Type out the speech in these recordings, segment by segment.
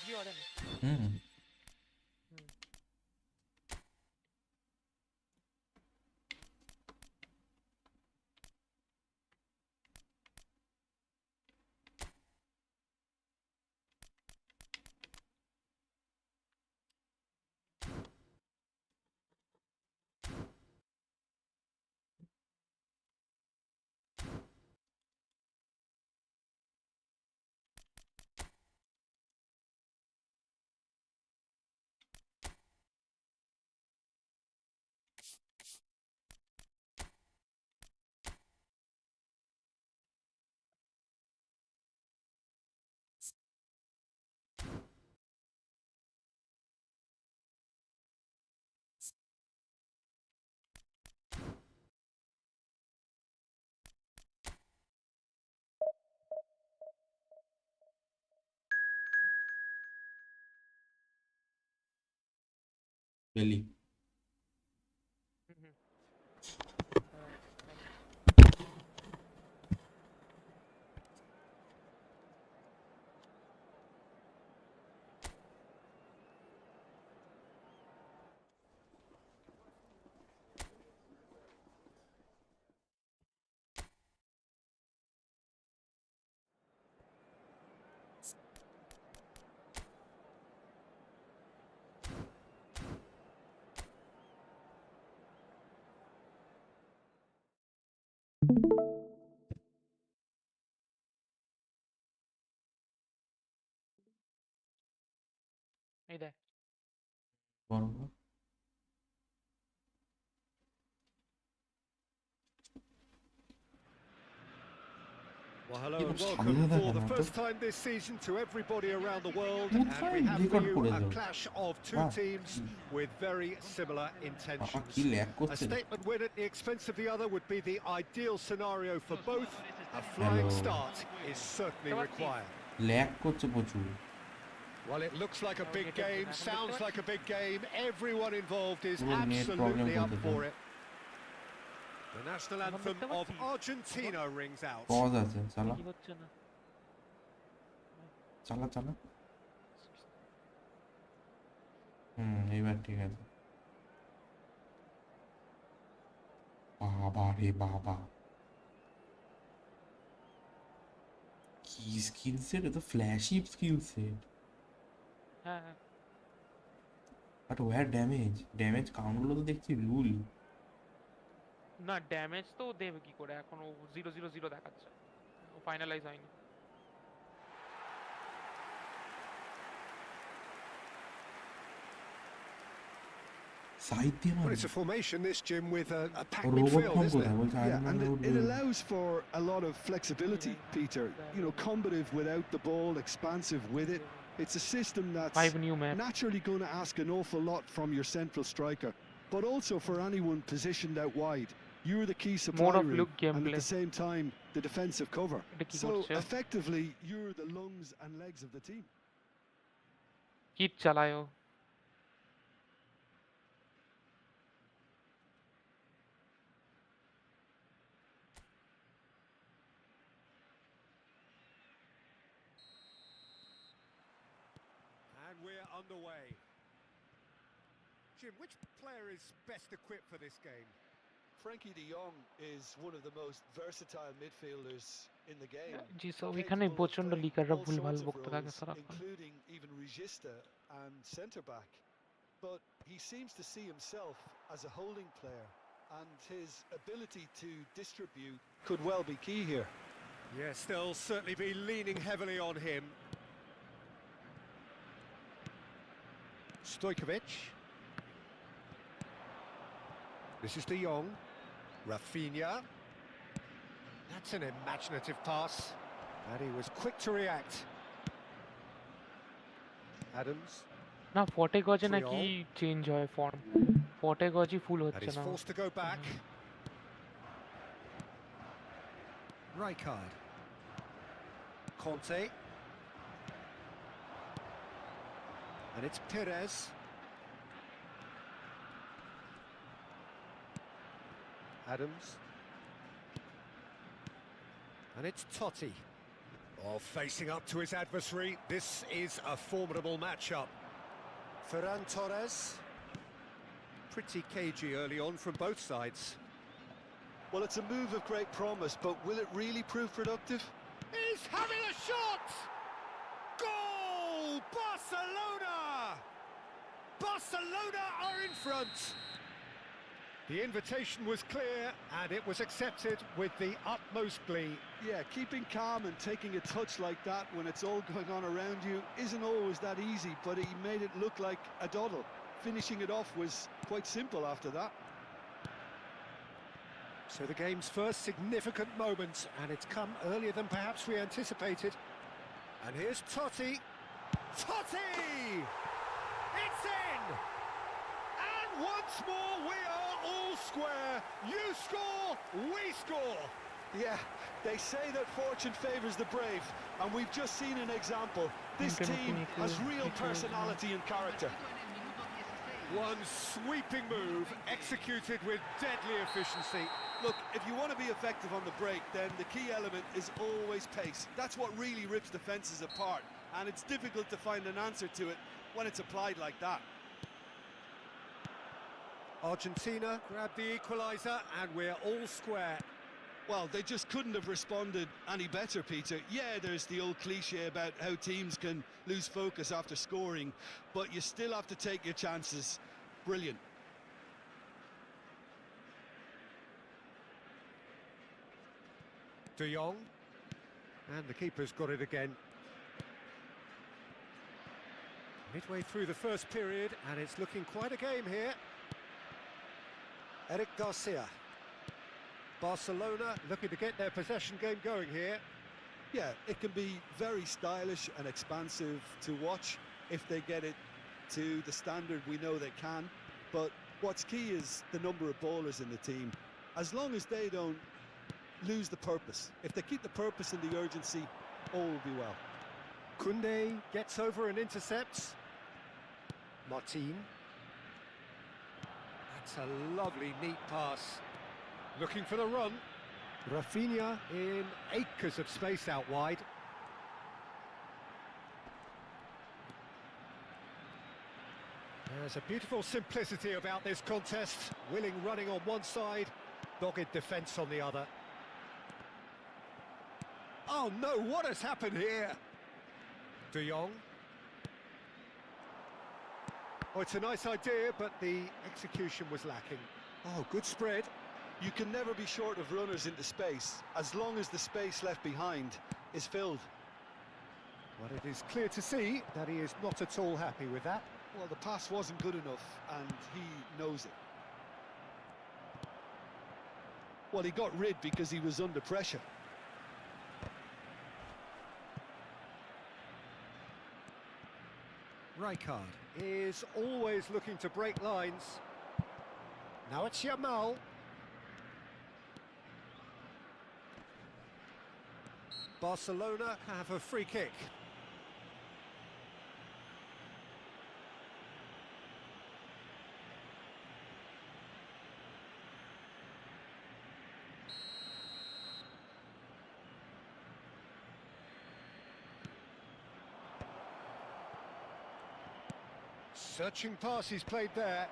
Hmm. Really. Borough. Well, hello and welcome for the first time this season to everybody around the world, and we have for you a clash of two teams with very similar intentions. A statement win at the expense of the other would be the ideal scenario for both. A flying start is certainly required. Well, it looks like a big game, sounds like a big game. Everyone involved is absolutely up for it. The national anthem of Argentina rings out. Pause আছে চালা চালা চালা এইবার ঠিক আছে বাবা রে বাবা কি স্কিল সেট এত ফ্ল্যাশি স্কিল সেট বাট ওয়ার ড্যামেজ কাউন্টগুলো তো দেখছি রুল না ড্যামেজ তো দেবে কি করে এখন ও 000 দেখাচ্ছে ও ফাইনালাইজ হয়নি Well, it's a formation, this gym, with a packed midfield, isn't it? Yeah, and it allows for a lot of flexibility, Peter. You know, combative without the ball, expansive with it. It's a system that's naturally going to ask an awful lot from your central striker, but also for anyone positioned out wide. You're the key supply room, and at the same time, the defensive cover. So, effectively, you're the lungs and legs of the team. Keep chalayo. And we're underway. Jim, which player is best equipped for this game? Frankie de Jong is one of the most versatile midfielders in the game. G so এখানে প্রচন্ড লিকাররা ভুলভাল বকতে থাকে সারাক্ষণ including even regista and centre back, but he seems to see himself as a holding player, and his ability to distribute could well be key here. Yes, they'll certainly be leaning heavily on him. Stojkovic. This is de Jong. Rafinha. That's an imaginative pass. And he was quick to react. Adams. না 40 গজে নাকি change হয় form 40 গজই ফুল হচ্ছে না And he's forced to go back. Rijkaard. Conte. And it's Perez. Adams. And it's Totti. Well, facing up to his adversary, this is a formidable matchup. Ferran Torres. Pretty cagey early on from both sides. Well, it's a move of great promise, but will it really prove productive? He's having a shot! Goal! Barcelona! Barcelona are in front! The invitation was clear, and it was accepted with the utmost glee. Yeah, keeping calm and taking a touch like that when it's all going on around you isn't always that easy, but he made it look like a doddle. Finishing it off was quite simple after that. So the game's first significant moment, and it's come earlier than perhaps we anticipated. And here's Totti. Totti! It's in! And once more we are all square. You score, we score. Yeah, they say that fortune favours the brave, and we've just seen an example. This team has real personality and character. One sweeping move, executed with deadly efficiency. Look, if you want to be effective on the break, then the key element is always pace. That's what really rips defences apart, and it's difficult to find an answer to it when it's applied like that. Argentina grabbed the equaliser, and we're all square. Well, they just couldn't have responded any better, Peter. Yeah, there's the old cliche about how teams can lose focus after scoring, but you still have to take your chances. Brilliant. De Jong, and the keeper's got it again. Midway through the first period, and it's looking quite a game here. Eric Garcia. Barcelona looking to get their possession game going here. Yeah, it can be very stylish and expansive to watch if they get it to the standard we know they can. But what's key is the number of ballers in the team. As long as they don't lose the purpose, if they keep the purpose and the urgency, all will be well. Koundé gets over and intercepts. Martin. That's a lovely, neat pass. Looking for the run. Rafinha in acres of space out wide. There's a beautiful simplicity about this contest. Willing running on one side, dogged defence on the other. Oh no, what has happened here? De Jong. Oh, it's a nice idea, but the execution was lacking. Oh, good spread. You can never be short of runners into space, as long as the space left behind is filled. But it is clear to see that he is not at all happy with that. Well, the pass wasn't good enough, and he knows it. Well, he got rid because he was under pressure. Rijkaard is always looking to break lines. Now it's Yamal. Barcelona have a free kick. Searching pass he's played there.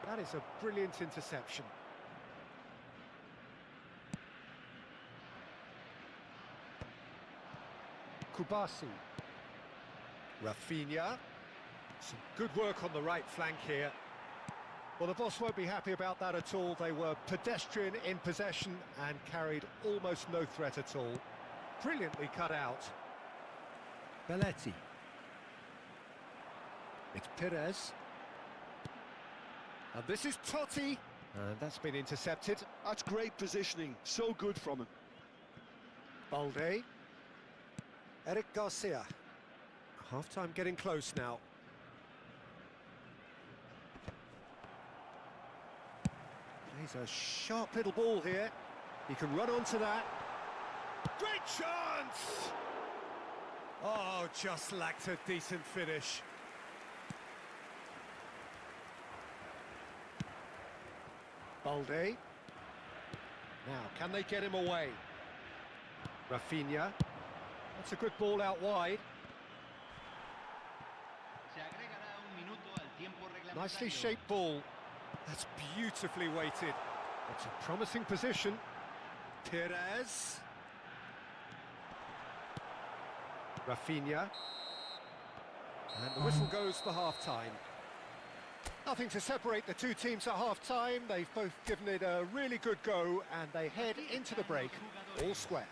That is a brilliant interception. Kubasi. Rafinha. Some good work on the right flank here. Well, the boss won't be happy about that at all. They were pedestrian in possession and carried almost no threat at all. Brilliantly cut out. Belletti. It's Perez. And this is Totti. And that's been intercepted. That's great positioning. So good from him. Balde. Eric Garcia. Half-time getting close now. He's a sharp little ball here. He can run onto that. Great chance! Oh, just lacked a decent finish. Balde. Now, can they get him away? Rafinha. That's a good ball out wide. Nicely shaped ball. That's beautifully weighted. It's a promising position. Perez. Rafinha. And the whistle goes for half-time. Nothing to separate the two teams at half-time. They've both given it a really good go, and they head into the break all square.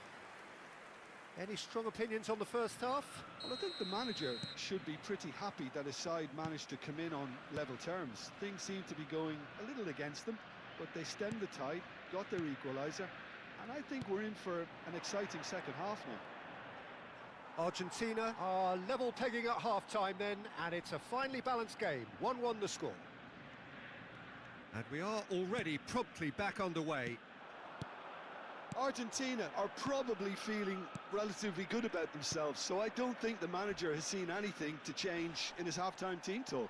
Any strong opinions on the first half? Well, I think the manager should be pretty happy that his side managed to come in on level terms. Things seem to be going a little against them, but they stemmed the tide, got their equaliser, and I think we're in for an exciting second half now. Argentina are level pegging at half-time then, and it's a finely balanced game. 1-1 the score. And we are already promptly back underway. Argentina are probably feeling relatively good about themselves, so I don't think the manager has seen anything to change in his half-time team talk.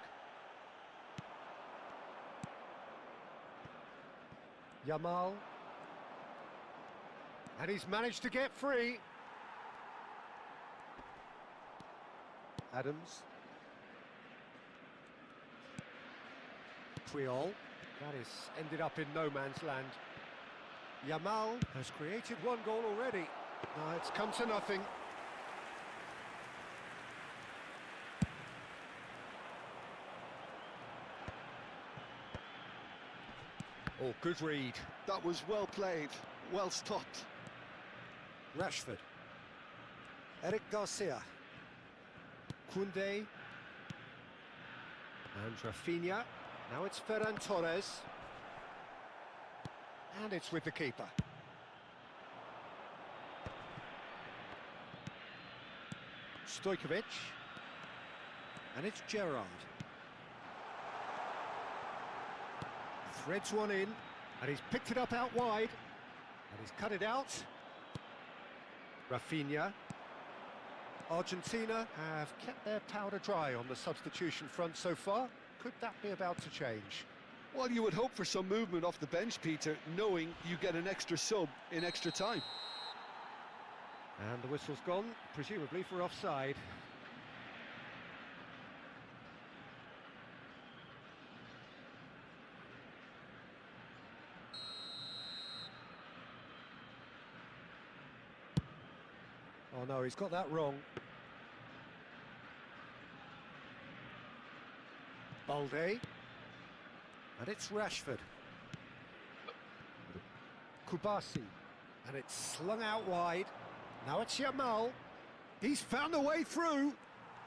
Yamal. And he's managed to get free. Adams. Puyol. That is ended up in no man's land. Yamal has created one goal already. Now it's come to nothing. Oh, good read. That was well played, well stopped. Rashford. Eric Garcia. Koundé. And Rafinha. Now it's Ferran Torres. And it's with the keeper. Stojkovic. And it's Gerrard. Threads one in, and he's picked it up out wide. And he's cut it out. Rafinha. Argentina have kept their powder dry on the substitution front so far. Could that be about to change? Well, you would hope for some movement off the bench, Peter, knowing you get an extra sub in extra time. And the whistle's gone, presumably for offside. Oh no, he's got that wrong. Balde. And it's Rashford. Kubasi. And it's slung out wide. Now it's Yamal. He's found a way through.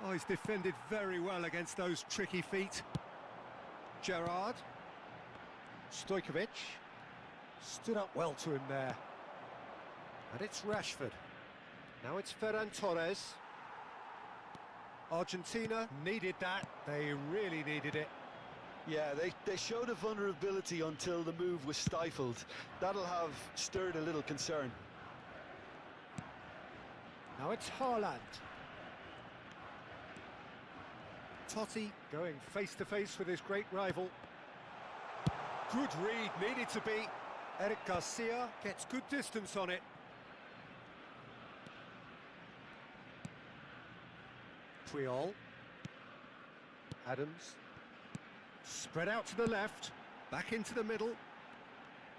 Oh, he's defended very well against those tricky feet. Gerrard. Stojkovic. Stood up well to him there. And it's Rashford. Now it's Ferran Torres. Argentina needed that. They really needed it. Yeah, they showed a vulnerability until the move was stifled. That'll have stirred a little concern. Now it's Haaland. Totti going face-to-face with his great rival. Good read, needed to be. Eric Garcia gets good distance on it. Puyol. Adams. Spread out to the left, back into the middle.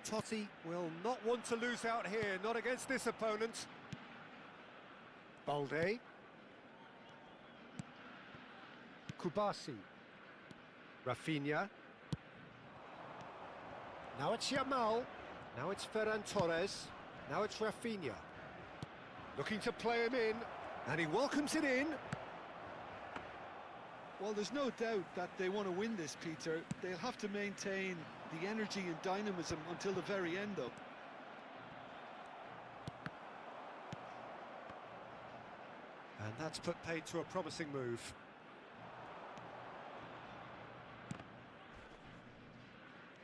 Totti will not want to lose out here, not against this opponent. Balde. Kubasi. Rafinha. Now it's Yamal. Now it's Ferran Torres. Now it's Rafinha. Looking to play him in, and he welcomes it in. Well, there's no doubt that they want to win this, Peter. They'll have to maintain the energy and dynamism until the very end, though. And that's put paid to a promising move.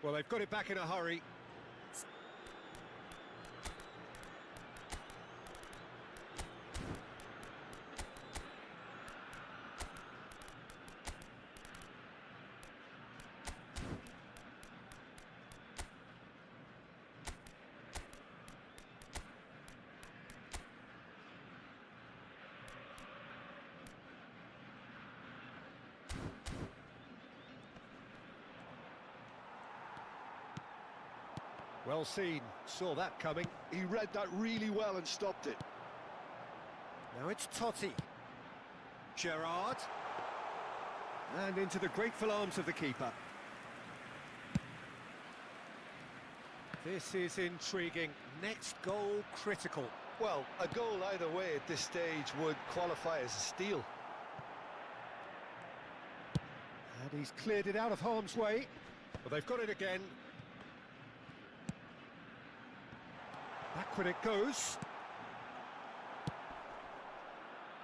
Well, they've got it back in a hurry. Well seen, saw that coming. He read that really well and stopped it. Now it's Totti. Gerrard. And into the grateful arms of the keeper. This is intriguing. Next goal critical. Well, a goal either way at this stage would qualify as a steal. And he's cleared it out of harm's way. Well, they've got it again. Backward it goes.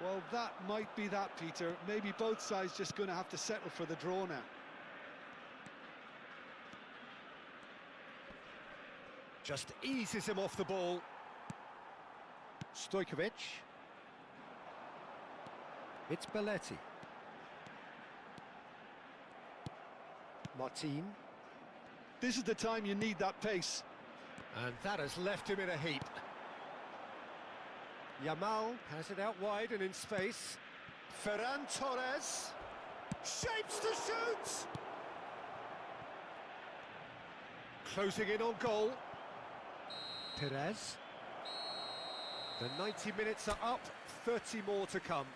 Well, that might be that, Peter. Maybe both sides just going to have to settle for the draw now. Just eases him off the ball. Stojkovic. It's Belletti. Martin. This is the time you need that pace. And that has left him in a heap. Yamal has it out wide and in space. Ferran Torres shapes to shoot. Closing in on goal. Perez. The 90 minutes are up, 30 more to come.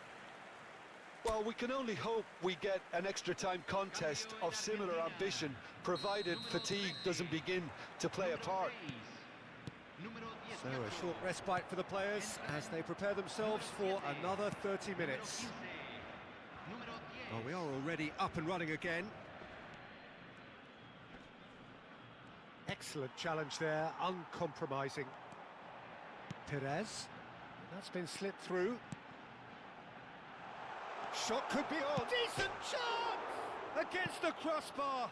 Well, we can only hope we get an extra time contest of similar ambition, provided fatigue doesn't begin to play a part. So a short respite for the players as they prepare themselves for another 30 minutes. Well, we are already up and running again. Excellent challenge there, uncompromising. Perez, that's been slipped through. Shot could be on. Decent chance! Against the crossbar.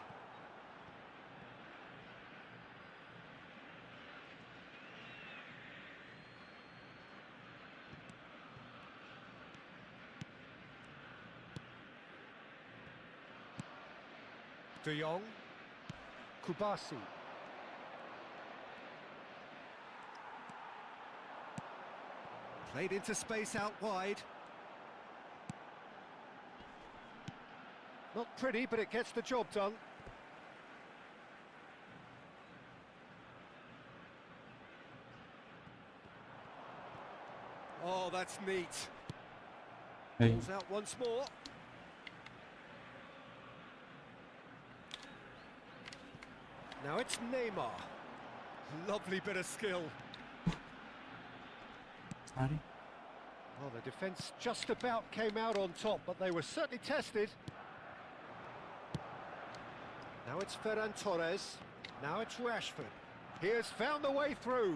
De Jong. Kubasi. Played into space out wide. Not pretty, but it gets the job done. Oh, that's neat. Hey. Balls out once more. Now it's Neymar. Lovely bit of skill. Sorry. Well, the defence just about came out on top, but they were certainly tested. Now it's Ferran Torres. Now it's Rashford. He has found the way through.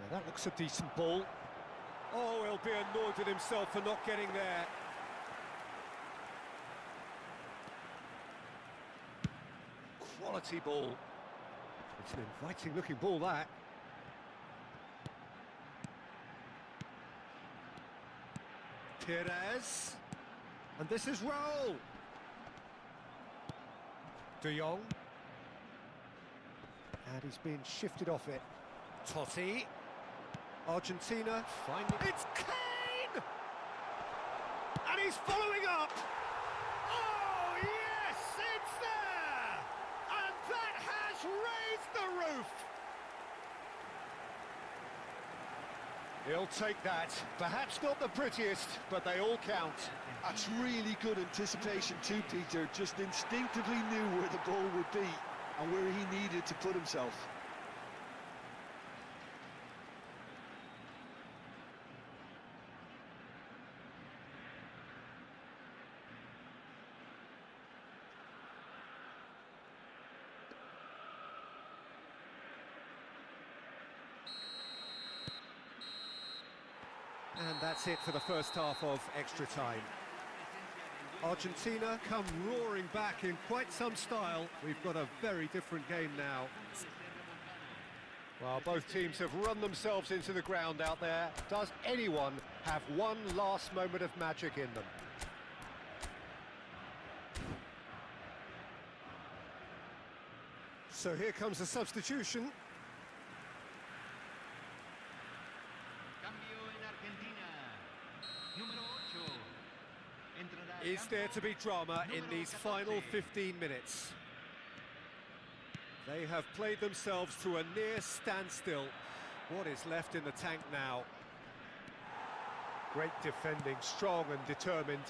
Now that looks a decent ball. Oh, he'll be annoyed at himself for not getting there. Quality ball. It's an inviting looking ball, that. Perez. And this is Raul. De Jong. And he's being shifted off it. Totti. Argentina finding... It's Kane! And he's following up! Oh, yes! It's there! And that has raised the roof! He'll take that. Perhaps not the prettiest, but they all count. That's really good anticipation too, Peter. Just instinctively knew where the ball would be and where he needed to put himself. And that's it for the first half of extra time. Argentina come roaring back in quite some style. We've got a very different game now. Well, both teams have run themselves into the ground out there. Does anyone have one last moment of magic in them? So here comes the substitution. Is there to be drama in these final 15 minutes? They have played themselves to a near standstill. What is left in the tank now? Great defending, strong and determined.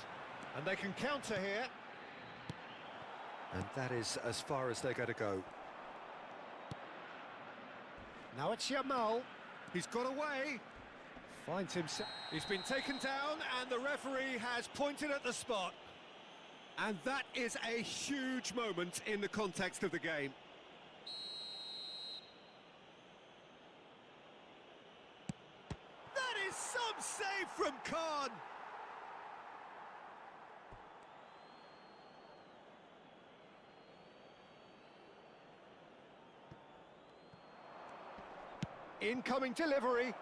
And they can counter here. And that is as far as they're going to go. Now it's Yamal. He's got away. Finds himself. He's been taken down and the referee has pointed at the spot. And that is a huge moment in the context of the game. That is some save from Khan. Incoming delivery.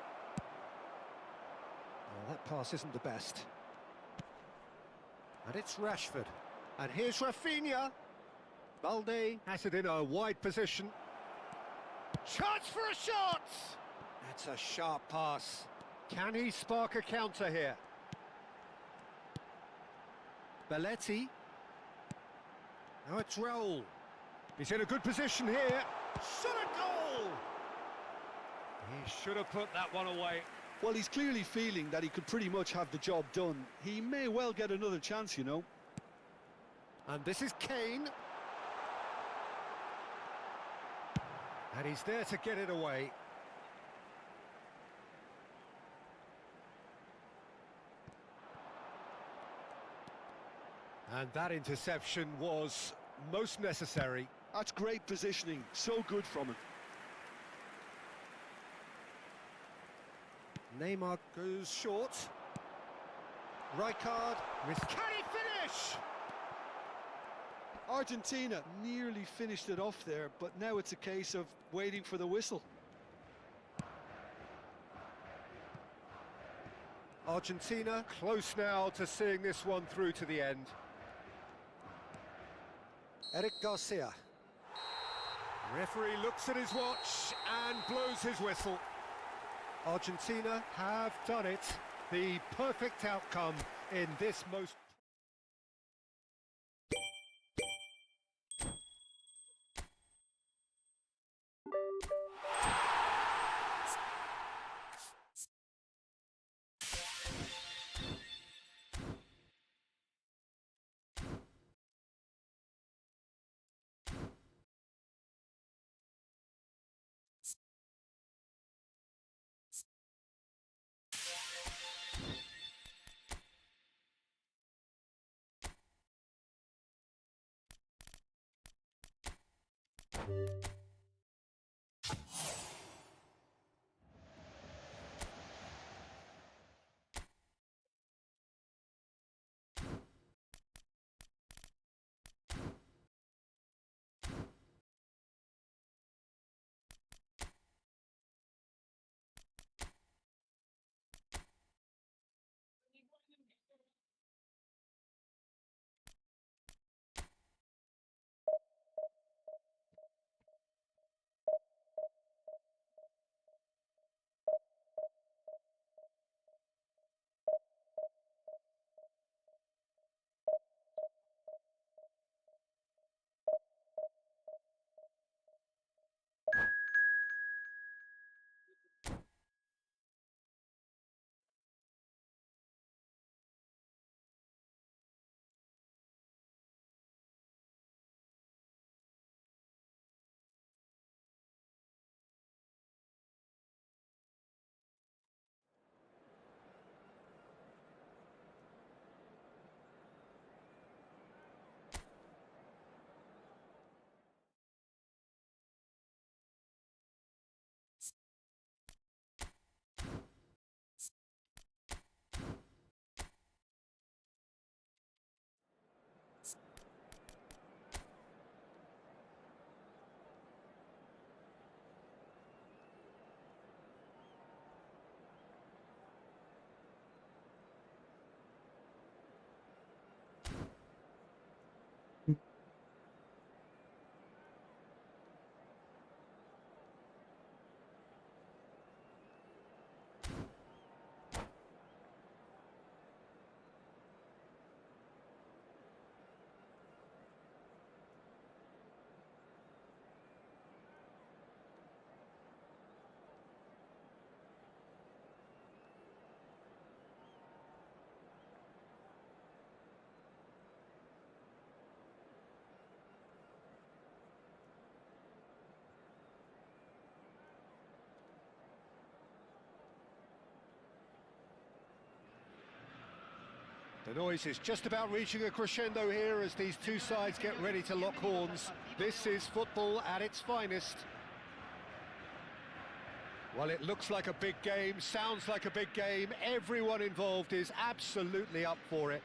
Oh, that pass isn't the best. And it's Rashford. And here's Rafinha. Balde has it in a wide position. Chance for a shot! That's a sharp pass. Can he spark a counter here? Belletti. Now it's Raul. He's in a good position here. Shot a goal! He should have put that one away. Well, he's clearly feeling that he could pretty much have the job done. He may well get another chance, you know. And this is Kane. And he's there to get it away. And that interception was most necessary. That's great positioning, so good from him. Neymar goes short. Rijkaard with... Can he finish? Argentina nearly finished it off there, but now it's a case of waiting for the whistle. Argentina close now to seeing this one through to the end. Eric Garcia. Referee looks at his watch and blows his whistle. Argentina have done it. The perfect outcome in this most... The noise is just about reaching a crescendo here as these two sides get ready to lock horns. This is football at its finest. Well, it looks like a big game, sounds like a big game. Everyone involved is absolutely up for it.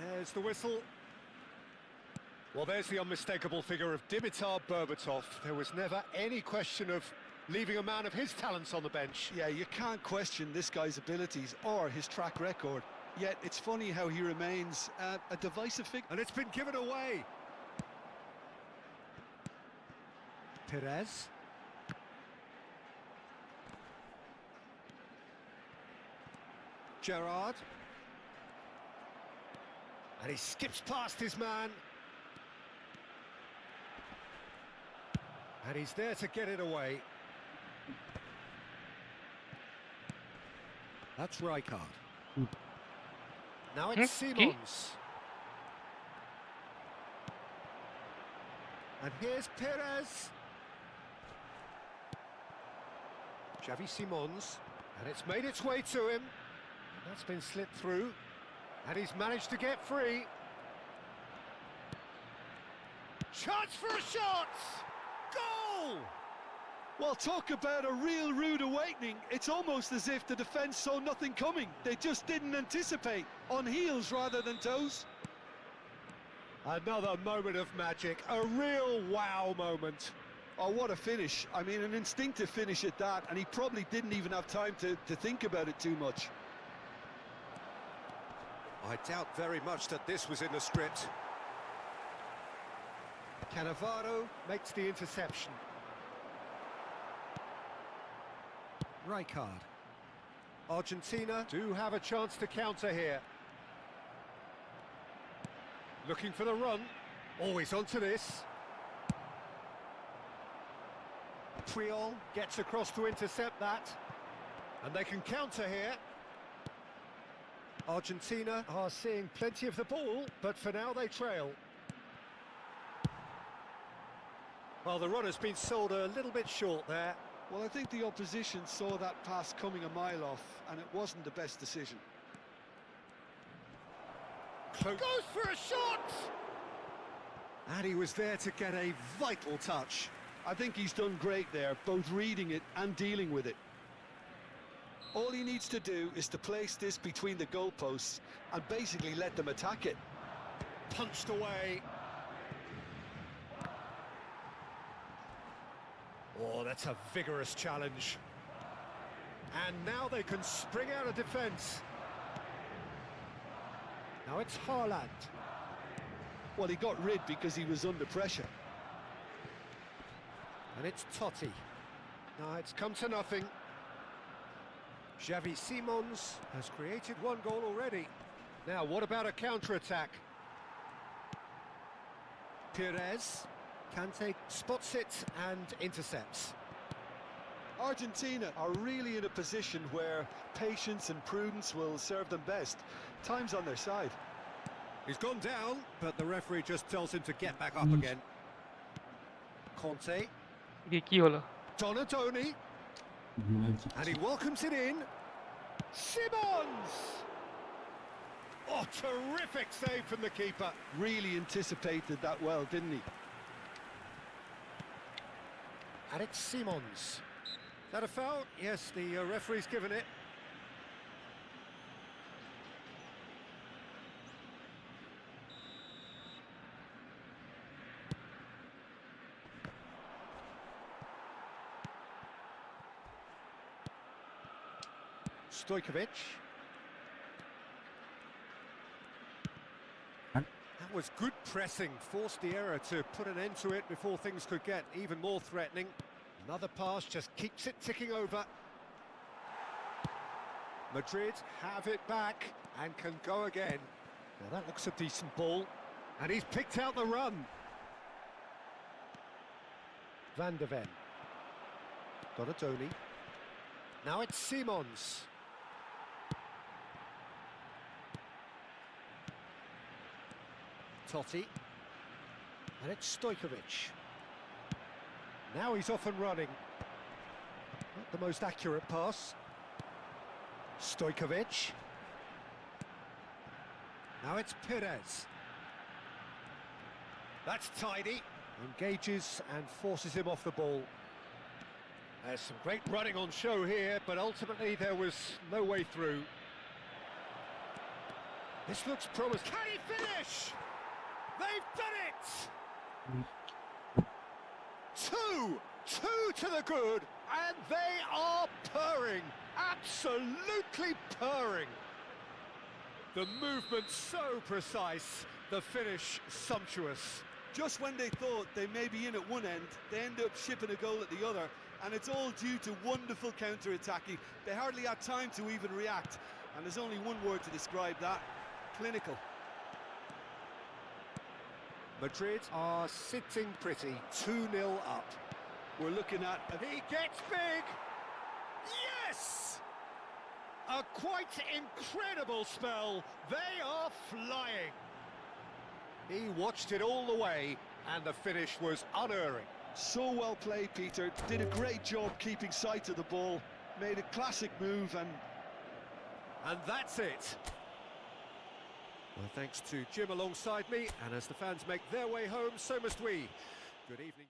There's the whistle. Well, there's the unmistakable figure of Dimitar Berbatov. There was never any question of leaving a man of his talents on the bench. Yeah, you can't question this guy's abilities or his track record. Yet it's funny how he remains a divisive figure. And it's been given away. Perez. Gerrard. And he skips past his man. And he's there to get it away. That's Rijkaard. Now it's Simons. And here's Perez. Xavi Simons. And it's made its way to him. That's been slipped through. And he's managed to get free. Chance for a shot! Goal! Well, talk about a real rude awakening. It's almost as if the defence saw nothing coming. They just didn't anticipate. On heels rather than toes. Another moment of magic. A real wow moment. Oh, what a finish. I mean, an instinctive finish at that, and he probably didn't even have time to think about it too much. I doubt very much that this was in the script. Cannavaro makes the interception. Rijkaard. Argentina do have a chance to counter here. Looking for the run. Always onto this. Puyol gets across to intercept that. And they can counter here. Argentina are seeing plenty of the ball, but for now they trail. Well, the run has been sold a little bit short there. Well, I think the opposition saw that pass coming a mile off, and it wasn't the best decision. Goes for a shot! And he was there to get a vital touch. I think he's done great there, both reading it and dealing with it. All he needs to do is to place this between the goalposts and basically let them attack it. Punched away. Oh, that's a vigorous challenge. And now they can spring out of defence. Now it's Haaland. Well, he got rid because he was under pressure. And it's Totti. Now it's come to nothing. Xavi Simons has created one goal already. Now, what about a counter-attack? Perez. Kante spots it and intercepts. Argentina are really in a position where patience and prudence will serve them best. Time's on their side. He's gone down, but the referee just tells him to get back up again. Conte. Donatoni. And he welcomes it in. Simons! Oh, terrific save from the keeper. Really anticipated that well, didn't he? And it's Simons. Is that a foul? Yes, the referee's given it. Stojkovic. That was good pressing, forced the error to put an end to it before things could get even more threatening. Another pass just keeps it ticking over. Madrid have it back and can go again. Now that looks a decent ball. And he's picked out the run. Van de Ven. Donatoni. Now it's Simons. Totti. And it's Stojkovic. Now he's off and running. Not the most accurate pass. Stojkovic. Now it's Perez. That's tidy. Engages and forces him off the ball. There's some great running on show here, but ultimately there was no way through. This looks promising. Can he finish? They've done it! Two to the good, and they are purring. Absolutely purring. The movement so precise, the finish sumptuous. Just when they thought they may be in at one end, they end up shipping a goal at the other, and it's all due to wonderful counter-attacking. They hardly had time to even react, and there's only one word to describe that: clinical. Madrid are sitting pretty, 2-0 up. We're looking at He gets big! Yes! A quite incredible spell. They are flying. He watched it all the way, and the finish was unerring. so well played, Peter. Did a great job keeping sight of the ball. Made a classic move, and that's it. Well, thanks to Jim alongside me, and as the fans make their way home, so must we. Good evening.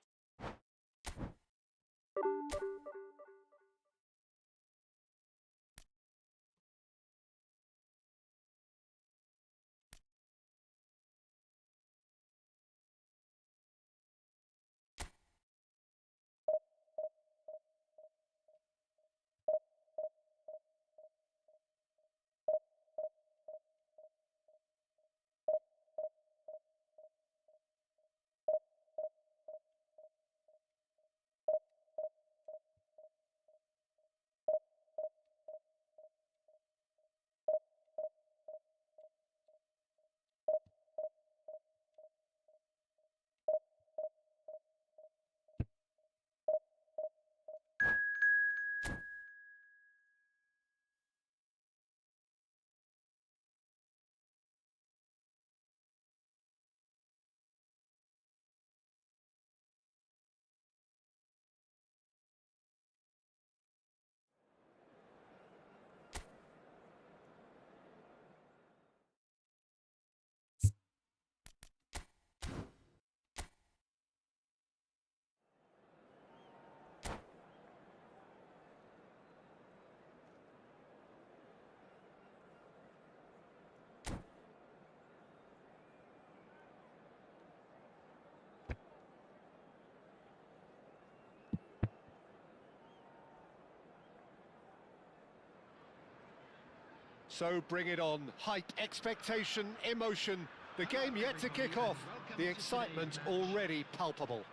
So bring it on. Hype, expectation, emotion. The game yet to kick off. The excitement already palpable.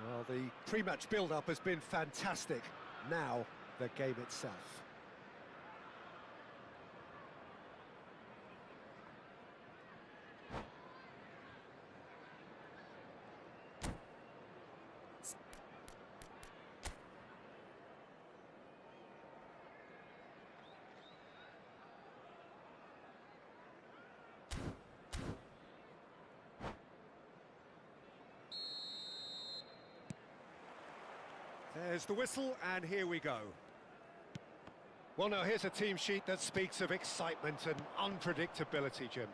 Well, the pre-match build-up has been fantastic. Now, the game itself. There's the whistle, and here we go. Well, now, here's a team sheet that speaks of excitement and unpredictability, Jim.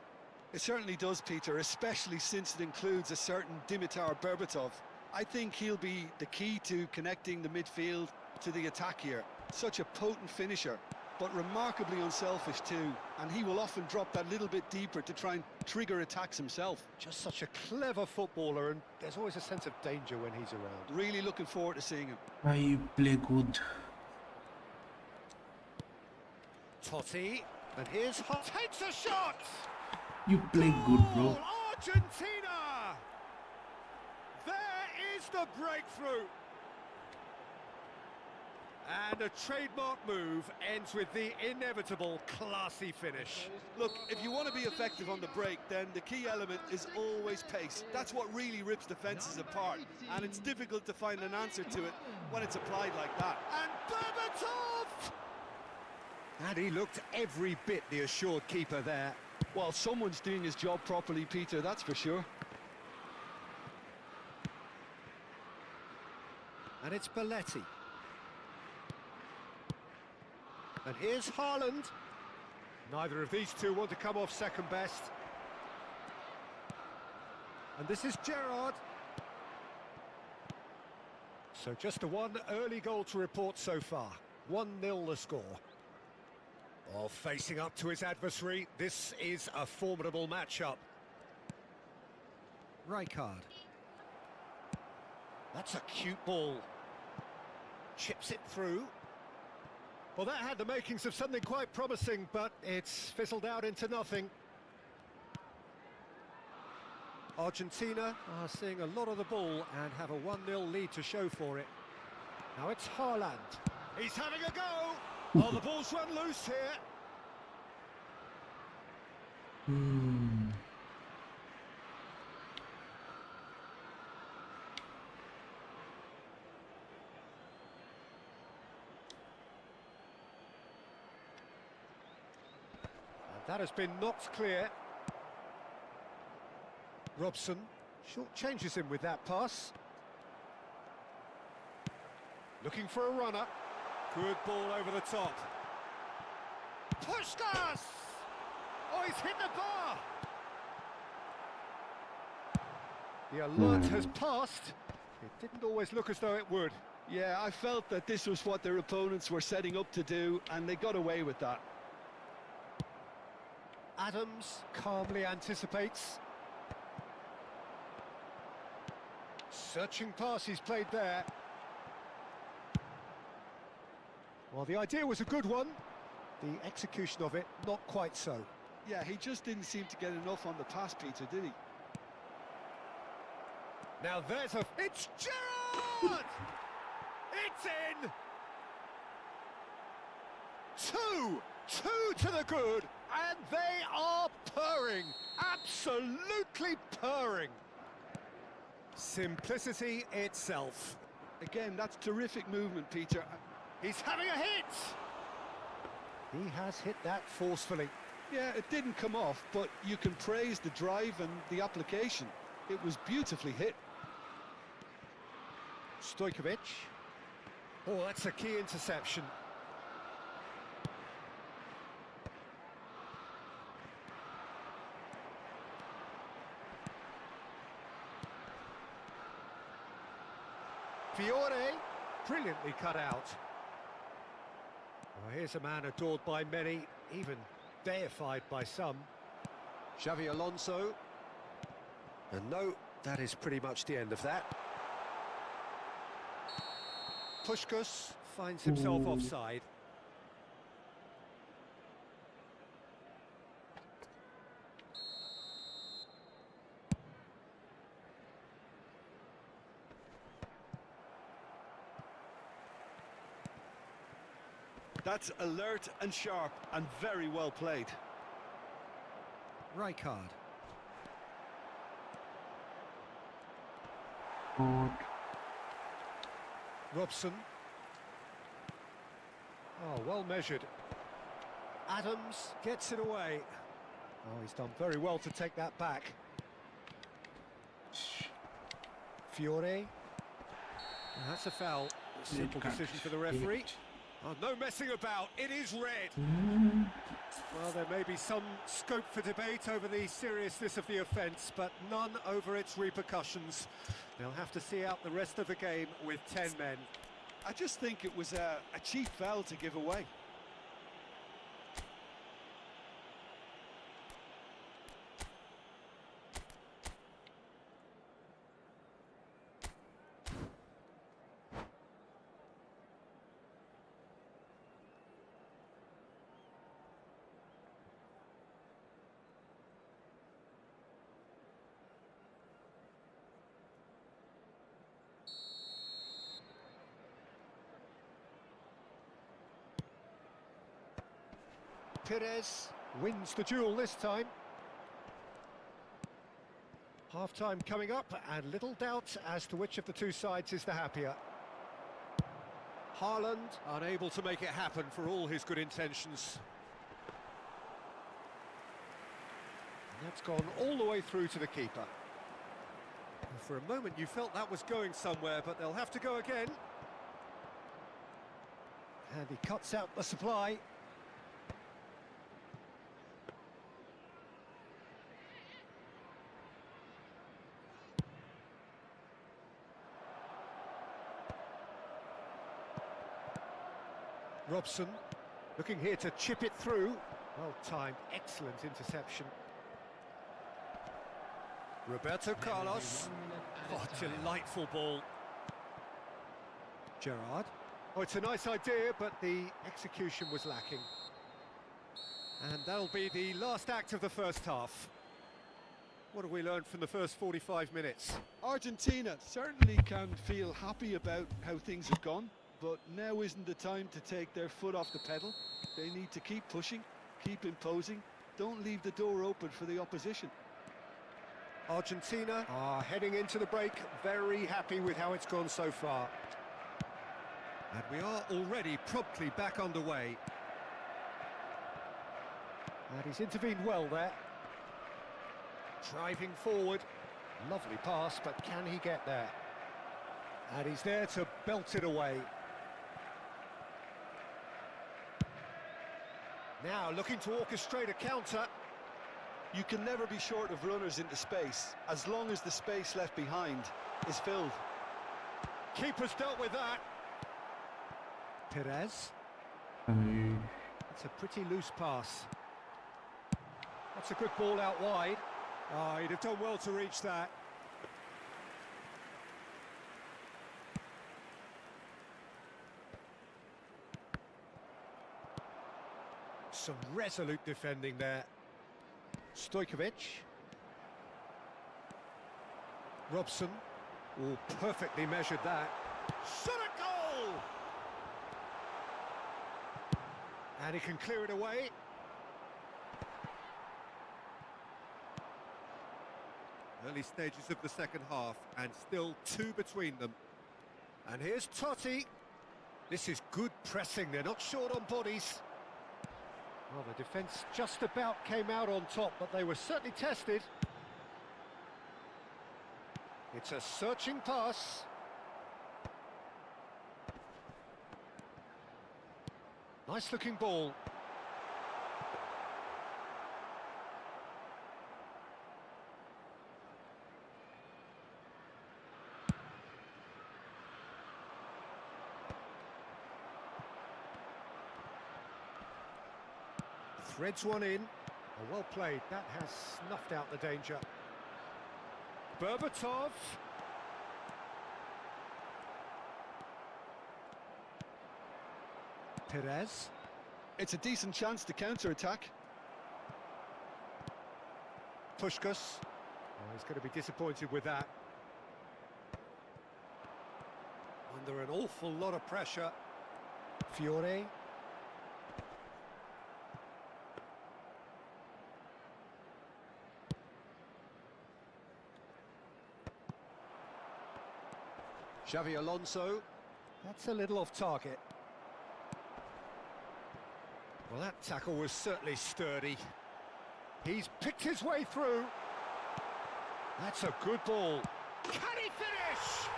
it certainly does, Peter, especially since it includes a certain Dimitar Berbatov. I think he'll be the key to connecting the midfield to the attack here. Such a potent finisher, but remarkably unselfish too, and he will often drop that little bit deeper to try and trigger attacks himself. Just such a clever footballer, and there's always a sense of danger when he's around. Really looking forward to seeing him. I play good. Totti, and here's Hot. Takes a shot! You play good, bro. Goal, Argentina! There is the breakthrough. And a trademark move ends with the inevitable classy finish. Look, if you want to be effective on the break, then the key element is always pace. That's what really rips defences apart, and it's difficult to find an answer to it when it's applied like that. And Berbatov! And he looked every bit the assured keeper there. Well, someone's doing his job properly, Peter, that's for sure. And it's Belletti. And here's Haaland. Neither of these two want to come off second best. And this is Gerrard. So just a one early goal to report so far. 1-0 the score. Oh, facing up to his adversary, this is a formidable matchup. Rijkaard. That's a cute ball. Chips it through. Well, that had the makings of something quite promising, but it's fizzled out into nothing. Argentina are seeing a lot of the ball and have a 1-0 lead to show for it. Now it's Haaland. He's having a go! Oh, the ball's run loose here. That has been knocked clear. Robson short changes him with that pass. Looking for a runner. Good ball over the top. Puskás! Oh, he's hit the bar! The alert has passed. It didn't always look as though it would. Yeah, I felt that this was what their opponents were setting up to do, and they got away with that. Adams calmly anticipates. Searching pass he's played there. Well, the idea was a good one. The execution of it, not quite so. Yeah, he just didn't seem to get enough on the pass, Peter, did he? Now there's a... It's Gerrard! It's in! Two to the good, and they are purring. Absolutely purring. Simplicity itself. Again, that's terrific movement, Peter. He's having a hit! He has hit that forcefully. Yeah, it didn't come off, but you can praise the drive and the application. It was beautifully hit. Stojkovic. Oh, that's a key interception. Fiore, brilliantly cut out. Well, here's a man adored by many, even deified by some. Xavi Alonso. And no, that is pretty much the end of that. Puskás finds himself offside. That's alert and sharp and very well played. Rijkaard. Robson. Oh, well measured. Adams gets it away. Oh, he's done very well to take that back. Fiore. And that's a foul. Simple decision for the referee. Oh, no messing about. It is red. Well, there may be some scope for debate over the seriousness of the offence, but none over its repercussions. They'll have to see out the rest of the game with 10 men. I just think it was a cheap foul to give away. Pires wins the duel this time. Half-time coming up, and little doubt as to which of the two sides is the happier. Haaland unable to make it happen for all his good intentions. And that's gone all the way through to the keeper. And for a moment you felt that was going somewhere, but they'll have to go again. And he cuts out the supply. Robson looking here to chip it through. Well timed, excellent interception. Roberto Carlos. Oh, delightful ball. Gerrard. Oh, it's a nice idea, but the execution was lacking. And that'll be the last act of the first half. What have we learned from the first 45 minutes? Argentina certainly can feel happy about how things have gone, but now isn't the time to take their foot off the pedal. They need to keep pushing, keep imposing, don't leave the door open for the opposition. Argentina are heading into the break, very happy with how it's gone so far. And we are already promptly back underway. And he's intervened well there. Driving forward. Lovely pass, but can he get there? And he's there to belt it away. Now looking to orchestrate a counter. You can never be short of runners into space, as long as the space left behind is filled. Keeper's dealt with that. Perez. It's a pretty loose pass. That's a good ball out wide. Oh, he'd have done well to reach that. Some resolute defending there. Stojkovic. Robson. Oh, perfectly measured that. Shot a goal! And he can clear it away. Early stages of the second half, and still two between them. And here's Totti. This is good pressing, they're not short on bodies. Well, the defence just about came out on top, but they were certainly tested. It's a searching pass. Nice looking ball. Threads one in. Oh, well played. That has snuffed out the danger. Berbatov. Perez. It's a decent chance to counter-attack. Puskás. Oh, he's going to be disappointed with that. Under an awful lot of pressure. Fiore. Xavi Alonso. That's a little off target. Well, that tackle was certainly sturdy. He's picked his way through. That's a good ball. Can he finish?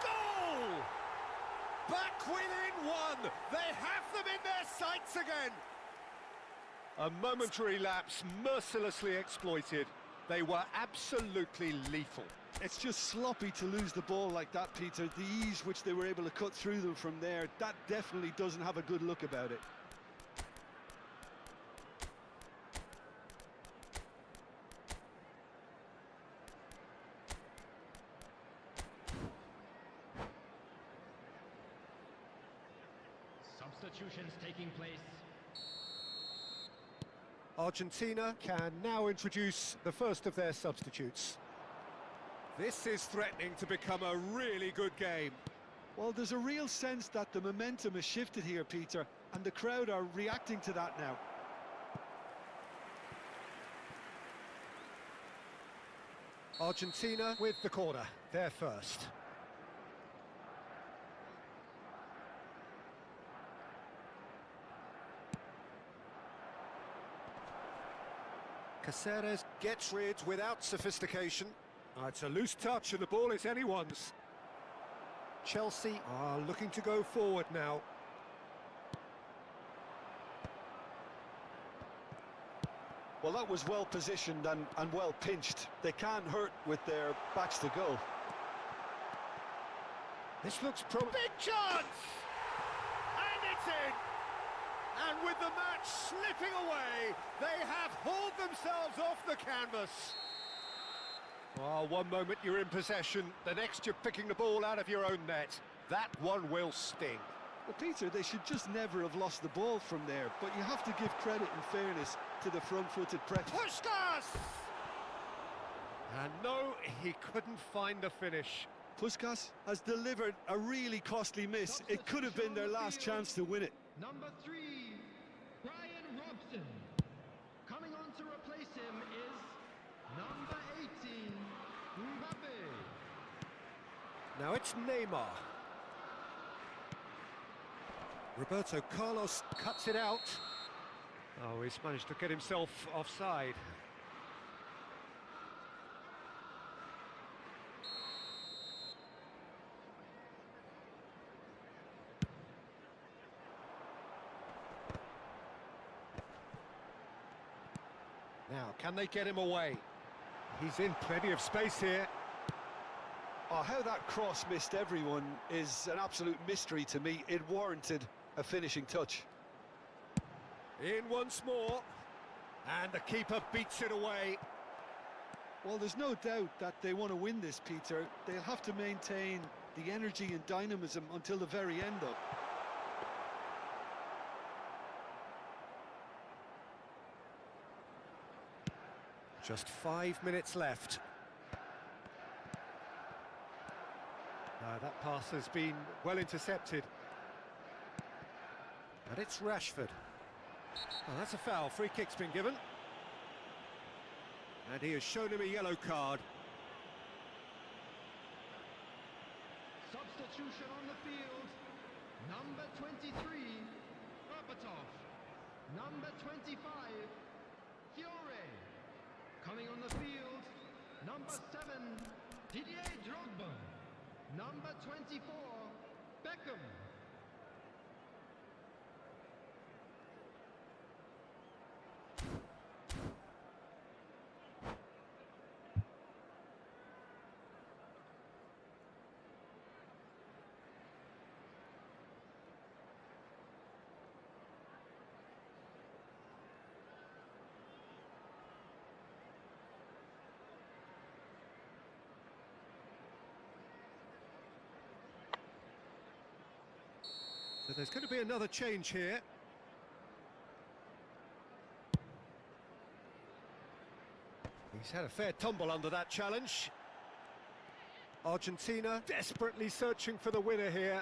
Goal! Back within one. They have them in their sights again. A momentary lapse mercilessly exploited. They were absolutely lethal. It's just sloppy to lose the ball like that, Peter. The ease which they were able to cut through them from there, that definitely doesn't have a good look about it. Substitutions taking place. Argentina can now introduce the first of their substitutes. This is threatening to become a really good game. Well, there's a real sense that the momentum has shifted here, Peter, and the crowd are reacting to that now. Argentina with the corner, they're first. Caceres gets rid without sophistication. It's a loose touch and the ball is anyone's. Chelsea are looking to go forward now. Well, that was well positioned and well pinched. They can't hurt with their backs to goal. This looks big chance! And it's in! And with the match slipping away, they have hauled themselves off the canvas. Well, one moment you're in possession, the next you're picking the ball out of your own net. That one will sting. Well, Peter, they should just never have lost the ball from there, but you have to give credit and fairness to the front-footed press. Puskas! And no, he couldn't find the finish. Puskas has delivered a really costly miss. It could have been their last chance to win it. Number 3, Brian Robson. Coming on to replace him is number 18, Mbappe. Now it's Neymar. Roberto Carlos cuts it out. Oh, he's managed to get himself offside. Now, can they get him away? He's in plenty of space here. Oh, how that cross missed everyone is an absolute mystery to me. It warranted a finishing touch. In once more, and the keeper beats it away. Well, there's no doubt that they want to win this, Peter. They'll have to maintain the energy and dynamism until the very end, though. Just 5 minutes left. That pass has been well intercepted. And it's Rashford. Oh, that's a foul. Free kick's been given. And he has shown him a yellow card. Substitution on the field. Number 23, Berbatov. Number 25, Fiore. Coming on the field, number 7, Didier Drogba. Number 24, Beckham. So there's going to be another change here. He's had a fair tumble under that challenge. Argentina desperately searching for the winner here.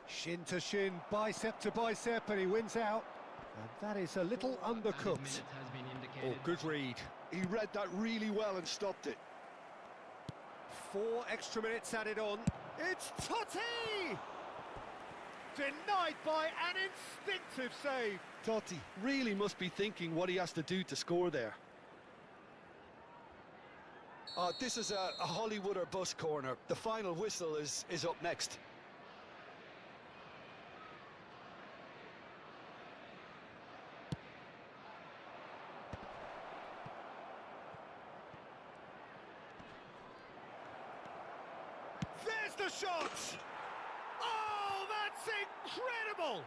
Shin to shin, bicep to bicep, and he wins out. And that is a little undercooked. Oh, good read. He read that really well and stopped it. 4 extra minutes added on. It's Totti! Denied by an instinctive save. Totti really must be thinking what he has to do to score there. This is a Hollywood or bust corner. The final whistle is up next. There's the shot! Oh, that's incredible!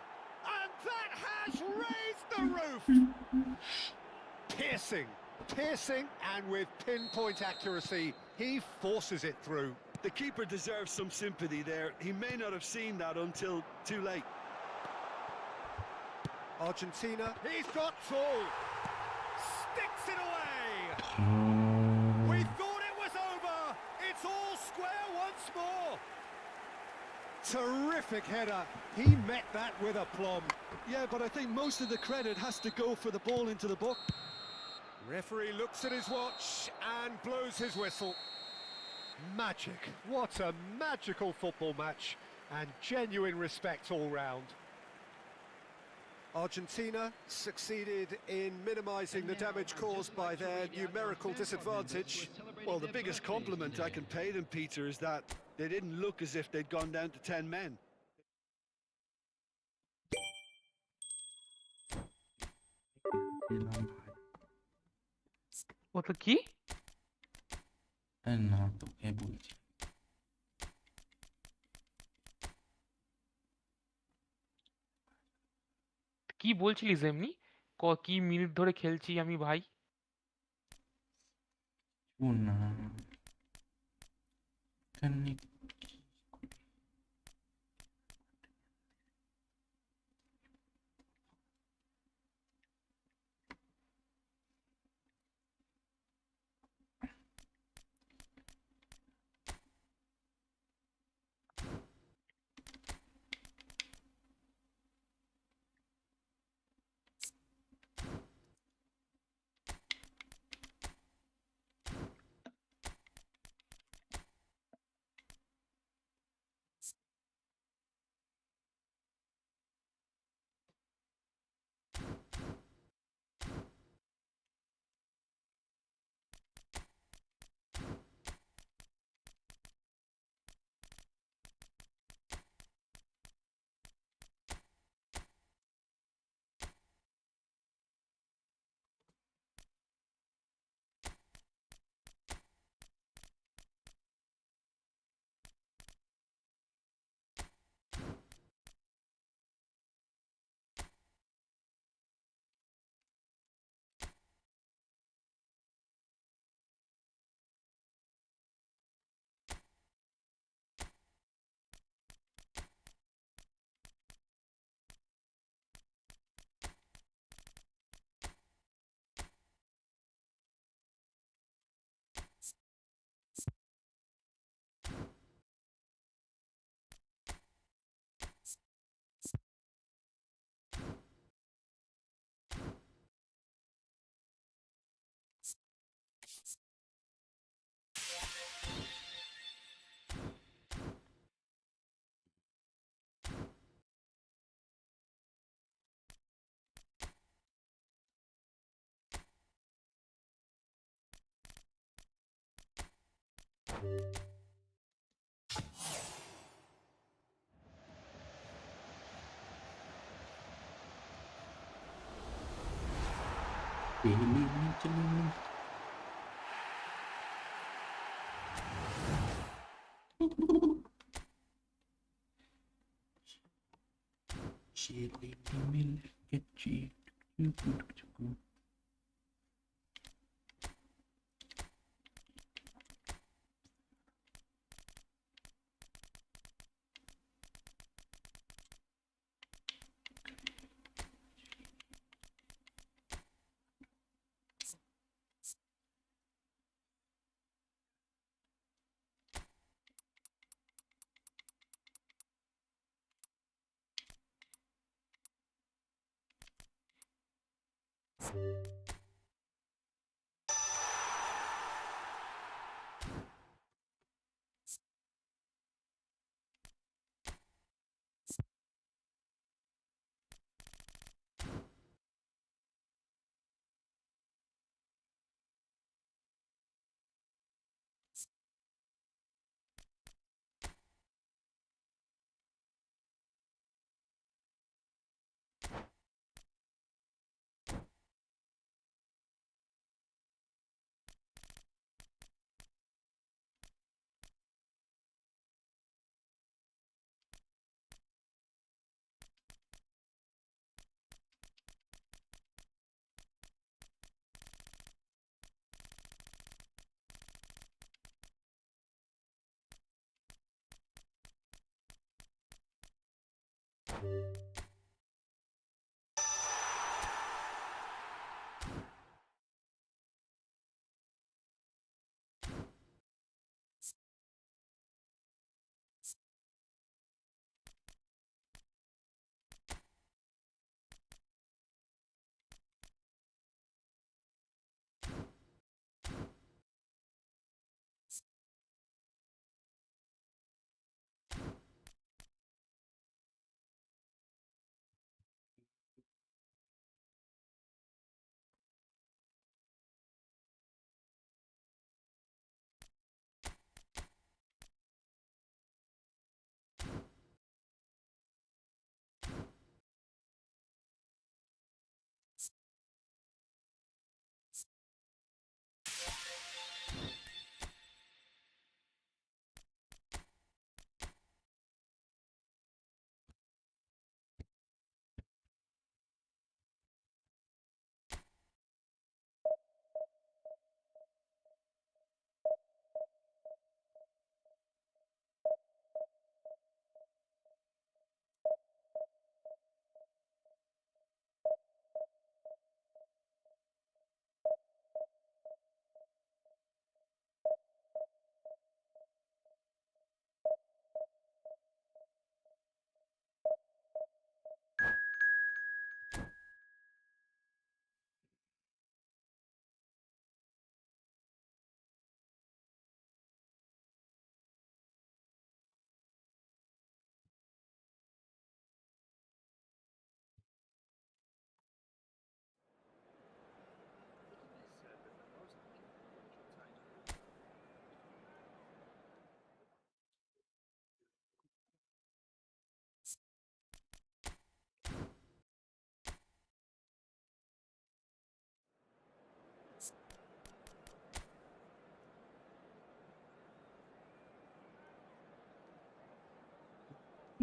And that has raised the roof! Piercing, and with pinpoint accuracy, he forces it through. The keeper deserves some sympathy there. He may not have seen that until too late. Argentina, he's got tall. Sticks it away! We thought it was over! It's all square once more! Terrific header. He met that with aplomb. Yeah, but I think most of the credit has to go for the ball into the box. Referee looks at his watch and blows his whistle. Magic. What a magical football match, and genuine respect all round. Argentina succeeded in minimising the damage caused by their numerical disadvantage. Well, the biggest compliment I can pay them, Peter, is that they didn't look as if they'd gone down to 10 men. এলাম ভাই। ও তো কি না তোকে বলছি। কি বলছিলিস এমনি কি মিনিট ধরে খেলছি আমি ভাই না এখানে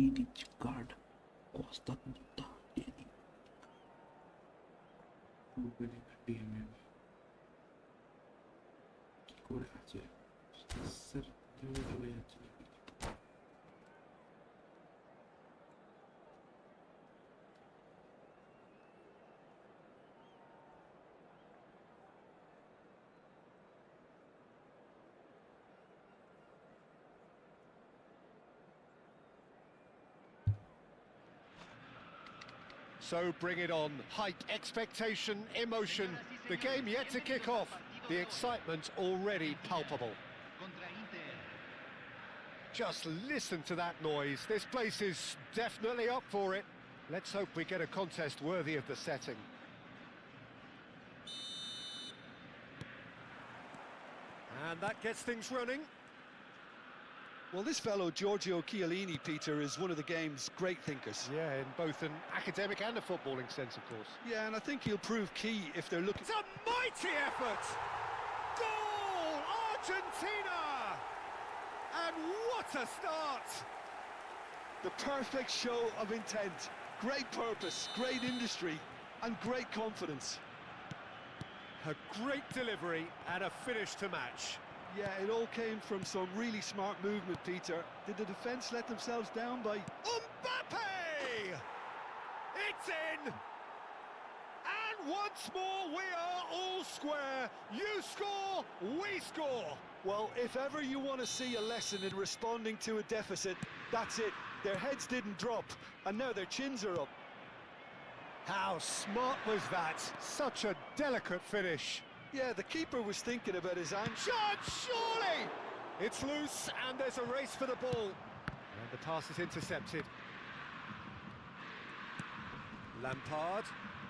EDH card costa tutta ieni 250 DMF কি করে আছে স্যার চলে যাচ্ছে So bring it on. Hype, expectation, emotion. The game yet to kick off. The excitement already palpable. Just listen to that noise. This place is definitely up for it. Let's hope we get a contest worthy of the setting. And that gets things running. Well, this fellow, Giorgio Chiellini, Peter, is one of the game's great thinkers. Yeah, in both an academic and a footballing sense, of course. Yeah, and I think he'll prove key if they're looking... It's a mighty effort! Goal! Argentina! And what a start! The perfect show of intent. Great purpose, great industry, and great confidence. A great delivery and a finish to match. Yeah, it all came from some really smart movement, Peter. Did the defence let themselves down by... Mbappe! It's in! And once more we are all square. You score, we score. Well, if ever you want to see a lesson in responding to a deficit, that's it. Their heads didn't drop, and now their chins are up. How smart was that? Such a delicate finish. Yeah, the keeper was thinking about his hand. Shot, surely! It's loose, and there's a race for the ball. And the pass is intercepted. Lampard.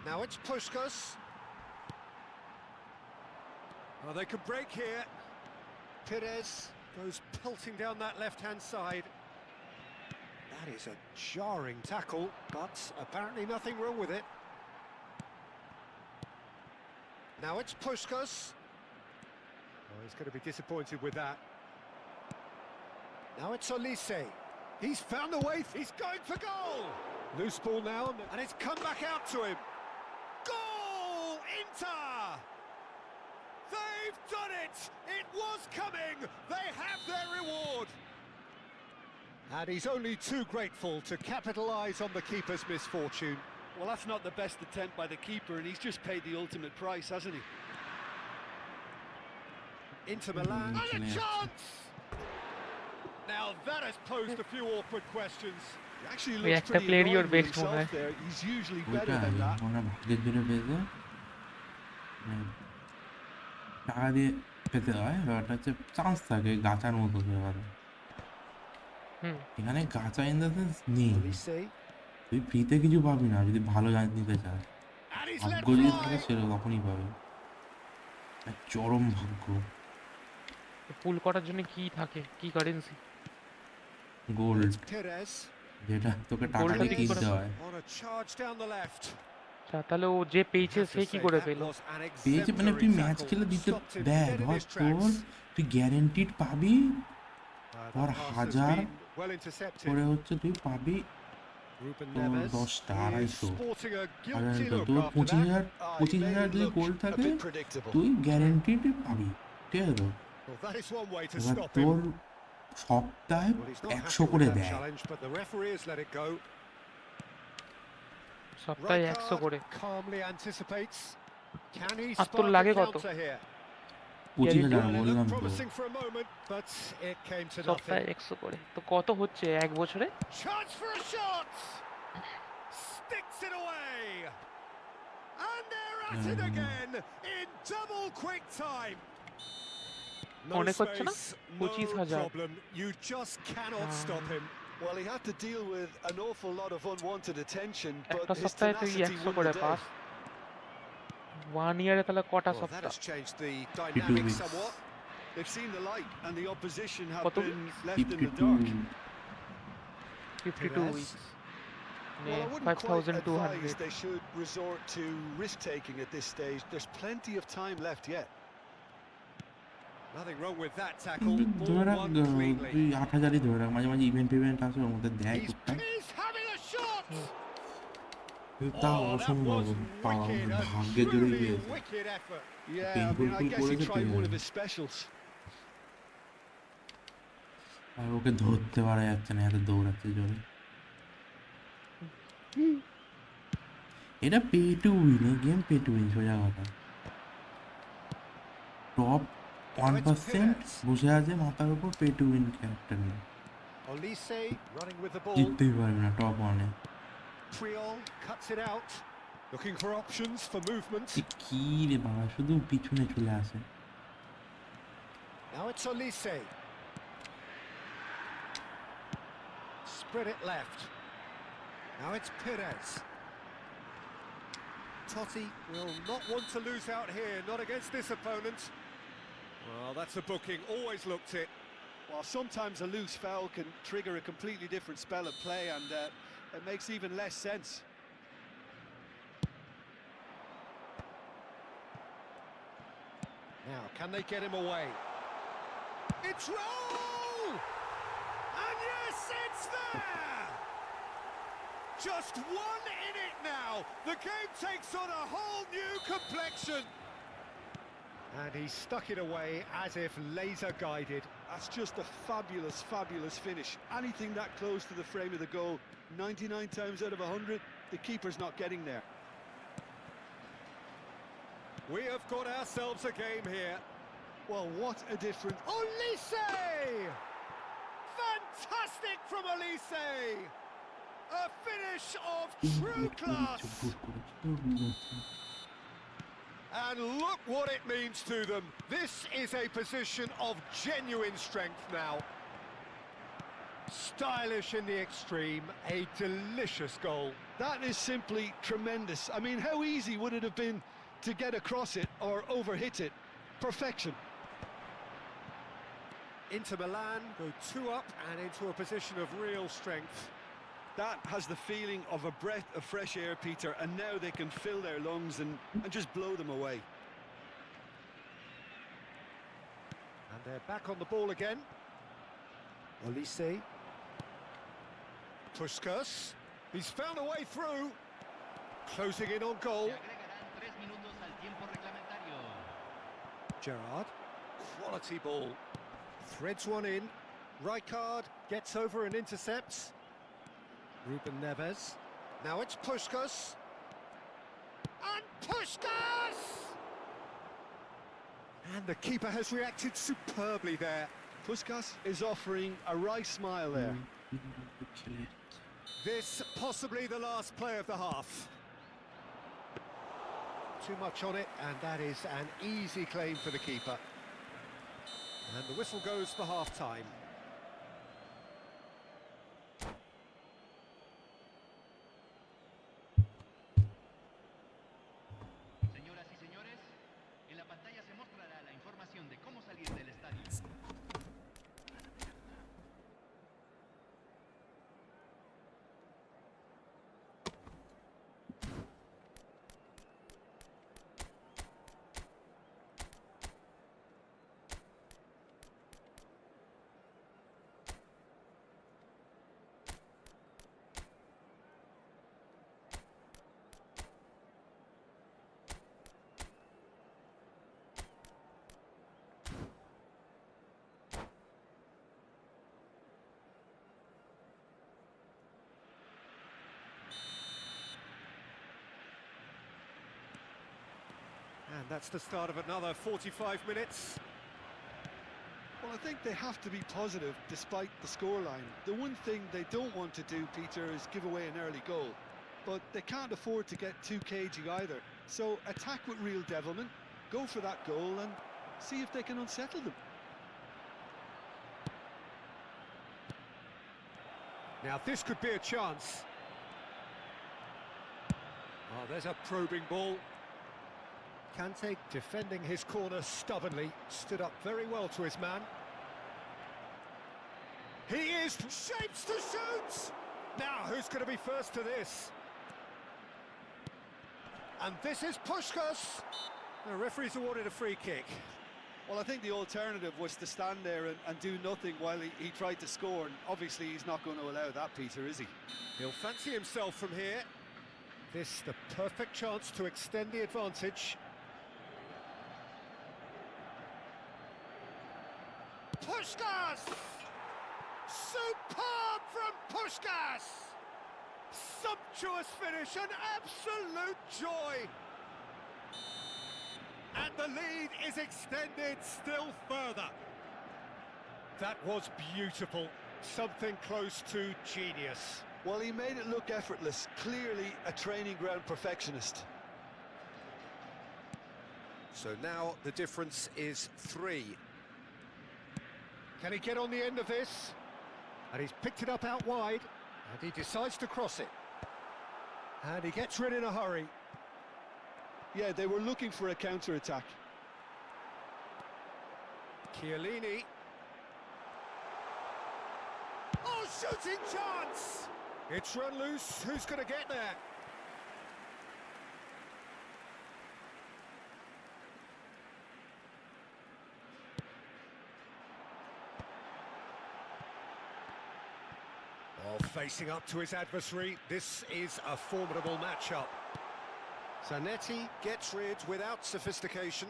Now it's Puskás. Oh, they could break here. Pires goes pelting down that left-hand side. That is a jarring tackle, but apparently nothing wrong with it. Now it's Puskás. Oh, he's going to be disappointed with that. Now it's Olise. He's found a way. He's going for goal. Loose ball now, and it's come back out to him. Goal! Inter! They've done it! It was coming! They have their reward! And he's only too grateful to capitalise on the keeper's misfortune. Well, that's not the best attempt by the keeper, and he's just paid the ultimate price, hasn't he? Inter Milan, and a chance! Now that has posed a few awkward questions. He actually looks pretty annoyed with himself there. He's usually better than that. ভাগ্যের জন্য পেয়েছে টাকা দিয়ে পেতে হয় ব্যাপারটা হচ্ছে chance থাকে গাছার মতো ব্যাপারে এখানে গাছা ইন দ্য সেন্স নেই তুই ফ্রিতে কিছু পাবি না যদি ভালো জানিস নিতে চাস ভাগ্য যদি থাকে সেটা তখনই পাবে চরম ভাগ্য পুল করার জন্য কি থাকে কি কারেন্সি গোল্ড যেটা তোকে টাকা দিয়ে কিনতে হয় তাহলে ও যে পেয়েছে সে কি করে পেল পেয়েছে মানে তুই ম্যাচ খেলে দিতে দেয় ধর তোর তুই গ্যারেন্টিড পাবি ধর 1000 করে হচ্ছে তুই পাবি 10টা 250 তোর 25000 যদি গোল্ড থাকে তুই গ্যারেন্টিড পাবি ঠিক আছে তো তোর সপ্তাহে 100 করে দেয় সপ্তাহে 100 করে আর তোর লাগে কত 25000 বললাম তো সপ্তাহে 100 করে তো কত হচ্ছে এক বছরে অনেক হচ্ছে না 25000 You just cannot stop him. Well, he had to deal with an awful lot of unwanted attention, but একটা his সপ্তাহে তুই tenacity 100 করে পাস 1 ইয়ারে তাহলে কটা That সপ্তাহ has changed the dynamic somewhat. They've seen the light, and the opposition have কত been left in the dark. 52 weeks Well, I wouldn't quite 5200 advise they should resort to risk-taking at this stage. There's plenty of time left yet. Nothing wrong with that tackle. ধরে Ball রাখ won cleanly. তুই 8,000ই ধরে রাখ, মাঝে মাঝে event ফিভেন্ট আছে ওর মধ্যে দেয় টুকটাক, He's having a shot. তাও Oh, that অসম্ভব was পাওয়া wicked, a ভাগ্যের জোরে truly গিয়েছে। wicked effort. Yeah, I Painful mean, I pull guess he করেছে tried one of player। his specials. আর ওকে ধরতে পারা যাচ্ছে না, এত দৌড়াচ্ছে জোরে। এটা পে টু উইন, এই গেম পে টু উইন, সোজা কথা। টপ 1% বসে আছে মাথার উপর পে টু উইন ক্যারেক্টার নিয়ে, Olise running with the ball. জিততেই পারবে না top 1-এ। Priol cuts it out, looking for options for movement. কি রে বাবা, শুধু পিছনে চলে আসে। Now it's Olise. Spread it left. Now it's Perez. Totti will not want to lose out here, not against this opponent. Well, that's a booking, always looked it. Well, sometimes a loose foul can trigger a completely different spell of play, and it makes even less sense. Now, can they get him away? It's roll! And yes, it's there! Just one in it now. The game takes on a whole new complexion. And he stuck it away as if laser guided. That's just a fabulous, fabulous finish. Anything that close to the frame of the goal, 99 times out of 100, the keeper's not getting there. We have got ourselves a game here. Well, what a difference. Olise! Fantastic from Olise! A finish of true class. And look what it means to them. This is a position of genuine strength now. Stylish in the extreme, a delicious goal. That is simply tremendous. I mean, how easy would it have been to get across it or overhit it? Perfection. Inter Milan go 2 up and into a position of real strength. That has the feeling of a breath of fresh air, Peter, and now they can fill their lungs and just blow them away. And they're back on the ball again. Olise. Puskas. He's found a way through. Closing in on goal. Gerrard. Quality ball. Threads one in. Rijkaard gets over and intercepts. Ruben Neves. Now it's Puskas. And Puskas! And the keeper has reacted superbly there. Puskas is offering a wry smile there. This possibly the last play of the half. Too much on it, and that is an easy claim for the keeper. And the whistle goes for half-time. And that's the start of another 45 minutes. Well, I think they have to be positive despite the scoreline. The one thing they don't want to do, Peter, is give away an early goal. But they can't afford to get too cagey either. So attack with real devilment, go for that goal and see if they can unsettle them. Now this could be a chance. Oh, there's a probing ball. Kante defending his corner stubbornly, stood up very well to his man. He is shapes to shoot! Now who's going to be first to this? And this is Puskas. The referee's awarded a free kick. Well, I think the alternative was to stand there and do nothing while he tried to score. And obviously, he's not going to allow that, Peter, is he? He'll fancy himself from here. This the perfect chance to extend the advantage. Puskás! Superb from Puskás! Sumptuous finish, an absolute joy! And the lead is extended still further. That was beautiful, something close to genius. Well, he made it look effortless, clearly a training ground perfectionist. So now the difference is 3. Can he get on the end of this? And he's picked it up out wide, and he decides to cross it. And he gets rid in a hurry. Yeah, they were looking for a counter-attack. Chiellini. Oh, shooting chance! It's run loose. Who's going to get there? Oh, facing up to his adversary. This is a formidable matchup. Zanetti gets rid without sophistication.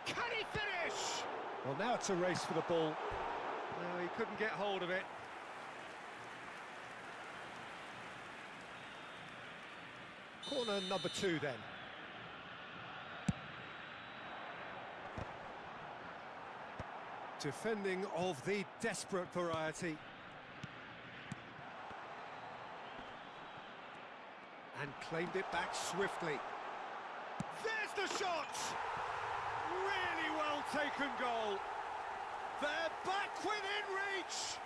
Can he finish? Well, now it's a race for the ball. No, he couldn't get hold of it. Corner number 2 then. Defending of the desperate variety. And claimed it back swiftly. There's the shot! Really well taken goal. They're back within reach.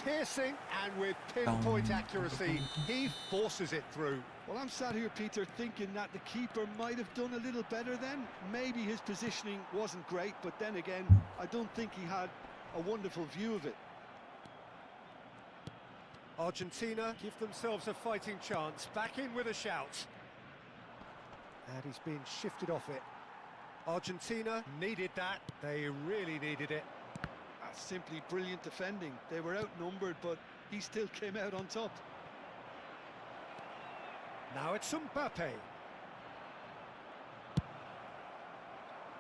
Piercing, and with pinpoint accuracy, he forces it through. Well, I'm sat here, Peter, thinking that the keeper might have done a little better then. Maybe his positioning wasn't great, but then again, I don't think he had a wonderful view of it. Argentina give themselves a fighting chance, back in with a shout. And he's been shifted off it. Argentina needed that, they really needed it. That's simply brilliant defending. They were outnumbered, but he still came out on top. Now it's Mbappe.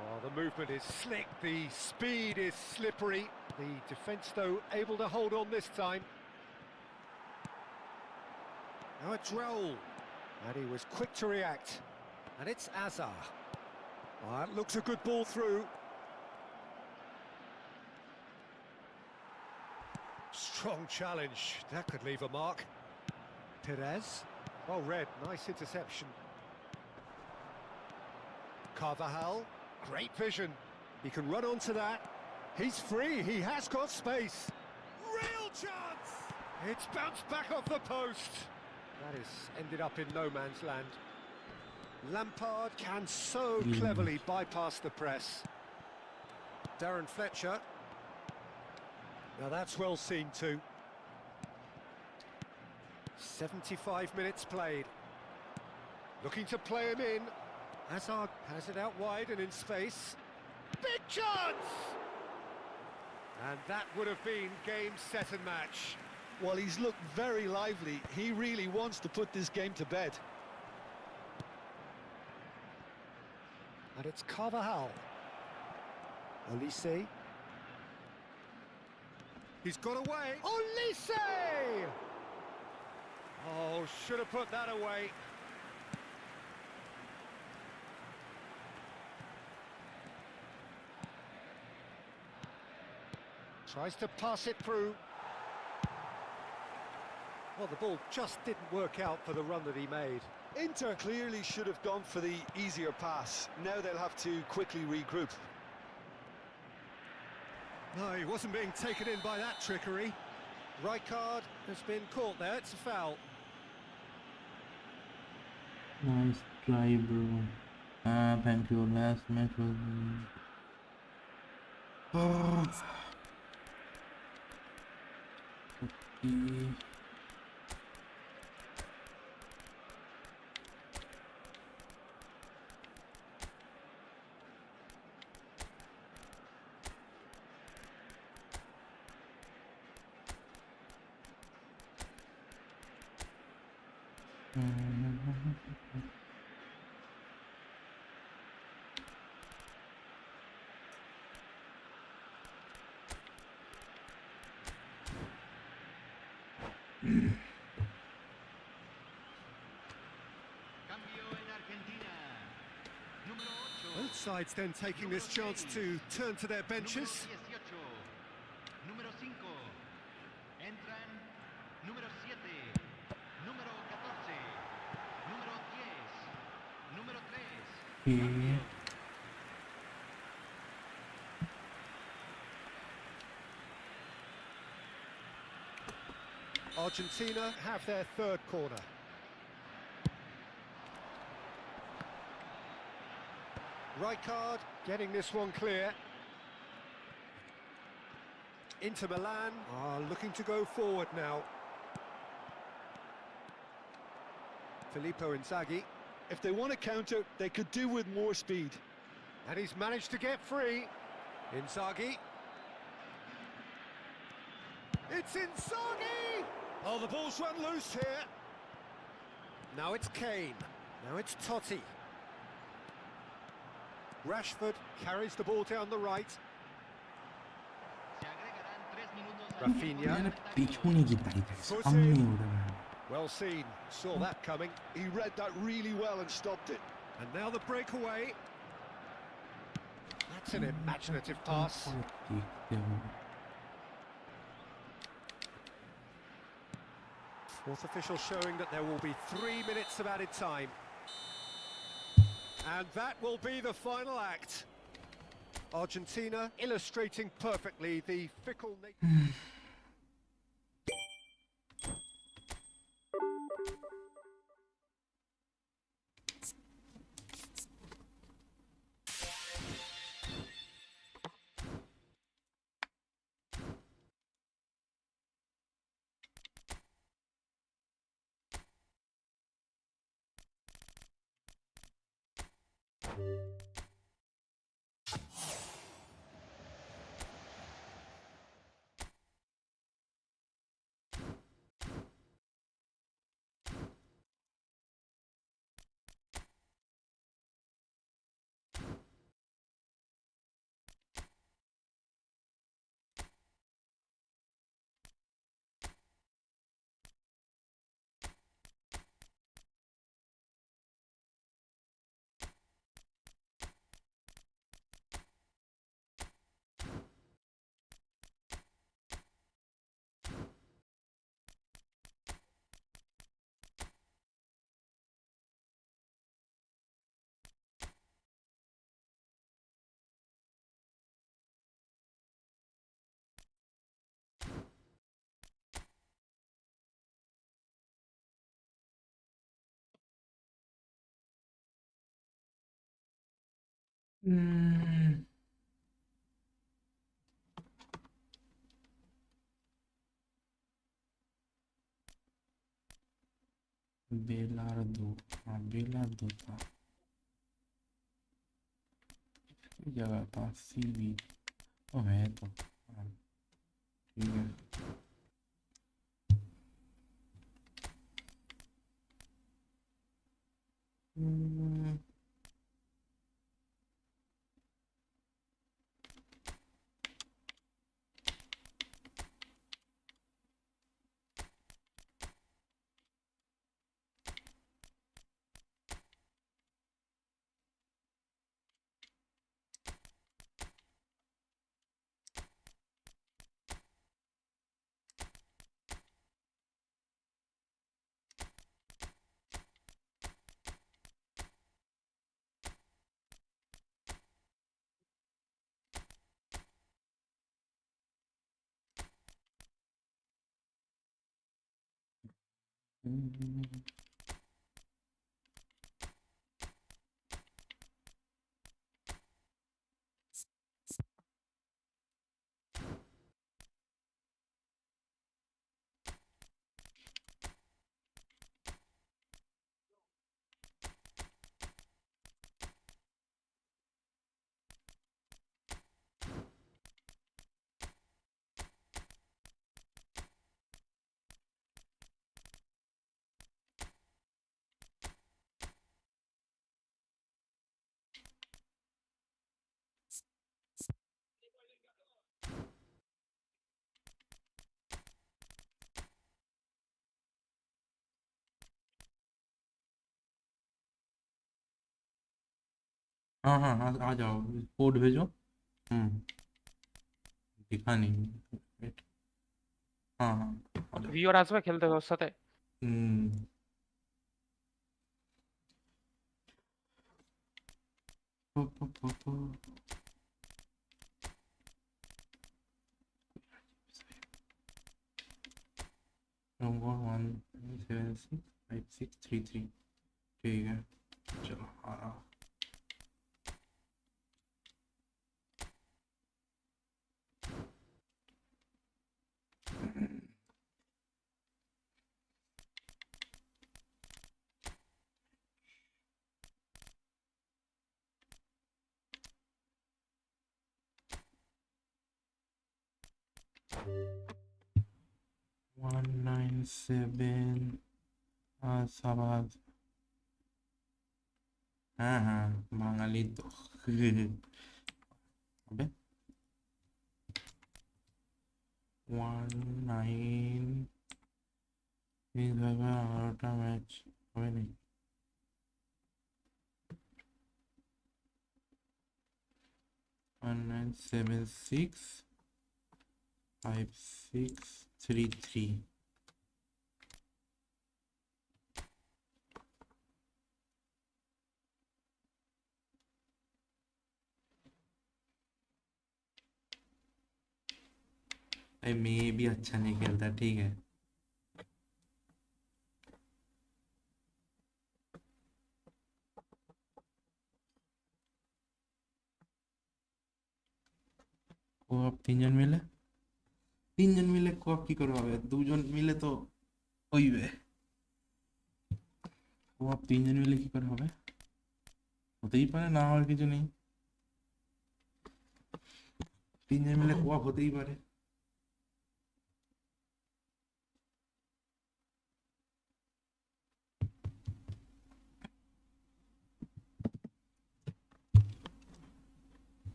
Oh, the movement is slick, the speed is slippery. The defence, though, able to hold on this time. Now it's Raul. And he was quick to react. And it's Azar. Oh, that looks a good ball through. Strong challenge. That could leave a mark. Perez. Well read. Nice interception. Carvajal. Great vision. He can run onto that. He's free. He has got space. Real chance! It's bounced back off the post. That has ended up in no man's land. Lampard can so cleverly bypass the press. Darren Fletcher. Now that's well seen too. 75 minutes played. Looking to play him in. Hazard has it out wide and in space. Big chance! And that would have been game, set and match. Well, he's looked very lively. He really wants to put this game to bed. And it's Carvajal. Olise. He's got away. Olise! Oh, should have put that away. Tries to pass it through. Well, the ball just didn't work out for the run that he made. Inter clearly should have gone for the easier pass. Now they'll have to quickly regroup. No, he wasn't being taken in by that trickery. Right card has been caught there, it's a foul. Nice try, bro. Thank you. Last match was. Okay. Both sides then taking this chance to turn to their benches. Número 5. Entran número 7, número 14, número 10, número 3. Okay. Argentina have their third corner. Rijkaard getting this one clear. Inter Milan are looking to go forward now. Filippo Inzaghi. If they want to counter, they could do with more speed. And he's managed to get free. Inzaghi. It's Inzaghi! Oh, the ball's run loose here. Now it's Kane. Now it's Totti. Rashford carries the ball down the right. Rafinha. পিছনে কি তাইতেছে সামনে ওরে Well seen. Saw that coming. He read that really well and stopped it. And now the breakaway. That's an imaginative pass. Fourth official showing that there will be 3 minutes of added time. And that will be the final act. Argentina illustrating perfectly the fickle nature. बेलार्दो हाँ बेलार्दो था किस जगह था CB ओ है तो हाँ ठीक है हाँ हाँ हाँ, आ जाओ, कोड भेजो। दिखा नहीं। Wait, हाँ हाँ आ जाओ। ভিওর আসবে খেলতে ওর সাথে। हम्म 1765633। ठीक है, चलो आ रहा। वन नाइन सेवन आवाज। हाँ हाँ বাঙালি তো। হবে 19 এইভাবে 18টা ম্যাচ হবে নাকি? 19765633। भाई मैं भी अच्छा नहीं खेलता, ठीक है। কোঅপ তিনজন মিলে কোঅপ কি করে হবে? দুজন মিলে তো হইবে। কোঅপ তিনজন মিলে কি করে হবে? হতেই পারে, না হওয়ার কিছু নেই। তিনজন মিলে কোঅপ হতেই পারে।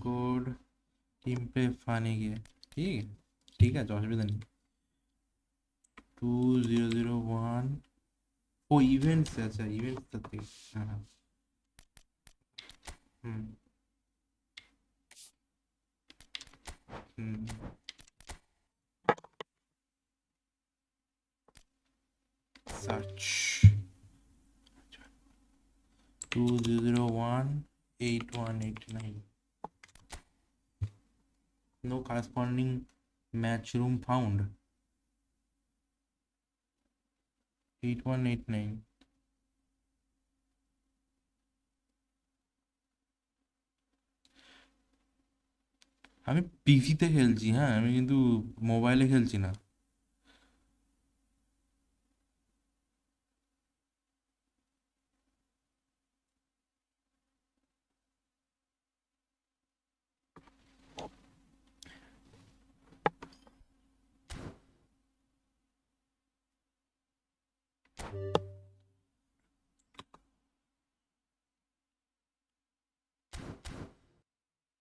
কোড টিম पे ফানি গিয়ে, ঠিক ঠিক আছে, অসুবিধা নেই। 2001। ও ইভেন্টস, আচ্ছা ইভেন্টস থেকে। হ্যাঁ হ্যাঁ। হুম হুম search 20018189। No corresponding match room found। 8189। আমি পিসিতে খেলছি, হ্যাঁ আমি কিন্তু মোবাইলে খেলছি না।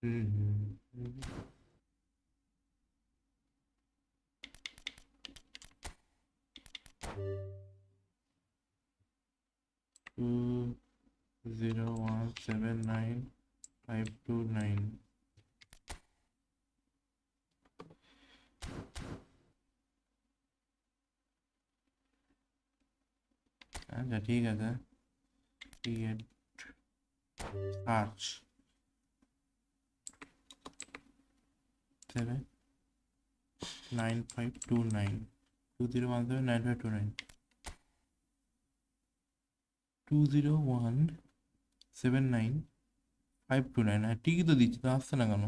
হুম হুম হুম। 20179529। আচ্ছা ঠিক আছে, সার্চ 79529। 20179529। 20179529। হ্যাঁ ঠিকই তো দিচ্ছি, তো আসছে না কেন?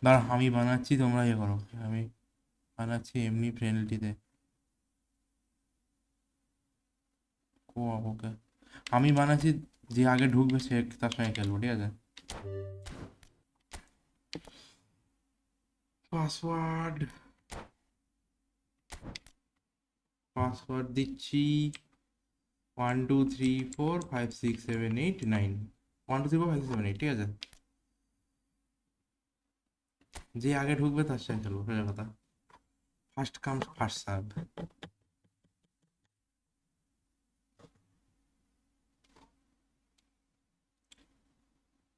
দাঁড়া আমি বানাচ্ছি, তোমরা ইয়ে করো। আমি বানাচ্ছি এমনি ফ্রেন্ডলিতে। ওকে, আমি বানাচ্ছি, যে আগে ঢুকবে সে তার সঙ্গে খেলবো, ঠিক আছে। পাসওয়ার্ড পাসওয়ার্ড দিচ্ছি 1 2 3 4 5 6 7 8 9 1 2 3 4 5 6 7 8 ঠিক আছে যে আগে ঢুকবে তার সাথে খেলবো সোজা কথা ফার্স্ট কাম ফার্স্ট সার্ভ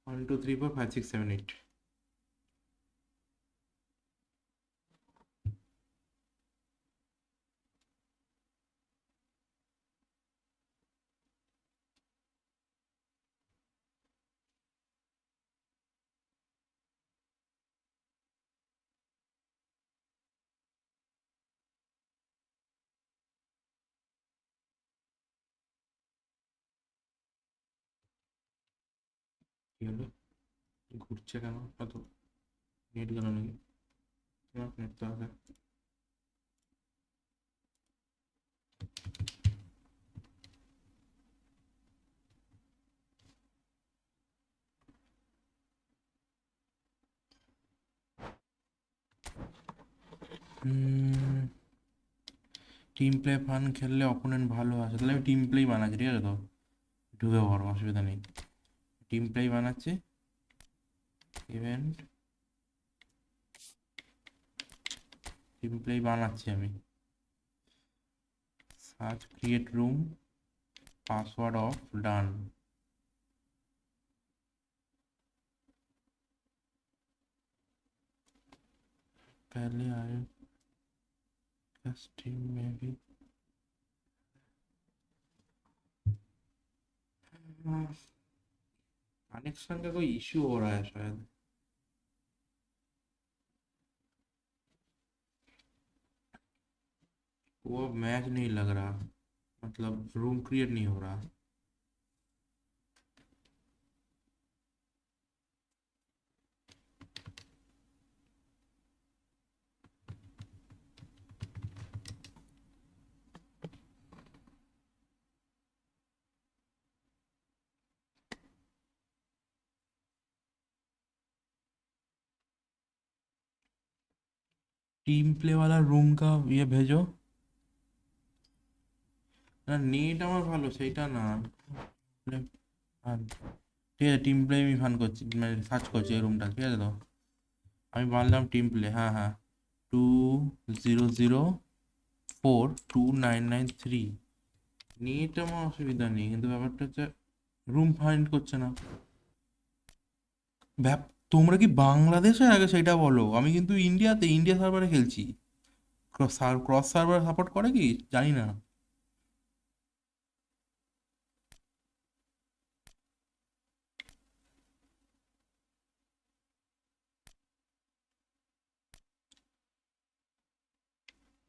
1 2 3 4 5 6 7 8 কি হলো ঘুরছে কেন কত নেট গেল নাকি নেট তো আছে টিম প্লে ফান খেললে অপোনেন্ট ভালো আছে তাহলে আমি টিম প্লেই বানাচ্ছি ঠিক আছে তো ঢুকে পড়ো অসুবিধা নেই টিম প্লেই বানাচ্ছি ইভেন্ট টিম প্লেই বানাচ্ছি আমি search create room password off done पहले आए टीम में भी कनेक्शन का कोई इशू हो रहा है शायद वो मैच नहीं लग रहा मतलब रूम क्रिएट नहीं हो रहा टीम प्ले वाला रूम का ये भेजो না নেট আমার ভালো সেইটা না ঠিক আছে টিম প্লে আমি ফান করছি মানে সার্চ করছি এই রুমটা ঠিক আছে তো আমি বানলাম টিম প্লে হ্যাঁ হ্যাঁ 20042993 নেট আমার অসুবিধা নেই কিন্তু ব্যাপারটা হচ্ছে রুম ফাইন্ড করছে না তোমরা কি বাংলাদেশে আগে সেটা বলো আমি কিন্তু ইন্ডিয়া সার্ভারে খেলছি ক্রস সার্ভার সাপোর্ট করে কি জানি না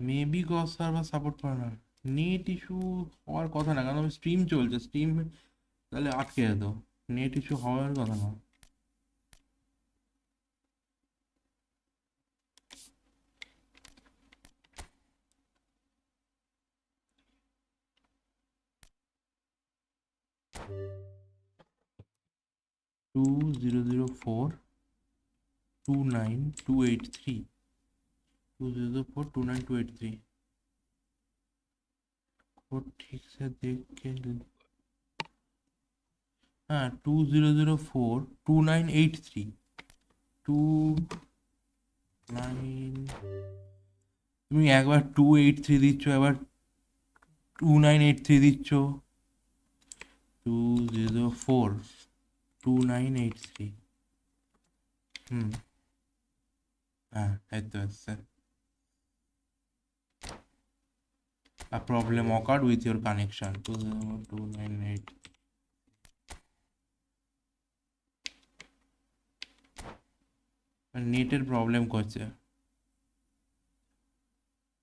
মেবি ক্রস সার্ভার সাপোর্ট করে না নেট ইস্যু হওয়ার কথা না কারণ স্ট্রিম চলছে স্ট্রিম তাহলে আটকে যেত নেট ইস্যু হওয়ার কথা না टू 20042923 20042923 कोड ठीक से देख के हाँ 20042983 তুমি একবার 283 দিচ্ছ একবার 2983 দিচ্ছ 2042983 হ্যাঁ এই তো আছে a problem occurred with your connection 298 नेटेर problem করছে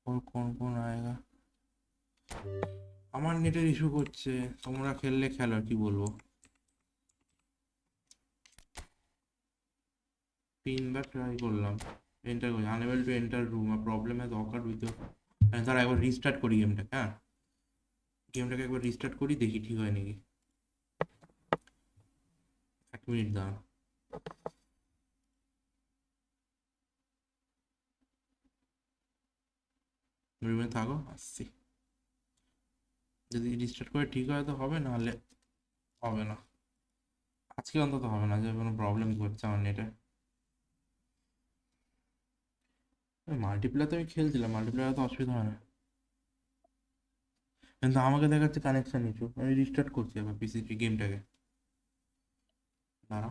और কোন आएगा আমার নেটের ইস্যু করছে তোমরা খেললে খেলো কি বলবো তিনবার ট্রাই করলাম এন্টার করলাম unable to enter room a problem has occurred with your sir একবার রিস্টার্ট করি গেমটাকে হ্যাঁ গেমটাকে একবার রিস্টার্ট করি দেখি ঠিক হয় নাকি 1 মিনিট দাঁড়া রুমে থাকো আসছি যদি রিস্টার্ট করে ঠিক হয় তো হবে, না হলে হবে না। আজকে অন্তত হবে না, যে কোনো প্রবলেম করছে আমার নেটে। মাল্টিপ্লেয়ার তো আমি খেলছিলাম, মাল্টিপ্লেয়ার তো অসুবিধা হয় না, কিন্তু আমাকে দেখাচ্ছে কানেকশন ইস্যু। আমি রিস্টার্ট করছি আবার পিসি গেমটাকে, দাঁড়া।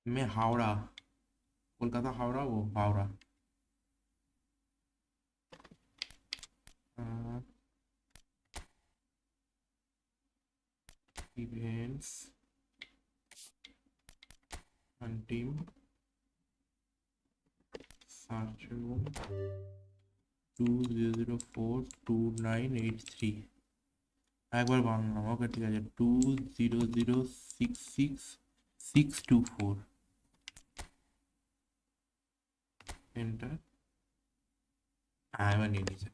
मैं हावड़ा, কলকাতা হাওড়া ও Howrah. Events team search room 20042983, একবার বানালাম। ওকে ঠিক আছে, 20066624 এন্টার। হ্যাঁ এবার নিয়ে নিয়েছে,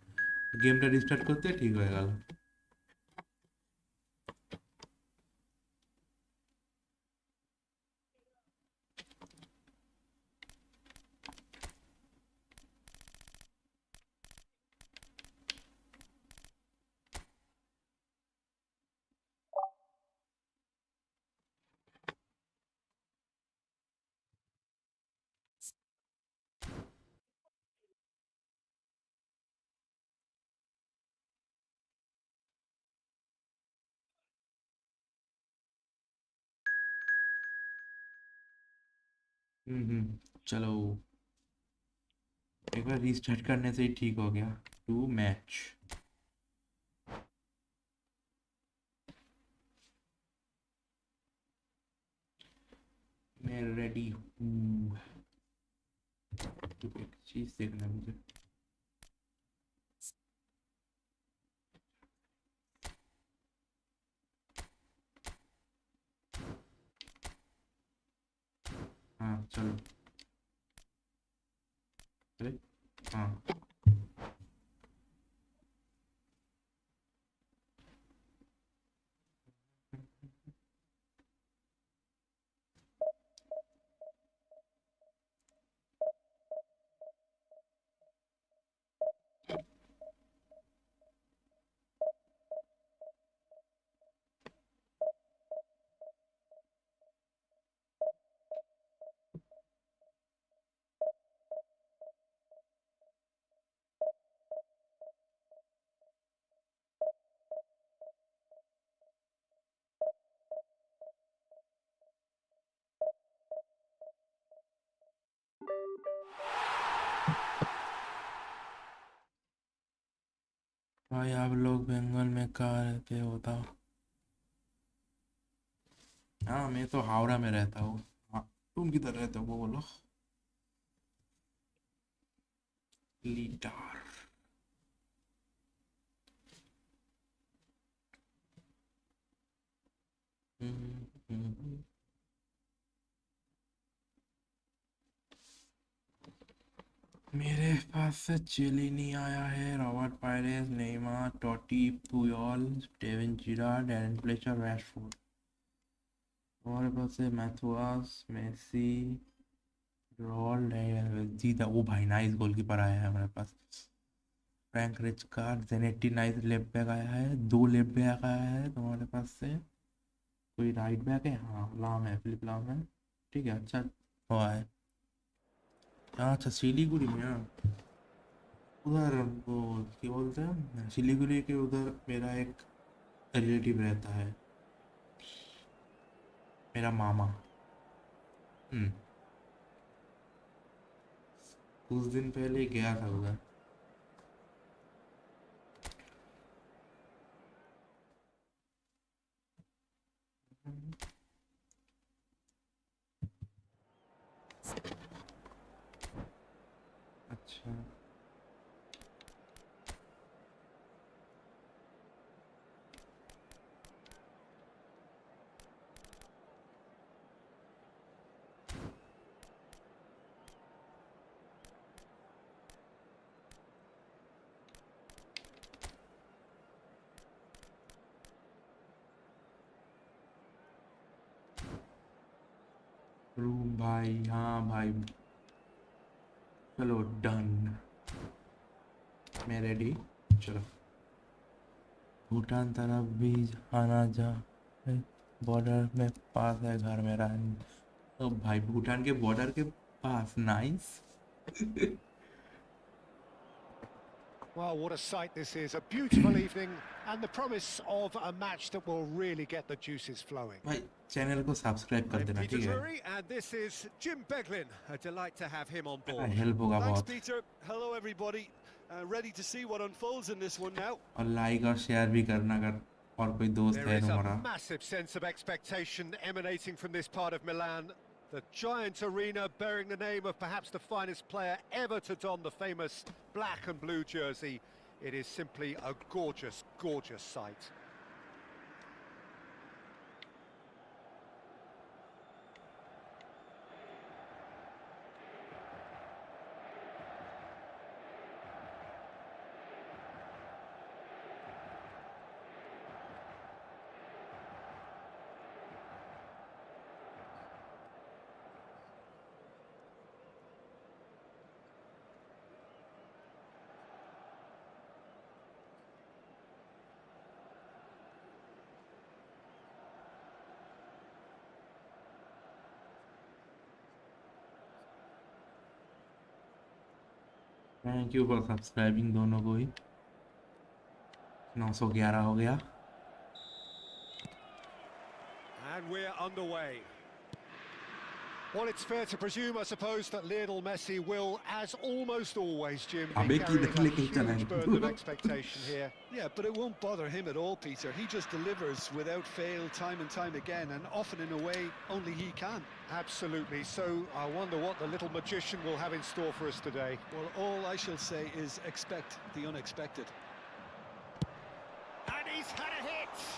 গেমটা রিস্টার্ট করতে ঠিক হয়ে গেল। चलो एक बार रीस्टार्ट करने से ही ठीक हो गया। टू मैच, मैं रेडी हूँ। तो एक चीज देखना है मुझे। हाँ चलो, अरे हाँ भाई, आप लोग बंगाल में कहाँ रहते हो बताओ। हाँ मैं तो हावड़ा में रहता हूँ। हाँ, तुम किधर रहते हो वो बोलो। लीटर। हम्म, हम्म। मेरे पास से चिली नहीं आया है। रॉबर्ट पायरेस, नेइमार, टोटी, पुयोल, स्टेवन जिरार्ड, एरन फ्लेचर, रैशफोर्ड। हमारे पास है मैथुआस, मेसी, रॉल, जीता। ओ भाई नाइस गोलकीपर आया है हमारे पास। फ्रैंक रिचकार्ड, जेनेटी नाइस लेफ्ट बैक आया है। दो लेफ्ट बैक आया है तुम्हारे पास से। कोई राइट बैक है? हाँ लाम है, फिलिप लाम है। ठीक है, अच्छा हुआ है। हाँ अच्छा, सिलीगुड़ी में। हाँ उधर वो क्या बोलते हैं, सिलीगुड़ी के उधर मेरा एक रिलेटिव रहता है, मेरा मामा। हम्म, कुछ दिन पहले गया था उधर। अच्छा रूम भाई, हाँ भाई, चलो डन, मैं रेडी। चलो भूटान तरफ भी आना जा, बॉर्डर में पास है घर मेरा। तो भाई भूटान के बॉर्डर के पास, nice. Well, what a sight this is. A beautiful evening and the promise of a match that will really get the juices flowing. भाई चैनल को सब्सक्राइब कर I'm देना, Peter ठीक है? Drury, and this is Jim Beglin. A delight to have him on board. Help होगा Thanks, बहुत। Peter. Hello, everybody. Ready to see what unfolds in this one now. और like और share भी करना अगर और कोई दोस्त There है is a तुम्हारा। massive sense of expectation emanating from this part of Milan. The giant arena bearing the name of perhaps the finest player ever to don the famous black and blue jersey. It is simply a gorgeous, gorgeous sight. Thank you for subscribing दोनों को ही। 911 हो गया। And we're underway. Well, it's fair to presume, I suppose, that Lionel Messi will, as almost always, Jim, be carrying a huge burden of expectation here. Yeah, but it won't bother him at all, Peter. He just delivers without fail time and time again, and often in a way only he can. Absolutely. So I wonder what the little magician will have in store for us today. Well, all I shall say is expect the unexpected. And he's had a hit!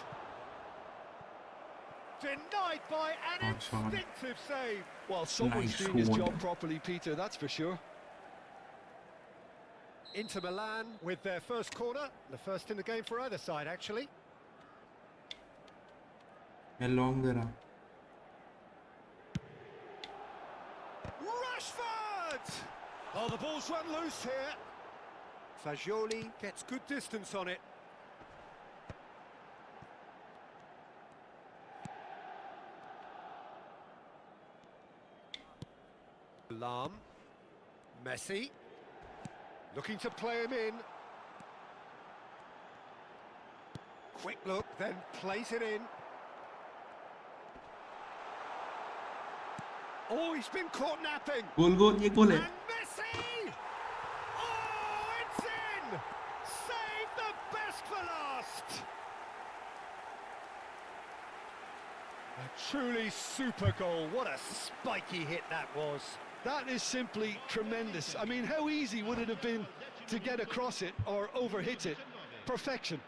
Denied by an instinctive save. Well, someone's doing his job properly, Peter, that's for sure. Inter Milan with their first corner, the first in the game for either side, actually. Long there. Rashford! Oh, the ball's run loose here. Fagioli gets good distance on it. Lam, Messi, looking to play him in. Quick look, then plays it in. Oh, he's been caught napping. Goal, ये goal है. And Messi! Oh, it's in! Save the best for last! A truly super goal. What a spiky hit that was. That is simply tremendous. I mean, how easy would it have been to get across it or overhit it? Perfection.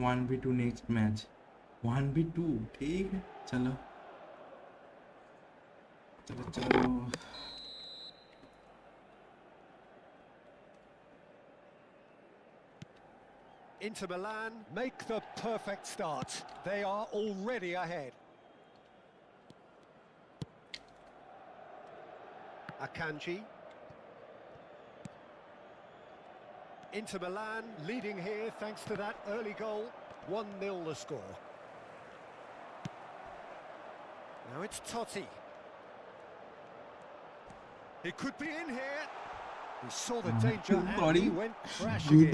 One v 2 next match. 1v2 ठीक है, चलो चलो चलो। Inter Milan make the perfect start. They are already ahead. Akanji. Inter Milan leading here thanks to that early goal. 1-0 the score. Now it's Totti. He could be in here. He saw the danger and he went crashing in.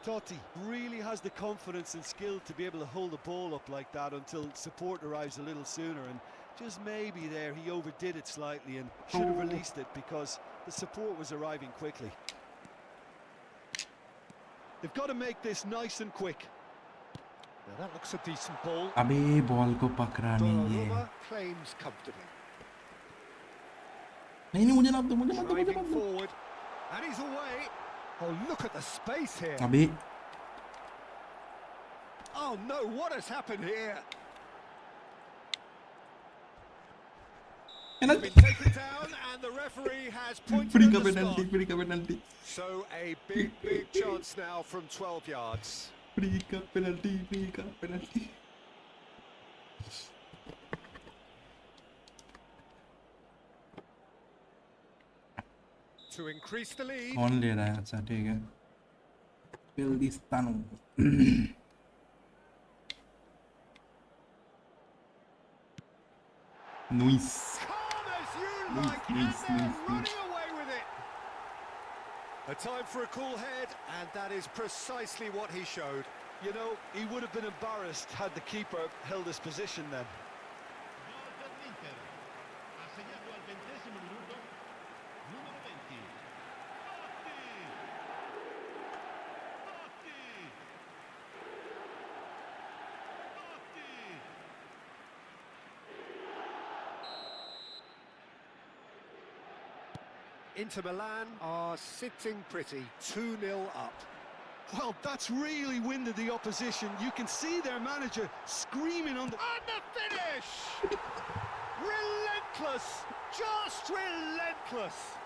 Totti really has the confidence and skill to be able to hold the ball up like that until support arrives a little sooner, and just maybe there he overdid it slightly and should have released it because the support was arriving quickly. They've got to make this nice and quick. Now that looks a decent ball. अबे ball को पकड़ा नहीं है। Donnarumma claims comfortably. नहीं मुझे ना दो मुझे मत दो मुझे Driving मत दो। forward, and he's away. Oh, look at the space here. अबे Oh no, what has happened here? He's been taken down, and the referee has pointed at the spot. Free का penalty So a big chance now from 12 yards. Free का penalty To increase the lead. कौन ले रहा है? अच्छा ठीक है। पिल्दिस्तानो Nice. Calm as you like, and they're running away with it. A time for a cool head, and that is precisely what he showed. You know, he would have been embarrassed had the keeper held his position then. Gol dell'Inter. Ha segnato al 20° minuto. Numero 20. Totti. Inter Milan are sitting pretty, 2-0 up. Well, that's really winded the opposition. You can see their manager screaming on the... And the finish! Relentless, just relentless.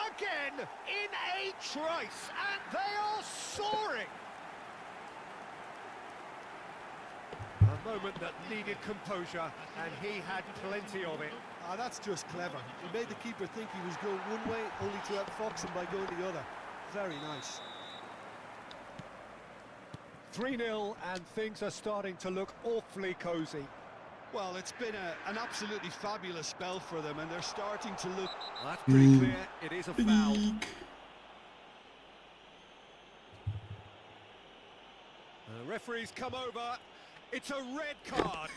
Again, in a trice, and they are soaring. A moment that needed composure, and he had plenty of it. Ah, that's just clever. He made the keeper think he was going one way, only to outfox him by going the other. Very nice. 3-0, and things are starting to look awfully cosy. Well, it's been an absolutely fabulous spell for them, and they're starting to look... Well, that's pretty clear. It is a foul. The referee's come over. It's a red card.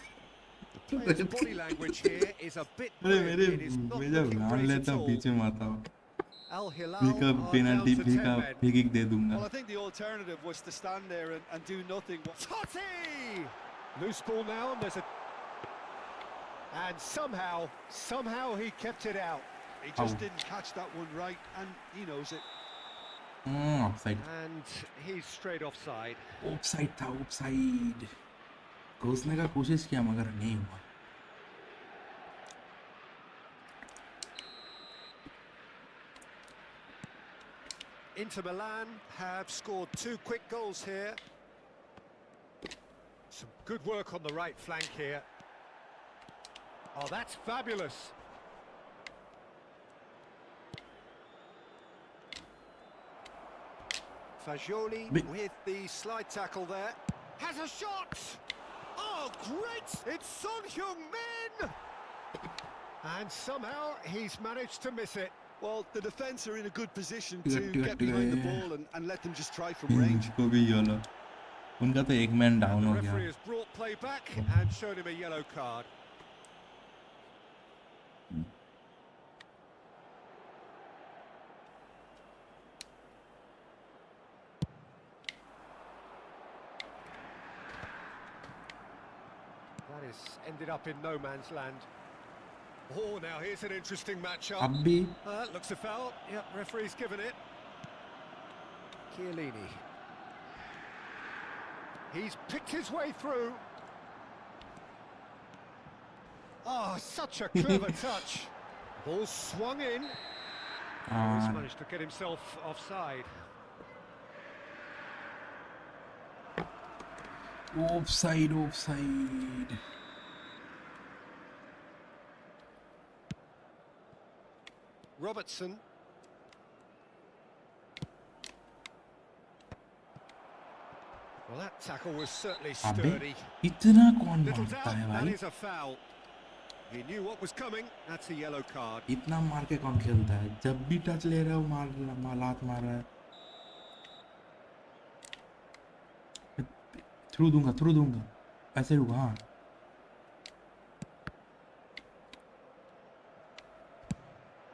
The player's body language here is a bit blurred. It is not looking great at all. Al Hilal are down to 10 men. Well, I think the alternative was to stand there and do nothing. Totti! Loose ball now, and there's a... And somehow he kept it out. He just didn't catch that one right, and he knows it. Offside. And he's straight offside. Offside था, offside. घुसने का कोशिश किया मगर नहीं हुआ. Inter Milan have scored 2 quick goals here. Some good work on the right flank here. Oh, that's fabulous. Fagioli with the slide tackle there. Has a shot! Oh, great! It's Son Heung-min! And somehow he's managed to miss it. Well, the defence are in a good position to get behind the ball and let them just try from range. उनका तो एक man down हो The गया. referee has brought play back and shown him a yellow card. That has ended up in no man's land. Oh, now here's an interesting matchup. अब भी Looks a foul. Yep, referee's given it. Chiellini. He's picked his way through. Oh, such a clever touch. Ball swung in. He's managed to get himself offside. Offside. Robertson. Well, that tackle was certainly sturdy. इतना कौन Little मारता doubt, है that भाई? is a foul. He knew what was coming. That's a yellow card. इतना मार के कौन खेलता है? जब भी टच ले रहा है वो लात मार रहा है. थ्रू दूंगा. ऐसे रुका हाँ.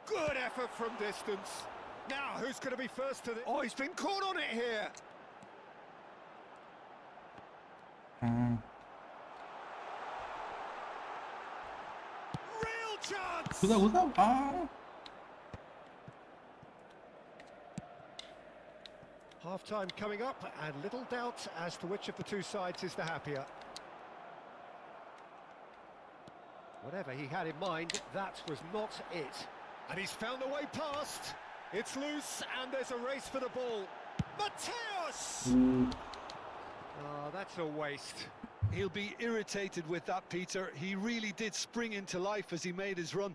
Good effort from distance. Now, who's going to be first to the... Oh, he's been caught on it here. Real chance. কোথাও Half time coming up, and little doubt as to which of the two sides is the happier. Whatever he had in mind, that was not it. And he's found a way past. It's loose, and there's a race for the ball. Mateus! Oh, that's a waste. He'll be irritated with that, Peter. He really did spring into life as he made his run.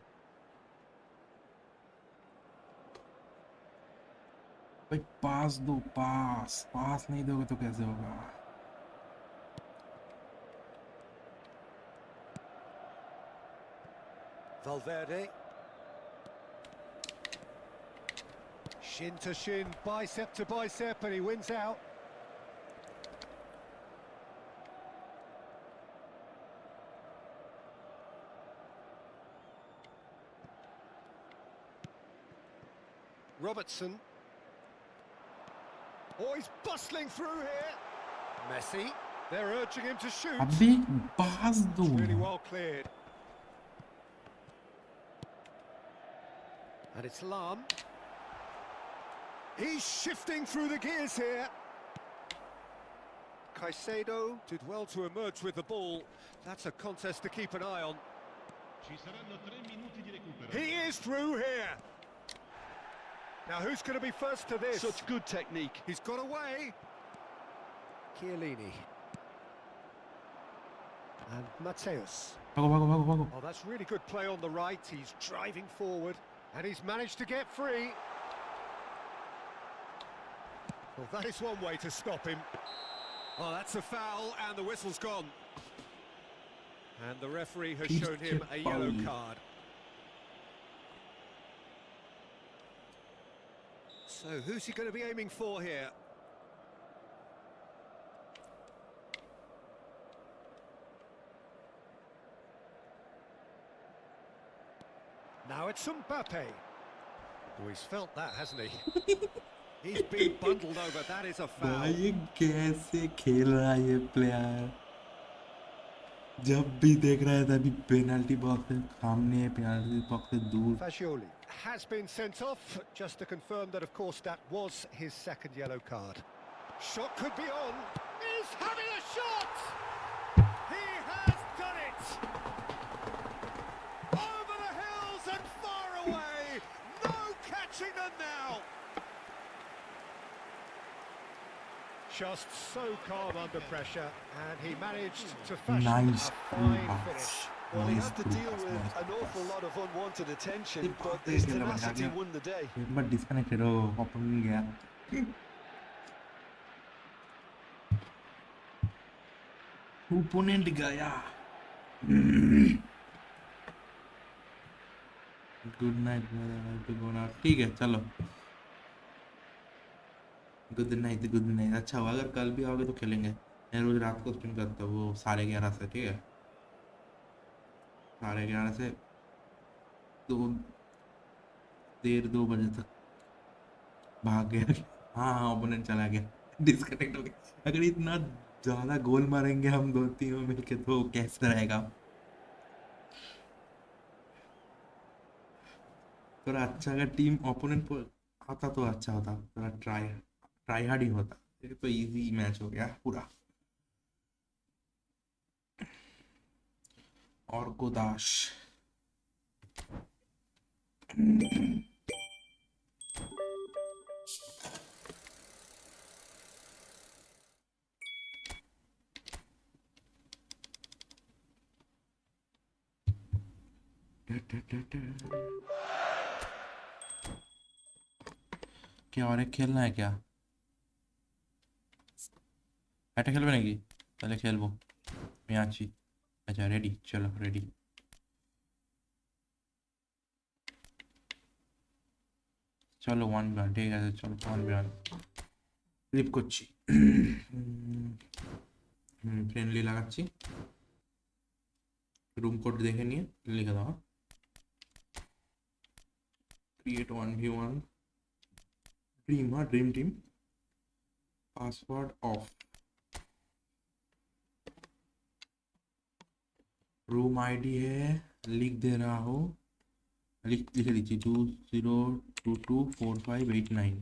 भाई पास दो, पास नहीं दोगे तो कैसे होगा? Valverde. Shin to shin, bicep to bicep, and he wins out. Robertson. Oh, he's bustling through here. Messi. They're urging him to shoot. अबे पास दो. Really well cleared. And it's Lam. He's shifting through the gears here. Caicedo did well to emerge with the ball. That's a contest to keep an eye on. Ci saranno 3 minuti di recupero. He is through here. Now who's going to be first to this? Such good technique. He's got away. Chiellini. And Mateus. भागो. Oh, that's really good play on the right. He's driving forward. And he's managed to get free. Well, that is one way to stop him. Oh, that's a foul, and the whistle's gone. And the referee has shown him a yellow card. So, who's he going to be aiming for here? Now it's Mbappe. Oh, he's felt that, hasn't he? He's been bundled over. That is a foul. भाई ये कैसे खेल रहा है ये player? जब भी देख रहा है तभी पेनल्टी बॉक्स के सामने, पेनल्टी बॉक्स से दूर. Fagioli has been sent off, just to confirm that, of course, that was his second yellow card. Shot could be on. He's having a shot! He has done it! Over the hills and far away! No catching them now! Just so calm under pressure, and he managed to fashion Nice a fine pass. finish. Well, he Nice had to through deal pass, with nice an awful pass. lot of unwanted attention, ये but बातें his खेलना बंद कर tenacity दिया. won the day. एक बार disconnected हो, open गया. Opponent गया. Good night brother. ठीक है चलो. Good night. अच्छा हुआ अगर कल भी आओगे तो खेलेंगे. मैं रोज रात को स्ट्रीम करता हूँ, वो 11:30 से. ठीक है, 11:30 से 2 बजे तक. भाग गया. हाँ, ओपोनेंट चला गया, डिस्कनेक्ट हो गया. अगर इतना ज्यादा गोल मारेंगे हम 2-3 मिलके तो कैसे रहेगा? थोड़ा अच्छा अगर टीम ओपोनेंट आता तो अच्छा होता, थोड़ा ट्राई हार्ड ही होता. ये तो इजी मैच हो गया पूरा. और गोदाश क्या और एक खेलना है क्या? बैठे खेल बनेगी, पहले खेल वो मियाची. अच्छा रेडी, चलो रेडी. चलो 1v1. ठीक है चलो 1v1. ক্লিপ করছি, ফ্রেন্ডলি লাগাচ্ছি. রুম কোড দেখে নিয়ে লিখে দাও. Create 1v1 dream. हाँ dream team. Password off. Room ID है, लिख दे रहा हो, लिख लीजिए 20224589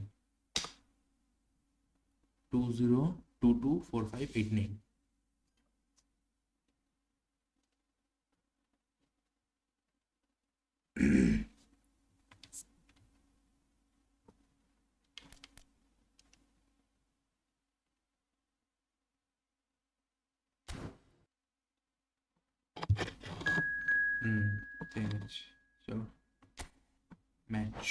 20224589। चलो मैच।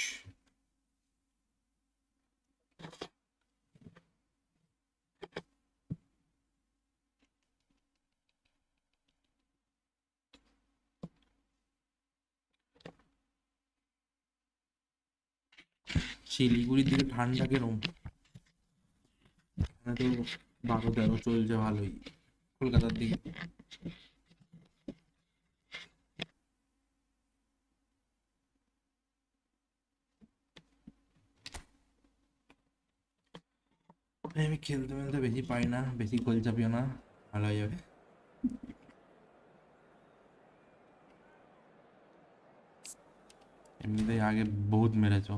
শিলিগুড়ির দিকে ঠান্ডা কেরম? এখানে তো 12-13 চলছে ভালোই, কলকাতার দিকে। আমি খেলতে মেলতে বেশি পাই না, বেশি গোল চাপিও না, ভালো হয়ে যাবে। এমনিতেই আগে বহুত মেরেছ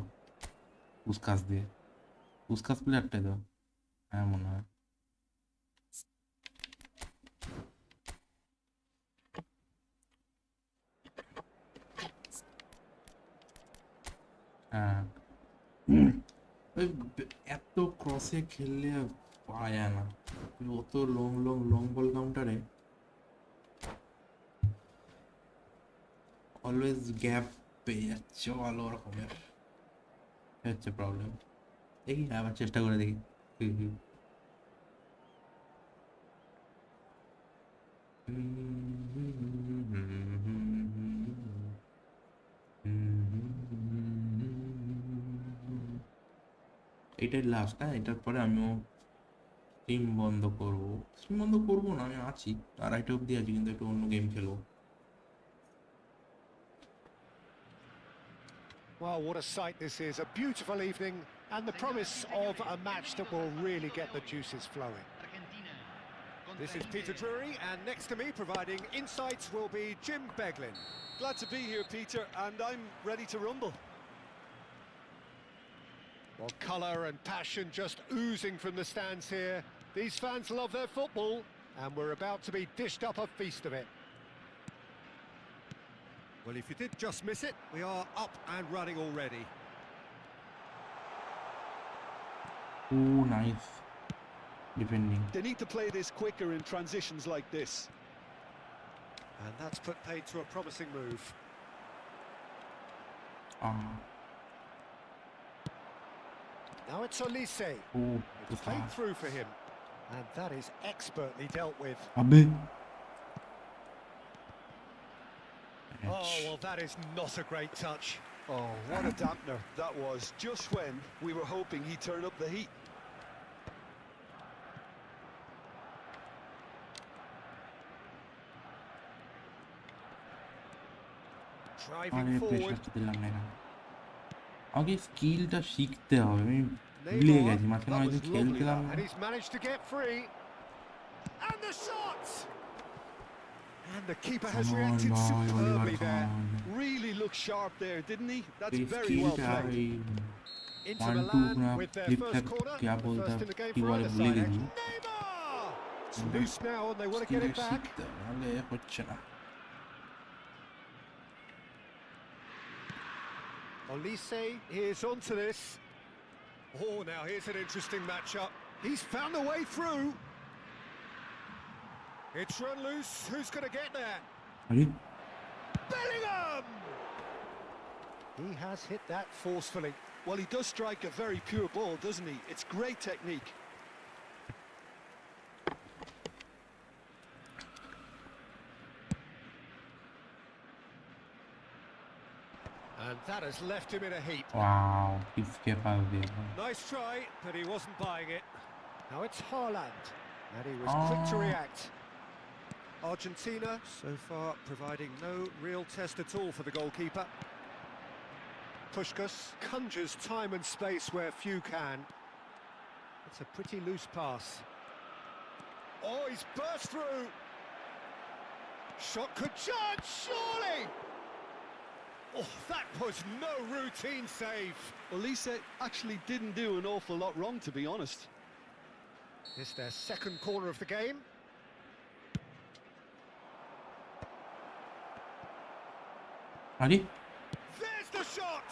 উস্কাস দিয়ে, উস্কাস প্লেয়ারটাই তো, হ্যাঁ মনে হয়। হ্যাঁ ওই এত ক্রসে খেললে পাওয়া যায় না, অত লং লং লং বল কাউন্টারে অলওয়েজ গ্যাপ পেয়ে যাচ্ছে ভালো রকমের, হচ্ছে প্রবলেম। দেখি আবার চেষ্টা করে দেখি। এটাই লাস্ট, হ্যাঁ এটার পরে আমিও স্ট্রিম বন্ধ করবো। স্ট্রিম বন্ধ করবো না, আমি আছি, 2:30 অবধি আছি, কিন্তু একটু অন্য গেম খেলবো। Well, what a sight this is. A beautiful evening and the promise of a match that will really get the juices flowing. This is Peter Drury, and next to me providing insights will be Jim Beglin. Glad to be here, Peter, and I'm ready to rumble. Well, colour and passion just oozing from the stands here. These fans love their football, and we're about to be dished up a feast of it. Well, if you did just miss it, we are up and running already. Oh, nice defending. They need to play this quicker in transitions like this. And that's put paid to a promising move. Now it's Olise. Oh, it's played through for him. And that is expertly dealt with. Abe. Oh, well, that is not a great touch. Oh, what a dampener that was, just when we were hoping he'd turn up the heat. Driving forward. আগে স্কিলটা শিখতে হবে, আমি ভুলে গেছি, মাঝখানে হয়তো খেলছিলাম। And he's managed to get free. And the shot! And the keeper has reacted superbly there. Really looked sharp there, didn't he? That's very well played. Into Milan with their first corner, first in the game for either side. Neymar! It's loose now and they want to get it back. Olise is onto this. Oh, now here's an interesting matchup. He's found a way through. It's run loose. Who's going to get there? Bellingham! He has hit that forcefully. Well, he does strike a very pure ball, doesn't he? It's great technique. And that has left him in a heap. Wow, he's capable. Nice try, but he wasn't buying it. Now it's Haaland, and he was quick to react. Argentina, so far, providing no real test at all for the goalkeeper. Puskás conjures time and space where few can. It's a pretty loose pass. Oh, he's burst through! Shot could charge, surely! Oh, that was no routine save. Well, Lisa actually didn't do an awful lot wrong, to be honest. It's their second corner of the game. আরে There's the shot!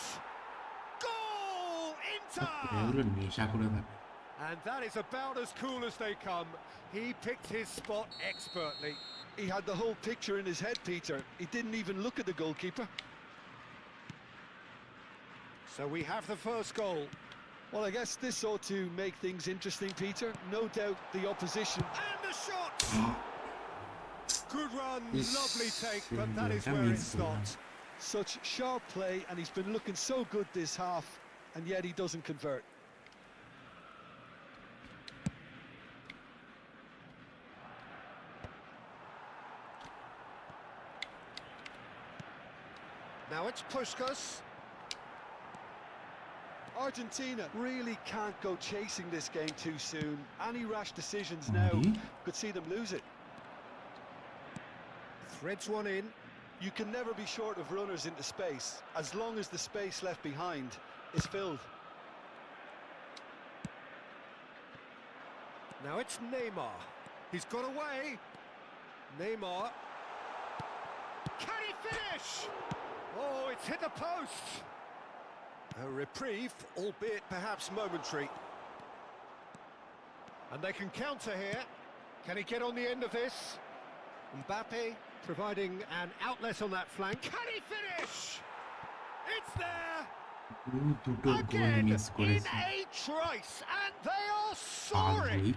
Goal! Inter! এগুলো নেশা করে থাকে And that is about as cool as they come. He picked his spot expertly. He had the whole picture in his head, Peter. He didn't even look at the goalkeeper. So we have the first goal. Well, I guess this ought to make things interesting, Peter. No doubt the opposition. And the shot! Good run, lovely take, but that is where it stopped. Such sharp play, and he's been looking so good this half, and yet he doesn't convert. Now it's Puskás. Argentina really can't go chasing this game too soon. Any rash decisions now could see them lose it. Threads one in. You can never be short of runners into space, as long as the space left behind is filled. Now it's Neymar. He's got away. Neymar. Can he finish? Oh, it's hit the post. A reprieve, albeit perhaps momentary. And they can counter here. Can he get on the end of this? Mbappe providing an outlet on that flank. Can he finish? It's there! Again, in a trice, and they are soaring!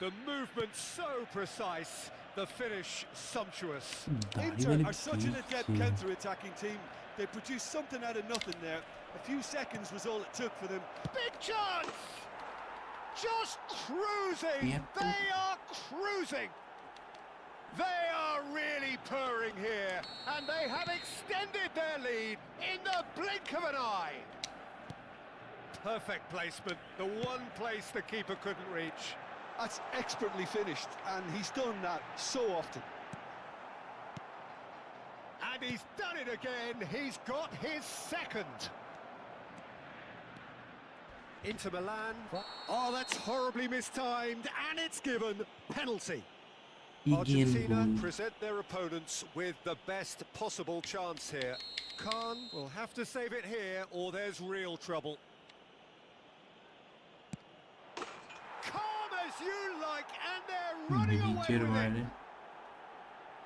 The movement so precise, the finish sumptuous. Inter are such an adept counter-attacking team. They produced something out of nothing there. A few seconds was all it took for them. Big chance! Just cruising! They are cruising! They are really purring here, and they have extended their lead in the blink of an eye. Perfect placement, the one place the keeper couldn't reach. That's expertly finished, and he's done that so often. And he's done it again. He's got his second. Inter Milan. Oh, that's horribly mistimed, and it's given penalty. Argentina present their opponents with the best possible chance here. Khan will have to save it here, or there's real trouble. Calm as you like, and they're running away with it.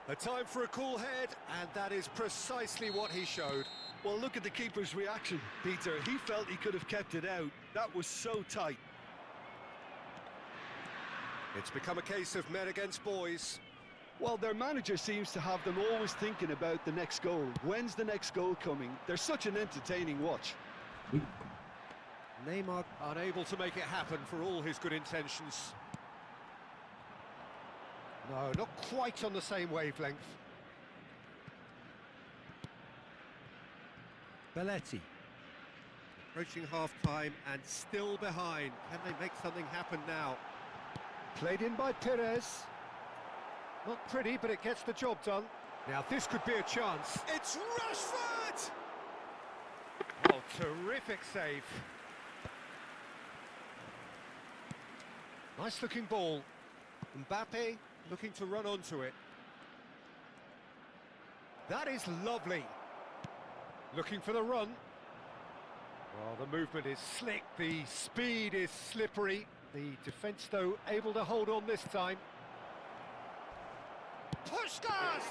A time for a cool head, and that is precisely what he showed. Well, look at the keeper's reaction, Peter. He felt he could have kept it out. That was so tight. It's become a case of men against boys. Well, their manager seems to have them always thinking about the next goal. When's the next goal coming? They're such an entertaining watch. Neymar unable to make it happen for all his good intentions. No, not quite on the same wavelength. Belletti. Approaching half-time and still behind. Can they make something happen now? Played in by Perez. Not pretty, but it gets the job done. Now, this could be a chance. It's Rashford! Oh, terrific save. Nice-looking ball. Mbappe looking to run onto it. That is lovely. Looking for the run. Well, the movement is slick, the speed is slippery. The defence, though, able to hold on this time. Puskás!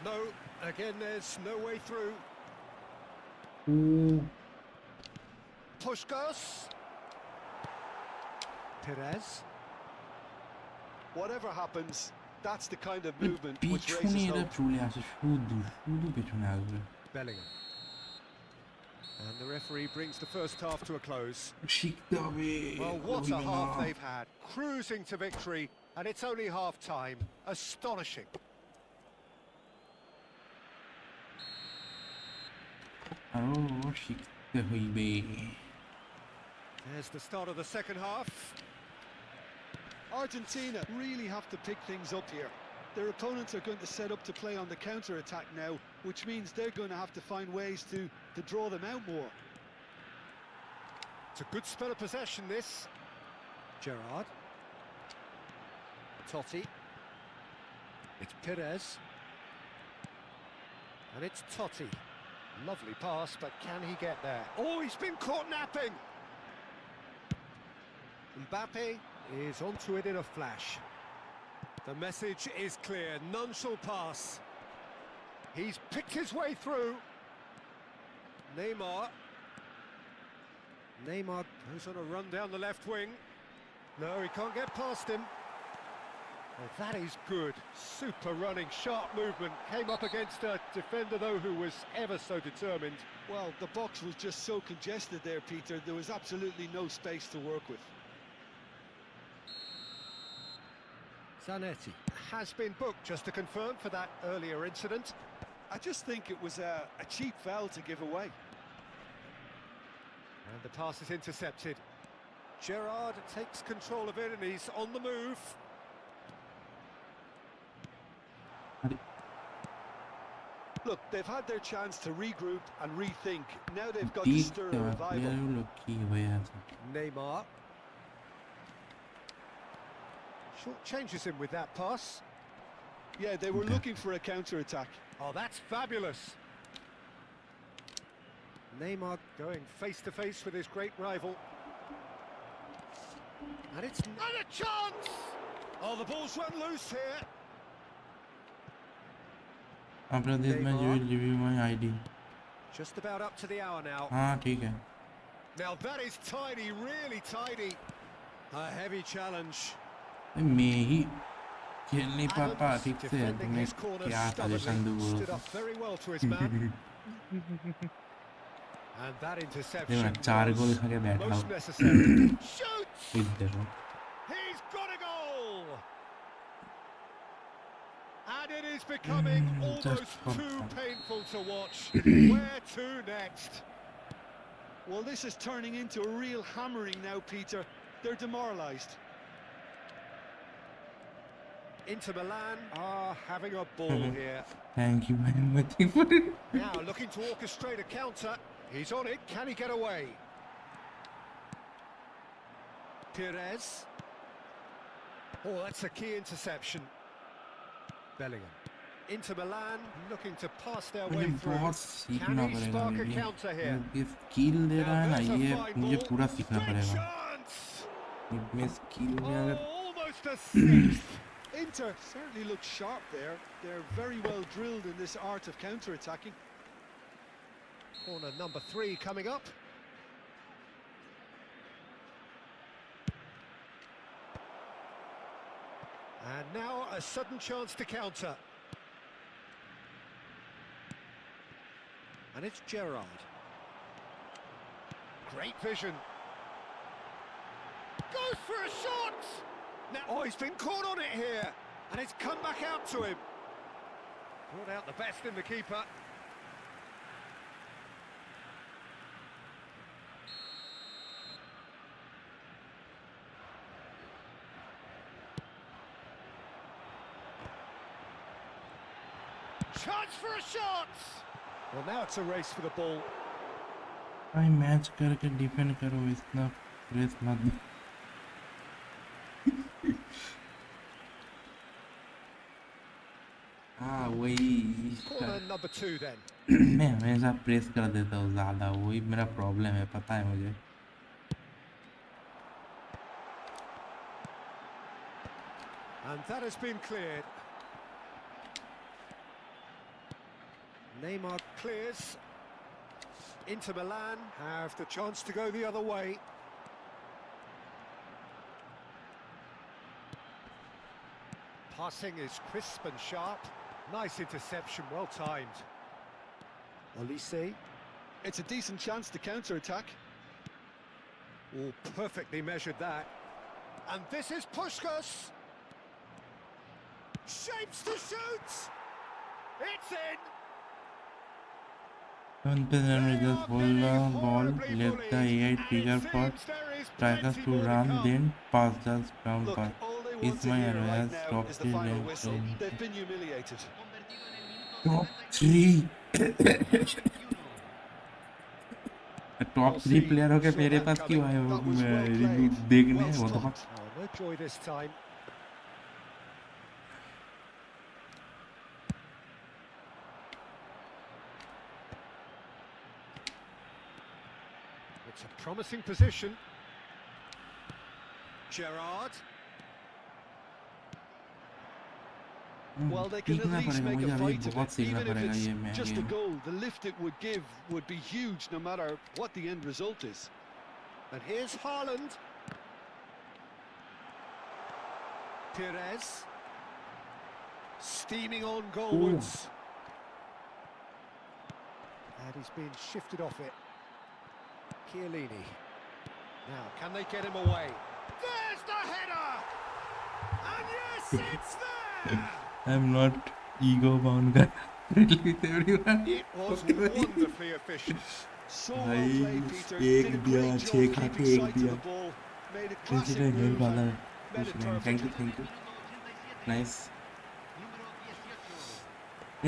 No, again, there's no way through. Puskás. Perez. Whatever happens, that's the kind of movement which raises hope. Bellingham. And the referee brings the first half to a close. Well, what a half they've had. Cruising to victory, and it's only half-time. Astonishing. There's the start of the second half. Argentina really have to pick things up here. Their opponents are going to set up to play on the counter-attack now, which means they're going to have to find ways to draw them out more. It's a good spell of possession, this. Gerrard. Totti. It's Perez. And it's Totti. Lovely pass, but can he get there? Oh, he's been caught napping! Mbappe is onto it in a flash. The message is clear, none shall pass. He's picked his way through. Neymar goes on a run down the left wing. No, he can't get past him. Oh, that is good. Super running, sharp movement. Came up against a defender, though, who was ever so determined. Well, the box was just so congested there, Peter. There was absolutely no space to work with. Zanetti has been booked, just to confirm, for that earlier incident. I just think it was a cheap foul to give away. And the pass is intercepted. Gerrard takes control of it and he's on the move. Look, they've had their chance to regroup and rethink. Now they've got to stir a revival. Neymar. Short changes him with that pass. Yeah, they were looking for a counter-attack. Oh, that's fabulous. Neymar going face-to-face with his great rival. And it's not a chance! Oh, the ball's run loose here. After this match, you will review my ID. Just about up to the hour now. Okay. Now that is tidy, really tidy. A heavy challenge. मैं ही खेल नहीं पाता ठीक से तुम्हें क्या suggestion दूँ stood up very well to his man. And that interception was most necessary. Shoots! He's got a goal! And it is becoming almost too painful to watch. Where to next? Well, this is turning into a real hammering now, Peter. They're demoralised. Inter Milan are having a ball here. Thank you very much for it. Now looking to orchestrate a counter. He's on it. Can he get away? Perez. Oh, that's a key interception. Bellingham. Inter Milan looking to pass their way through. Can he spark a counter here? ये skill दे रहा है ना ये मुझे पूरा सीखना पड़ेगा. मैं स्किल में अगर almost a sixth. Inter certainly looks sharp there. They're very well drilled in this art of counter-attacking. Corner number 3 coming up. And now a sudden chance to counter. And it's Gerrard. Great vision. Goes for a shot! Now, oh, he's been caught on it here. And it's come back out to him. Brought out the best in the keeper. Chance for a shot! Well, now it's a race for the ball. भाई match करके defend करो इतना press मत. हाँ वही. Corner number 2 then. मैं हमेशा press कर देता हूँ ज़्यादा, वही मेरा प्रॉब्लम है, पता है मुझे. And that has been cleared. Neymar clears. Inter Milan have the chance to go the other way. Passing is crisp and sharp. Nice interception, well timed. Olise. It's a decent chance to counter-attack. Oh, perfectly measured that. And this is Puskás. Shapes to shoot. It's in. Just hold the ball, let the AI trigger for strikers to run, then pass the ground pass. All they want It's to my hear right advice. now Top is the 3 final rank. whistle. They've been humiliated. Top 3. Top 3 player हो के मेरे पास क्यों आए हो review देखने वो तो No joy this time. It's a promising position. Gerrard. Well, they can at सीखना least पड़ेगा make मुझे a अभी fight of बहुत it. सीखना Even if पड़ेगा ये it's मैं just a game goal, the lift it would give would be huge no matter what the end result is. And here's Haaland. Perez. Steaming on goalwards. And he's been shifted off it. Chiellini. Now, can they get him away? There's the header! And yes, it's there! I'm not ego bound guy. Release everyone. It was wonderfully efficient. So well played, Peter. एक Did a दिया great 6 job खा keeping के एक sight of दिया the ball. Made a classic president head move वाला and made it perfect. Thank you nice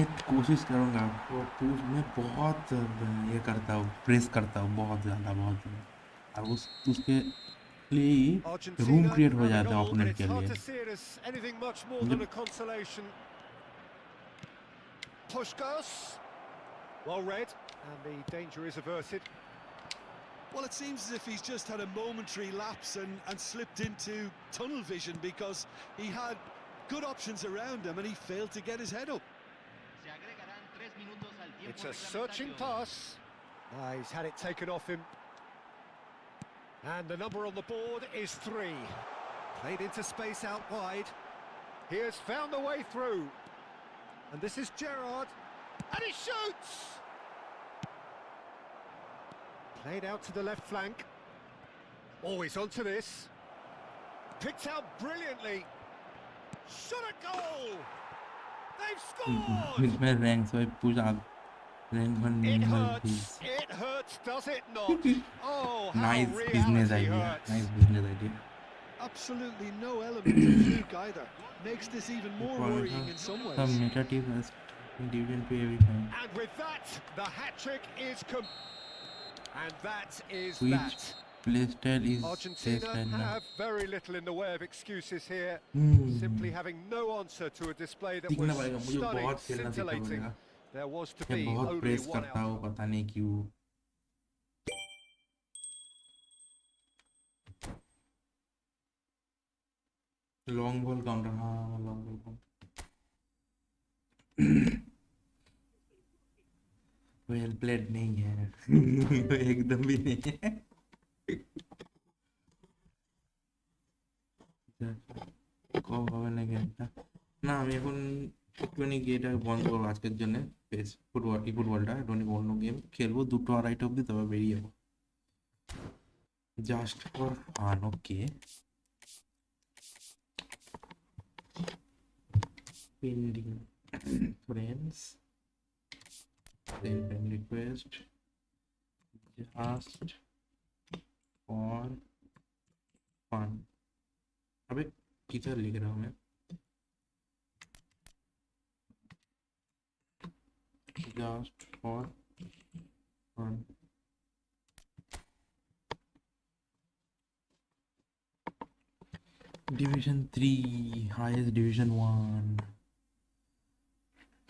एक कोशिश करूंगा वो पूछ मैं बहुत ये करता हूँ प्रेस करता हूँ बहुत ज़्यादा और उसके लिए ही रूम क्रिएट हो जाता है ओपोनेंट के लिए Anything much more than a consolation. Pushkas. Well read, and the danger is averted. Well, it seems as if he's just had a momentary lapse and slipped into tunnel vision because he had good options around him and he failed to get his head up. It's a searching pass. He's had it taken off him. And the number on the board is 3. Played into space out wide. He has found the way through. And this is Gerrard. And he shoots! Played out to the left flank. Oh, he's onto this. Picked out brilliantly. Shot a goal! They've scored! with my rank so I push up rank one minimal please. It hurts, does it not? Oh, how Nice reality business idea. hurts. Nice business idea. Absolutely no element of fluke either. Makes this even more worrying in some ways. Some meta team has division to every time. And with that, the hat-trick is and that is Which that. playstyle is Argentina now? have very little in the way of excuses here. Simply having no answer to a display that सीखना was पड़ेगा मुझे stunning, बहुत खेलना सीखना scintillating. पड़ेगा There was to मैं be बहुत only press one करता out. हूँ पता नहीं क्यों लॉन्ग बॉल काउंटर हाँ long ball counter well played नहीं है एकदम भी नहीं है কম হবে না গেমটা না আমি এখন একটুখানি গেটা বন্ধ করবো আজকের জন্য পেস ফুটবলটা একটুখানি অন্য গেম খেলবো 2:30 অবধি তবে বেরিয়ে যাবো just for fun okay pending friends send friend request just for fun अबे किधर लिख रहा हूँ मैं just for fun division 3 highest division 1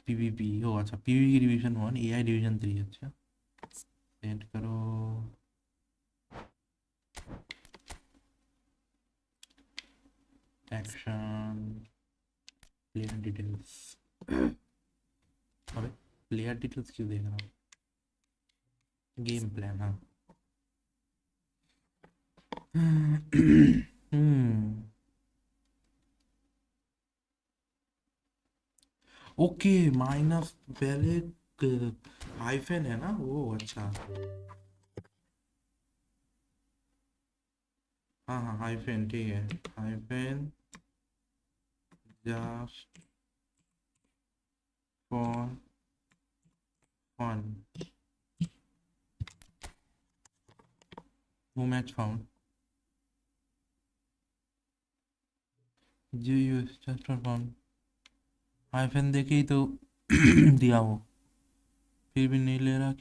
PvP ओ अच्छा PvP division 1 AI division 3 अच्छा सेंड करो एक्शन प्लेयर डिटेल्स अबे प्लेयर डिटेल्स क्यों देख रहा हूँ गेम प्लान हाँ ओके माइनस पहले हाइफन है ना वो अच्छा हाँ हाँ हाइफन ठीक है hyphen just for fun no match found जी use just for fun iPhone देके ही तो दिया वो फिर भी नहीं ले रहा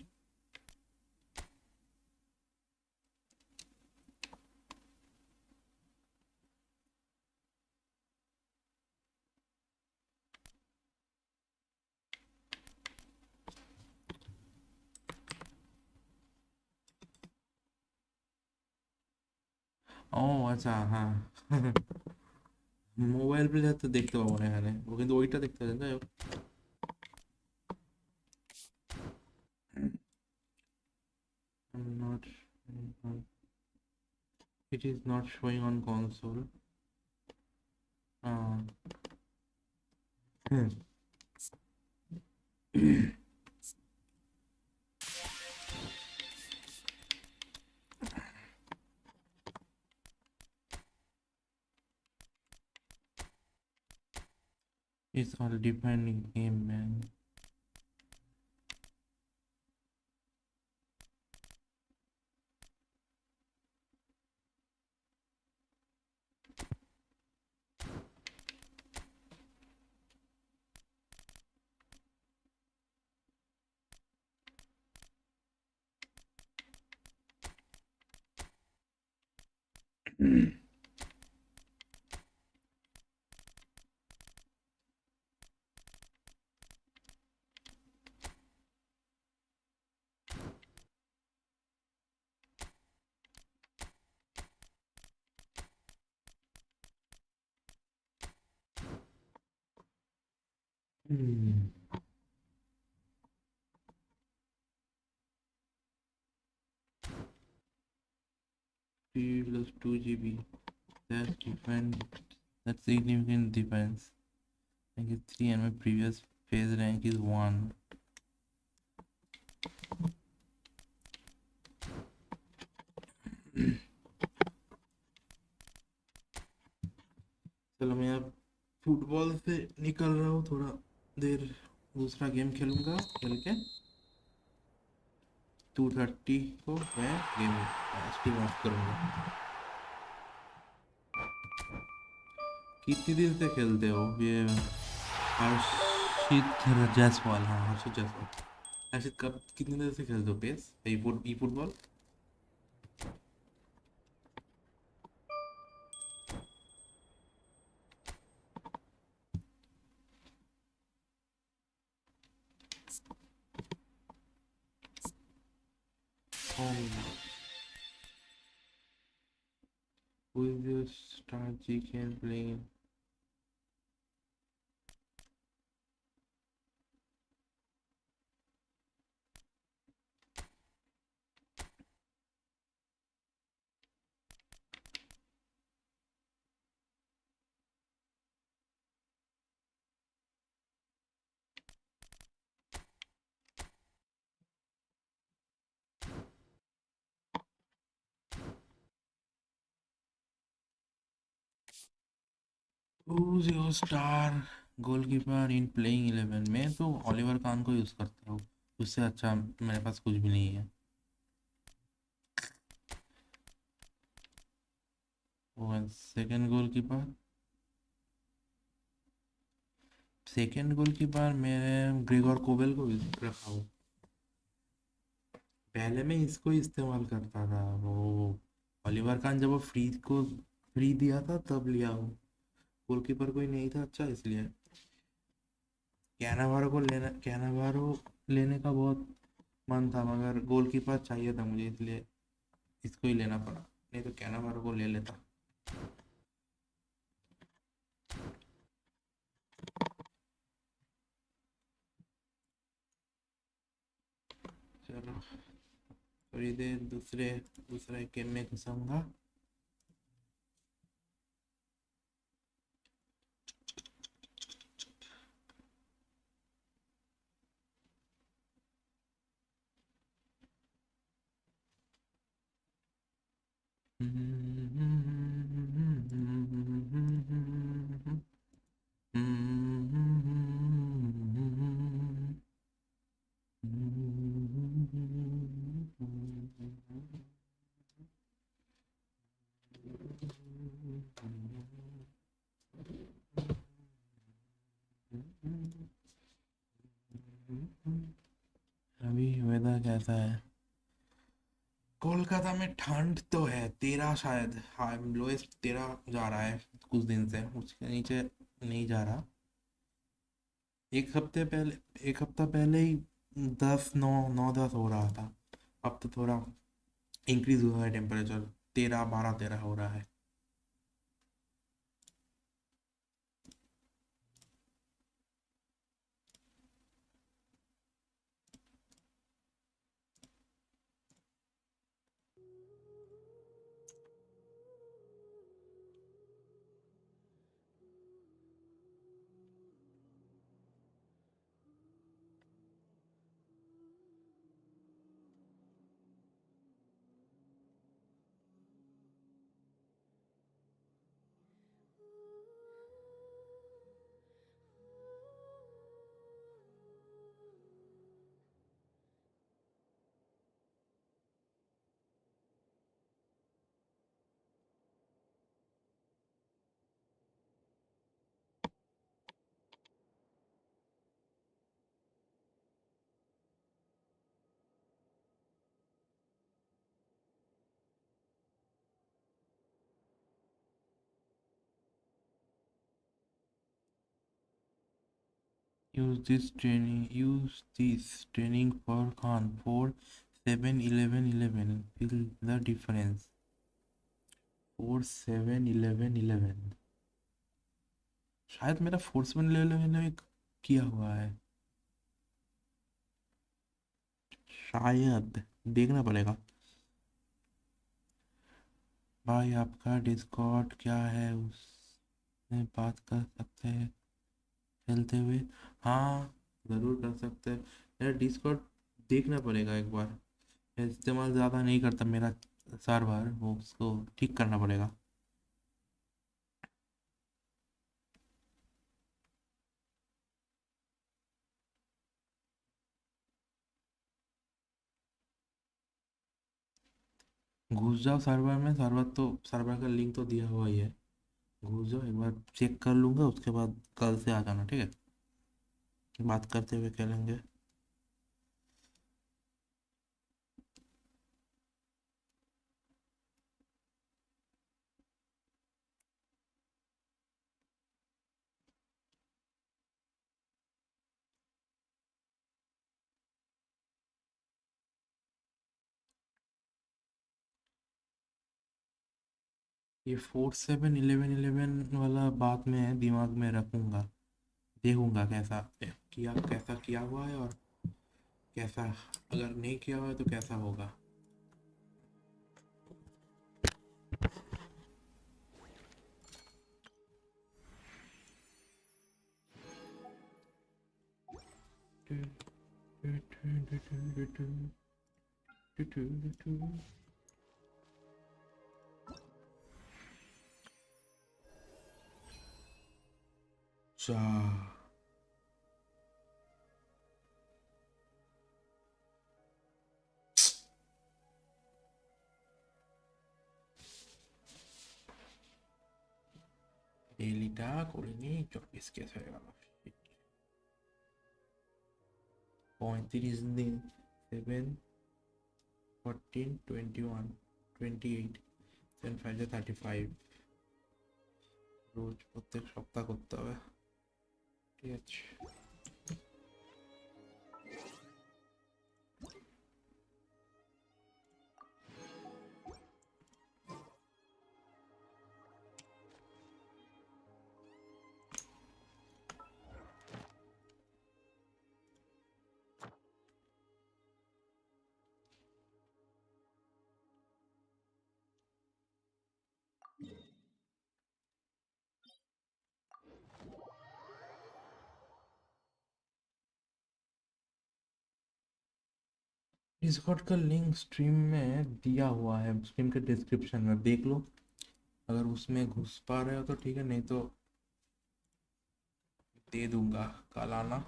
ও আচ্ছা হ্যাঁ মোবাইল প্লেয়ার তো দেখতে পাবো না এখানে ও কিন্তু ওইটা দেখতে পাবেন যাই হোক I'm not it is not showing on console uh, it's all depending game man Hmm. 3 plus 2 GB. That's different. That's significant difference. Rank is 3 and my previous phase rank is 1. चलो मैं अब फुटबॉल से निकल रहा हूँ थोड़ा देर दूसरा game खेलूंगा खेल के 2:30 को मैं गेम स्ट्रीम ऑफ करूंगा कितनी देर से खेलते हो ये हर्षित जायसवाल हाँ हर्षित जायसवाल हर्षित कब कितनी देर से खेलते हो PES eFootball Who is your star GK playing? Who's your star goalkeeper in playing 11? मैं तो ऑलिवर कान को यूज करता हूँ उससे अच्छा मेरे पास कुछ भी नहीं है सेकंड गोलकीपर मेरे ग्रेगोर कोवेल को रखा हूँ पहले मैं इसको इस्तेमाल करता था वो ऑलिवर खान जब वो फ्री दिया था तब लिया हूँ गोलकीपर कोई नहीं था अच्छा इसलिए कैनावारो लेने का बहुत मन था मगर गोलकीपर चाहिए था मुझे इसलिए इसको ही लेना पड़ा नहीं तो कैनावारो को ले लेता चलो थोड़ी देर दूसरे गेम में घुसाऊंगा अभी वेदर कैसा है? कोलकाता में ठंड तो है, 13 शायद, हाँ लोएस्ट 13 जा रहा है कुछ दिन से, उसके नीचे नहीं जा रहा। एक हफ्ता पहले ही 10 9 9 10 हो रहा था। अब तो थोड़ा इंक्रीज हुआ है टेम्परेचर, 13 12 13 हो रहा है। Use this training for Khan for 7-11-11. Feel the difference. For 7-11-11, शायद मेरा 4-7-11 में किया हुआ है, शायद देखना पड़ेगा। भाई आपका डिस्कॉर्ड क्या है, उसमें बात कर सकते हैं खेलते हुए? हाँ ज़रूर कर सकते हैं। मेरा डिस्कॉर्ड देखना पड़ेगा एक बार, मैं इस्तेमाल ज़्यादा नहीं करता मेरा सर्वर, वो उसको ठीक करना पड़ेगा। घुस जाओ सर्वर में, सर्वर का लिंक तो दिया हुआ ही है, घुस जाओ एक बार, चेक कर लूँगा, उसके बाद कल से आ जाना, ठीक है? बात करते हुए खेलेंगे। ये 4-7-11-11 वाला बात मैं दिमाग में रखूँगा, देखूँगा कैसा किया हुआ है, और कैसा अगर नहीं किया हुआ है तो कैसा होगा। चा ডেইলিটা করে নিই, 24 কেস হয়ে গেল। 35 দিন, 7 14 21 28 7 5 35, রোজ প্রত্যেক সপ্তাহ করতে হবে, ঠিক আছে? डिस्कॉर्ड का लिंक स्ट्रीम में दिया हुआ है, स्ट्रीम के डिस्क्रिप्शन में देख लो, अगर उसमें घुस पा रहे हो तो ठीक है, नहीं तो दे दूंगा, कल आना।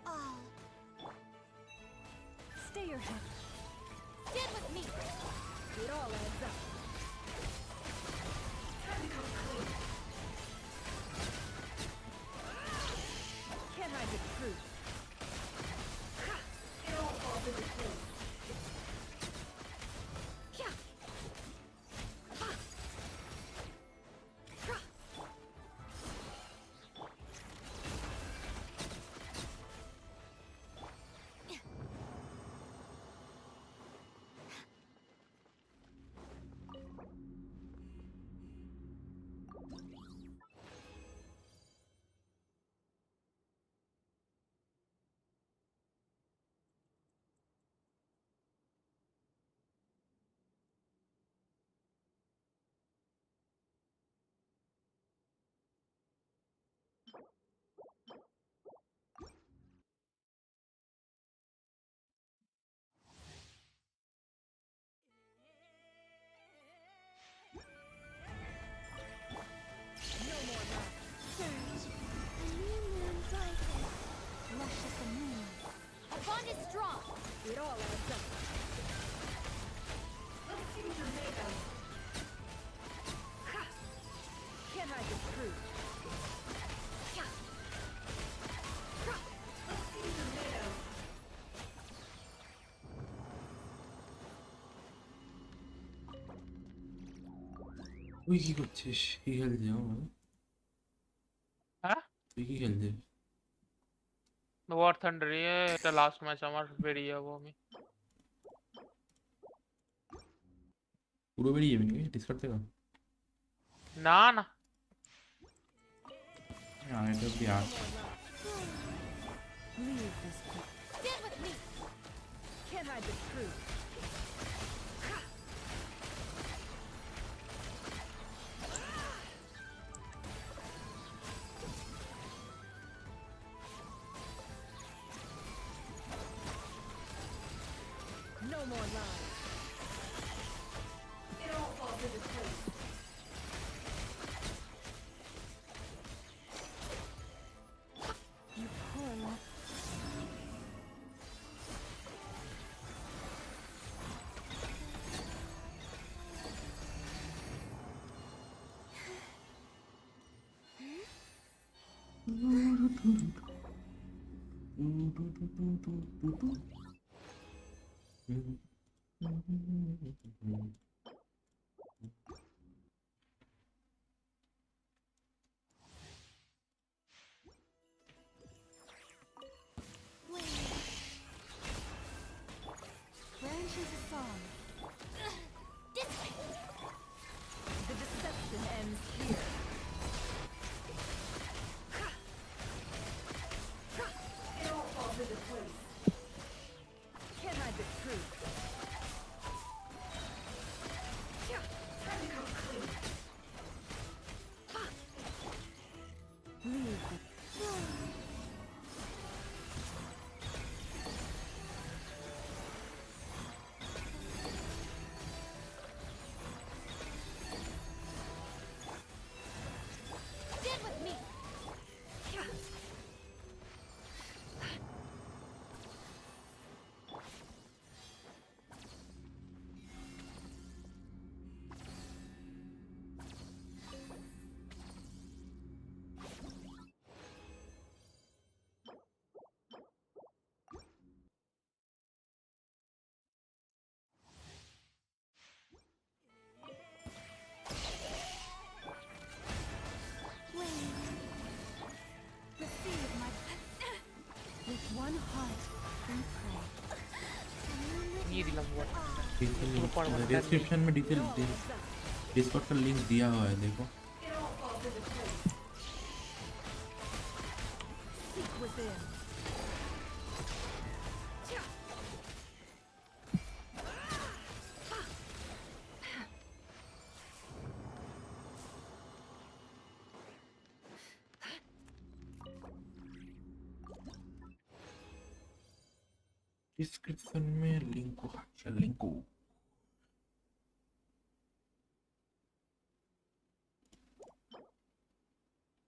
all. Stay your head. Stand with me. It all adds up. Time to come clean. Can't hide the truth. It all falls into place. Yeah. Ha. Ha. No more love. Surge. A new moon rises. Lush as the moon. Our bond is strong. It all adds up. Let's see what you're made of. Ha! Can't hide the truth. Ha! Ha! Let's see what you're made of. তুই কি করছিস? কি খেলছিস আমার? হ্যাঁ তুই কি খেলছিস? War thunder এটা last match আমার, বেরিয়ে যাবো আমি। পুরো বেরিয়ে যাবি নাকি ডিসকার্ড থেকে? না না, এটা অব্দি আস। Leave this quick. Stand with me. Can't hide the truth. Ha! No more lies. It all falls into place. You poor love. Branches a song. This way. The deception ends here. It all falls into place. Can't hide the truth. Time to come clean. Leave the... Stand with me. Receive my... With one heart, we pray. নিয়ে দিলাম war. Description में detail Discord का link दिया हुआ है, देखो। It all falls into place. Seek within. Description में link है, लिंक को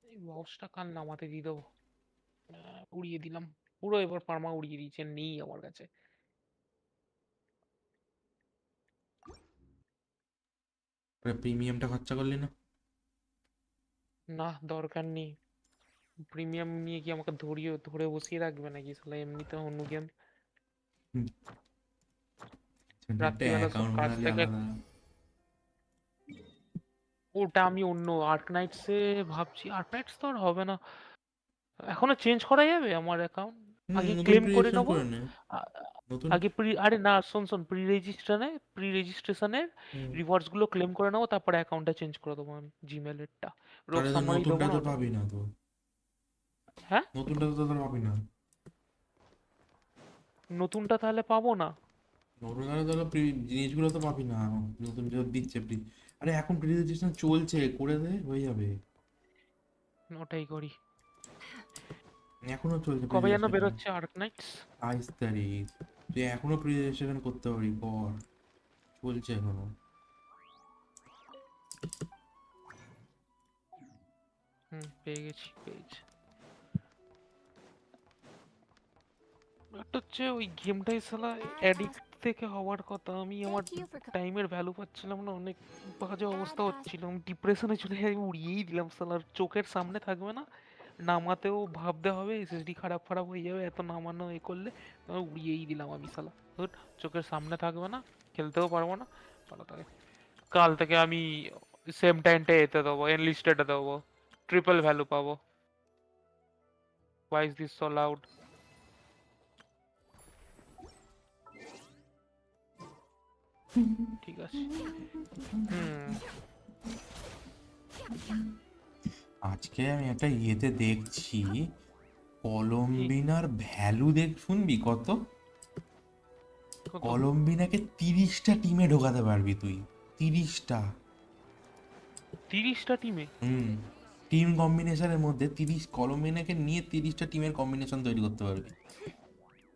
এই মাউসটা কাল নামাতে দিয়ে দেবো, উড়িয়ে দিলাম। পুরো এবার পার্মা উড়িয়ে দিয়েছে, নেই আমার কাছে। প্রিমিয়ামটা খরচা করলি না? না, দরকার নেই। প্রিমিয়াম নিয়ে কি আমাকে ধরে বসিয়ে রাখবে নাকি শালা? এমনিতে অন্য গেম হুম, একটা রাত্রিবেলা সব অ্যাকাউন্ট কাজ বানালি থেকে, আলাদা। ওটা আমি অন্য আর্ক নাইটসে ভাবছি। আর্ক নাইটস তো আর হবে না, এখনো চেঞ্জ করা যাবে আমার অ্যাকাউন্ট? আগে নতুন ক্লেম প্রি করে রেজিস্ট্রেশন নেবো। করে নে। আ- নতুন আগে আরে না, শোন, প্রি রেজিস্ট্রেশনের হুম, রিওয়ার্ডস গুলো ক্লেম করে নেবো, তারপরে অ্যাকাউন্টটা চেঞ্জ করে দেবো আমি জিমেলেরটা। রোজ তাহলে তো সামারি দেবো নতুনটা না তো ওটা। পাবি না তো। হ্যাঁ, নতুনটা তো তোর পাবি না। নতুনটা তাহলে পাবো না? নতুন তাহলে জিনিসগুলো তো পাবি না। নতুন যে দিচ্ছে আরে এখন প্রি রেজিস্ট্রেশন চলছে, করে দে হয়ে যাবে। ওটাই করি। এখনো চলছে প্রি কবে যেন রেজিস্ট্রেশন। বেরোচ্ছে আর্ক নাইটস? 22 তারিখ। তুই এখনো প্রি রেজিস্ট্রেশন করতে পারি, কর, চলছে এখনো। পেয়ে গেছি। একটা হচ্ছে ওই গেমটাই শালা অ্যাডিক্ট থেকে হওয়ার কথা, আমি আমার Thank you for টাইমের ভ্যালু পাচ্ছিলাম না, অনেক বাজে অবস্থা হচ্ছিল, আমি ডিপ্রেশনে চলে যাই, উড়িয়েই দিলাম শালার। চোখের সামনে থাকবে না, নামাতেও ভাবতে হবে, এসএসডি খারাপ খারাপ হয়ে যাবে এত নামানো এ করলে, আমি উড়িয়েই দিলাম আমি শালা। ধুর, চোখের সামনে থাকবে না, খেলতেও পারবো না, ভালো থাকে। কাল থেকে আমি সেম টাইমটা এতে দেবো, এনলিস্টেডে দেবো, ট্রিপল ভ্যালু পাবো। Why is this so loud? ঠিক আছে। আজকে আমি একটা ইয়েতে দেখছি, কি? কলম্বিনার ভ্যালু শুনবি কত? কত? কলম্বিনাকে 30টা টিমে ঢোকাতে পারবি তুই। 30টা। 30টা টিমে? হুম, টিম কম্বিনেশনের মধ্যে 30, কলম্বিনাকে নিয়ে 30টা টিমের কম্বিনেশন তৈরি করতে পারবি,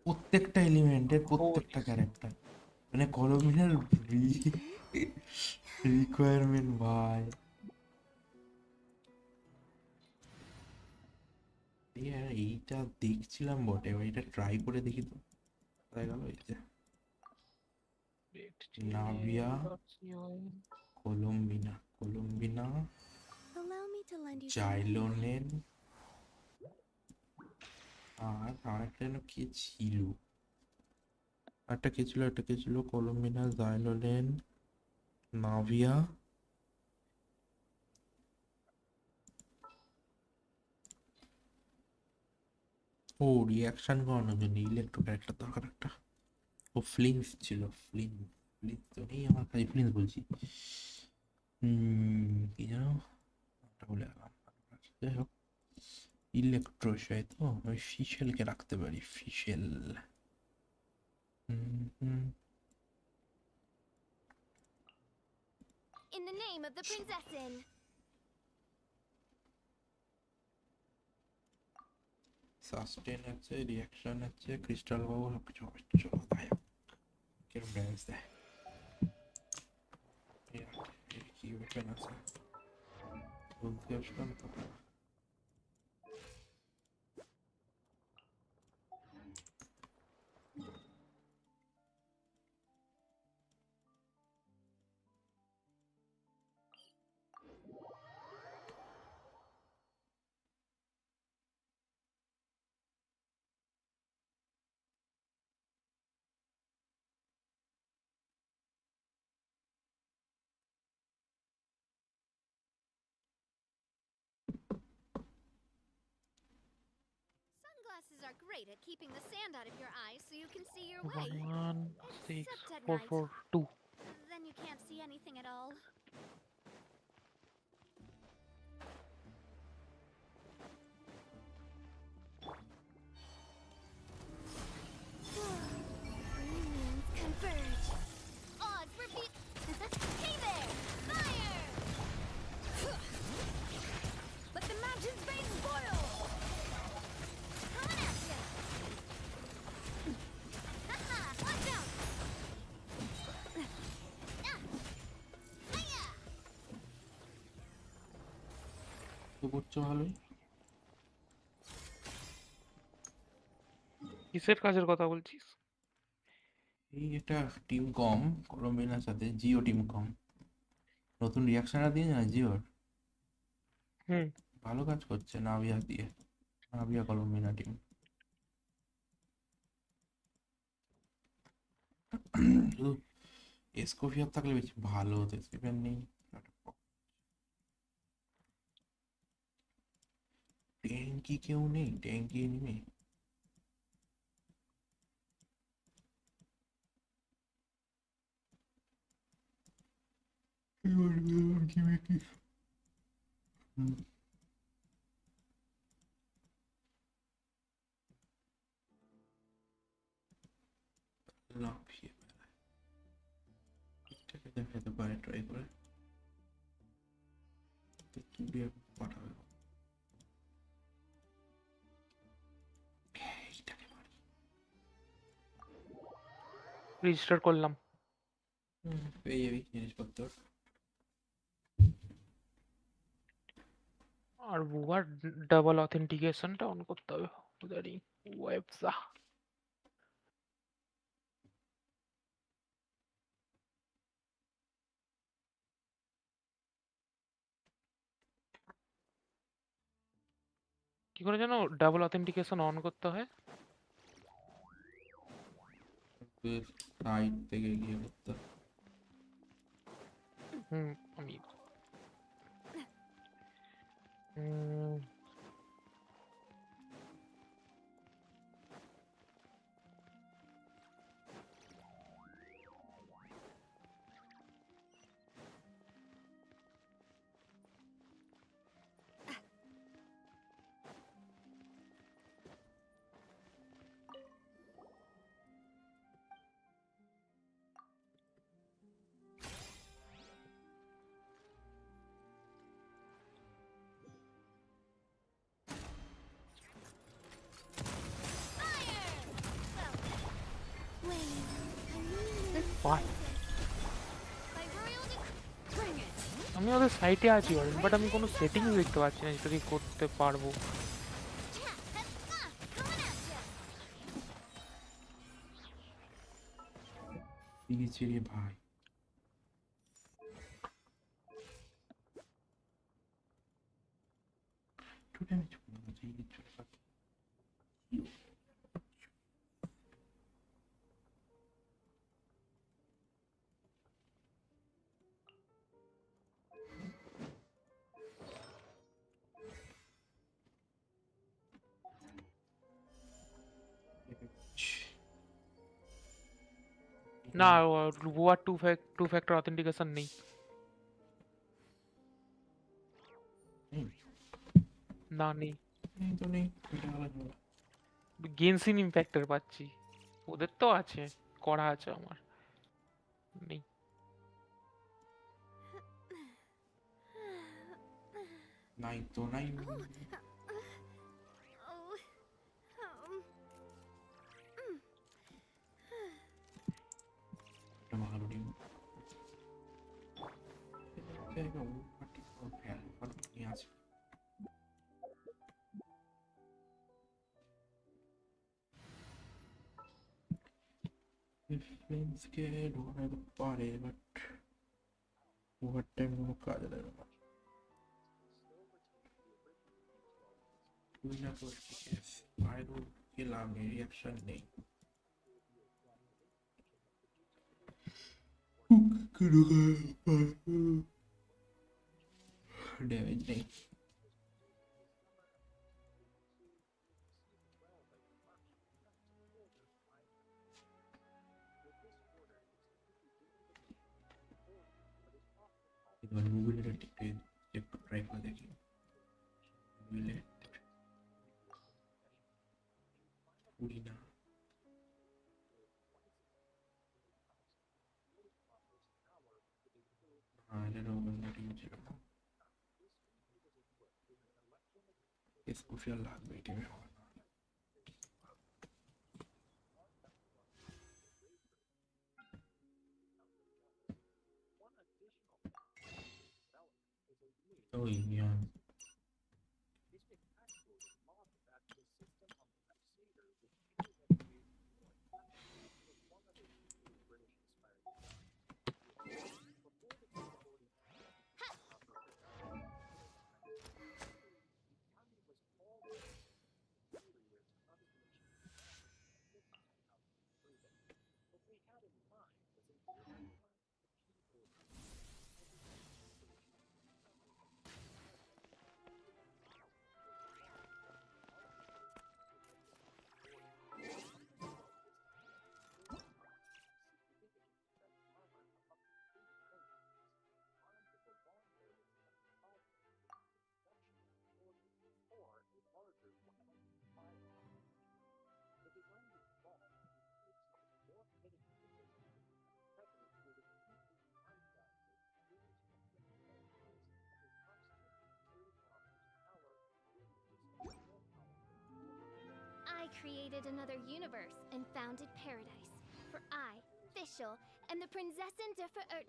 প্রত্যেকটা এলিমেন্টের প্রত্যেকটা ক্যারেক্টার। মানে কলম্বিনার রিকোয়ারমেন্ট ভাই। এইটা দেখছিলাম বটে, এইটা ট্রাই করে দেখি তো। কোথায় গেল এই যে নাভিয়া, কলম্বিনা, Allow me to lend you some of my জাইলোনেন, আর আরেকটা যেন কে ছিল, একটা কে ছিল কলম্বিনা, জাইলোনেন, নাভিয়া, ও রিয়াকশন করানোর জন্য ইলেকট্রো ক্যারেক্টার দরকার একটা। ও ফ্লিন্স ছিল, ফ্লিন্স তো নেই আমার কাছে, ফ্লিন্স বলছি, কি যেন নামটা বলে গেলাম। যাই হোক, ইলেকট্রো তো ওই ফিশেলকে রাখতে পারি, ফিশেল। In the name of the princessin. Sustain আছে, রিয়াকশন আছে, ক্রিস্টাল বাবু সব কিছু হবে। চলো তাই হোক, কিরম ড্যামেজ দেয়, কি ওপেন আছে বলতে আসলাম তো। Sunglasses are great at keeping the sand out of your eyes so you can see your way. 16442. Then you can't see anything at all. Unions converge. Odds reveal. Hey there! Fire! Let the mountains base boil! Coming at ya! Haha! Watch out! Hiya! তো করছো ভালোই। কিসের কাজের কথা বলছিস? এই একটা team কম কলম্বিয়ার সাথে, জিও টিম কম, নতুন রিয়াকশনটা দিয়ে না জিওর, হুম। ভালো কাজ করছে নাভিয়া দিয়ে, নাভিয়া কলম্বিয়া টিম। শুধু এসকোফিয়ার থাকলে বেশি ভালো হতো, সেভেন নেই। ট্যাঙ্কি কেউ নেই, ট্যাঙ্কি নেমে লাফিয়ে বেড়ায়, এটাকে দেখাতে পারে ট্রাই করে, কি দিয়ে পাঠাবে। এইটাকে মারি। রেজিস্টার করলাম। পেয়ে যাবি জিনিসপত্র। আর বুয়ার ডাবল অথেন্টিকেশনটা অন করতে হবে। উদারি ওয়েবসা। কি করে যেন ডাবল অথেন্টিকেশন অন করতে হয়? সাইড থেকে গিয়ে করতে হবে। আমি আমি ওদের সাইটে আছি বাট আমি কোনো সেটিংস দেখতে পাচ্ছি না যেটা দিয়ে করতে পারবো। দিয়েছে রে ভাই। একটু ড্যামেজ করবো, চলে পাচ্ছি। না, বুয়ার টু ফ্যাক্টর অথেন্টিকেশন নেই। না, নেই। এই তো নেই, এটা আলাদা। গেনশিন ইম্প্যাক্টের পাচ্ছি, ওদের তো আছে, করা আছে, আমার নেই। নাই তো নাই। এটা ভালো টিম। জায়গা ও পার্টি ভ্যালু পার্টি আছে। ফ্লেন্সকে ঢোকাতে পারে, বাট ওভার টাইম কোনো কাজে দেবে না। তুই না করছিস বাইরে গেলাম, রিয়াকশন নেই। ড্যামেজ নেই। এবার গুগলের একটু ট্রাই করে দেখি। গুগলে উড়ি না। হ্যাঁ, এটা অন্য টিম ছিল। স্পেশাল লাগবে এই টিমে। ওই created another universe and founded paradise. For I, Fischl, am the Prinzessin der Verirrt.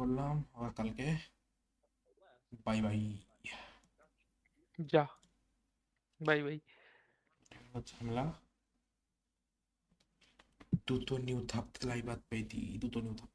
করলাম আবার কালকে বাই বাই যা বাই বাই ঝামেলা দুটো নিউ থাপ লাই বাদ পেয়েছি দুটো নিউ থাপ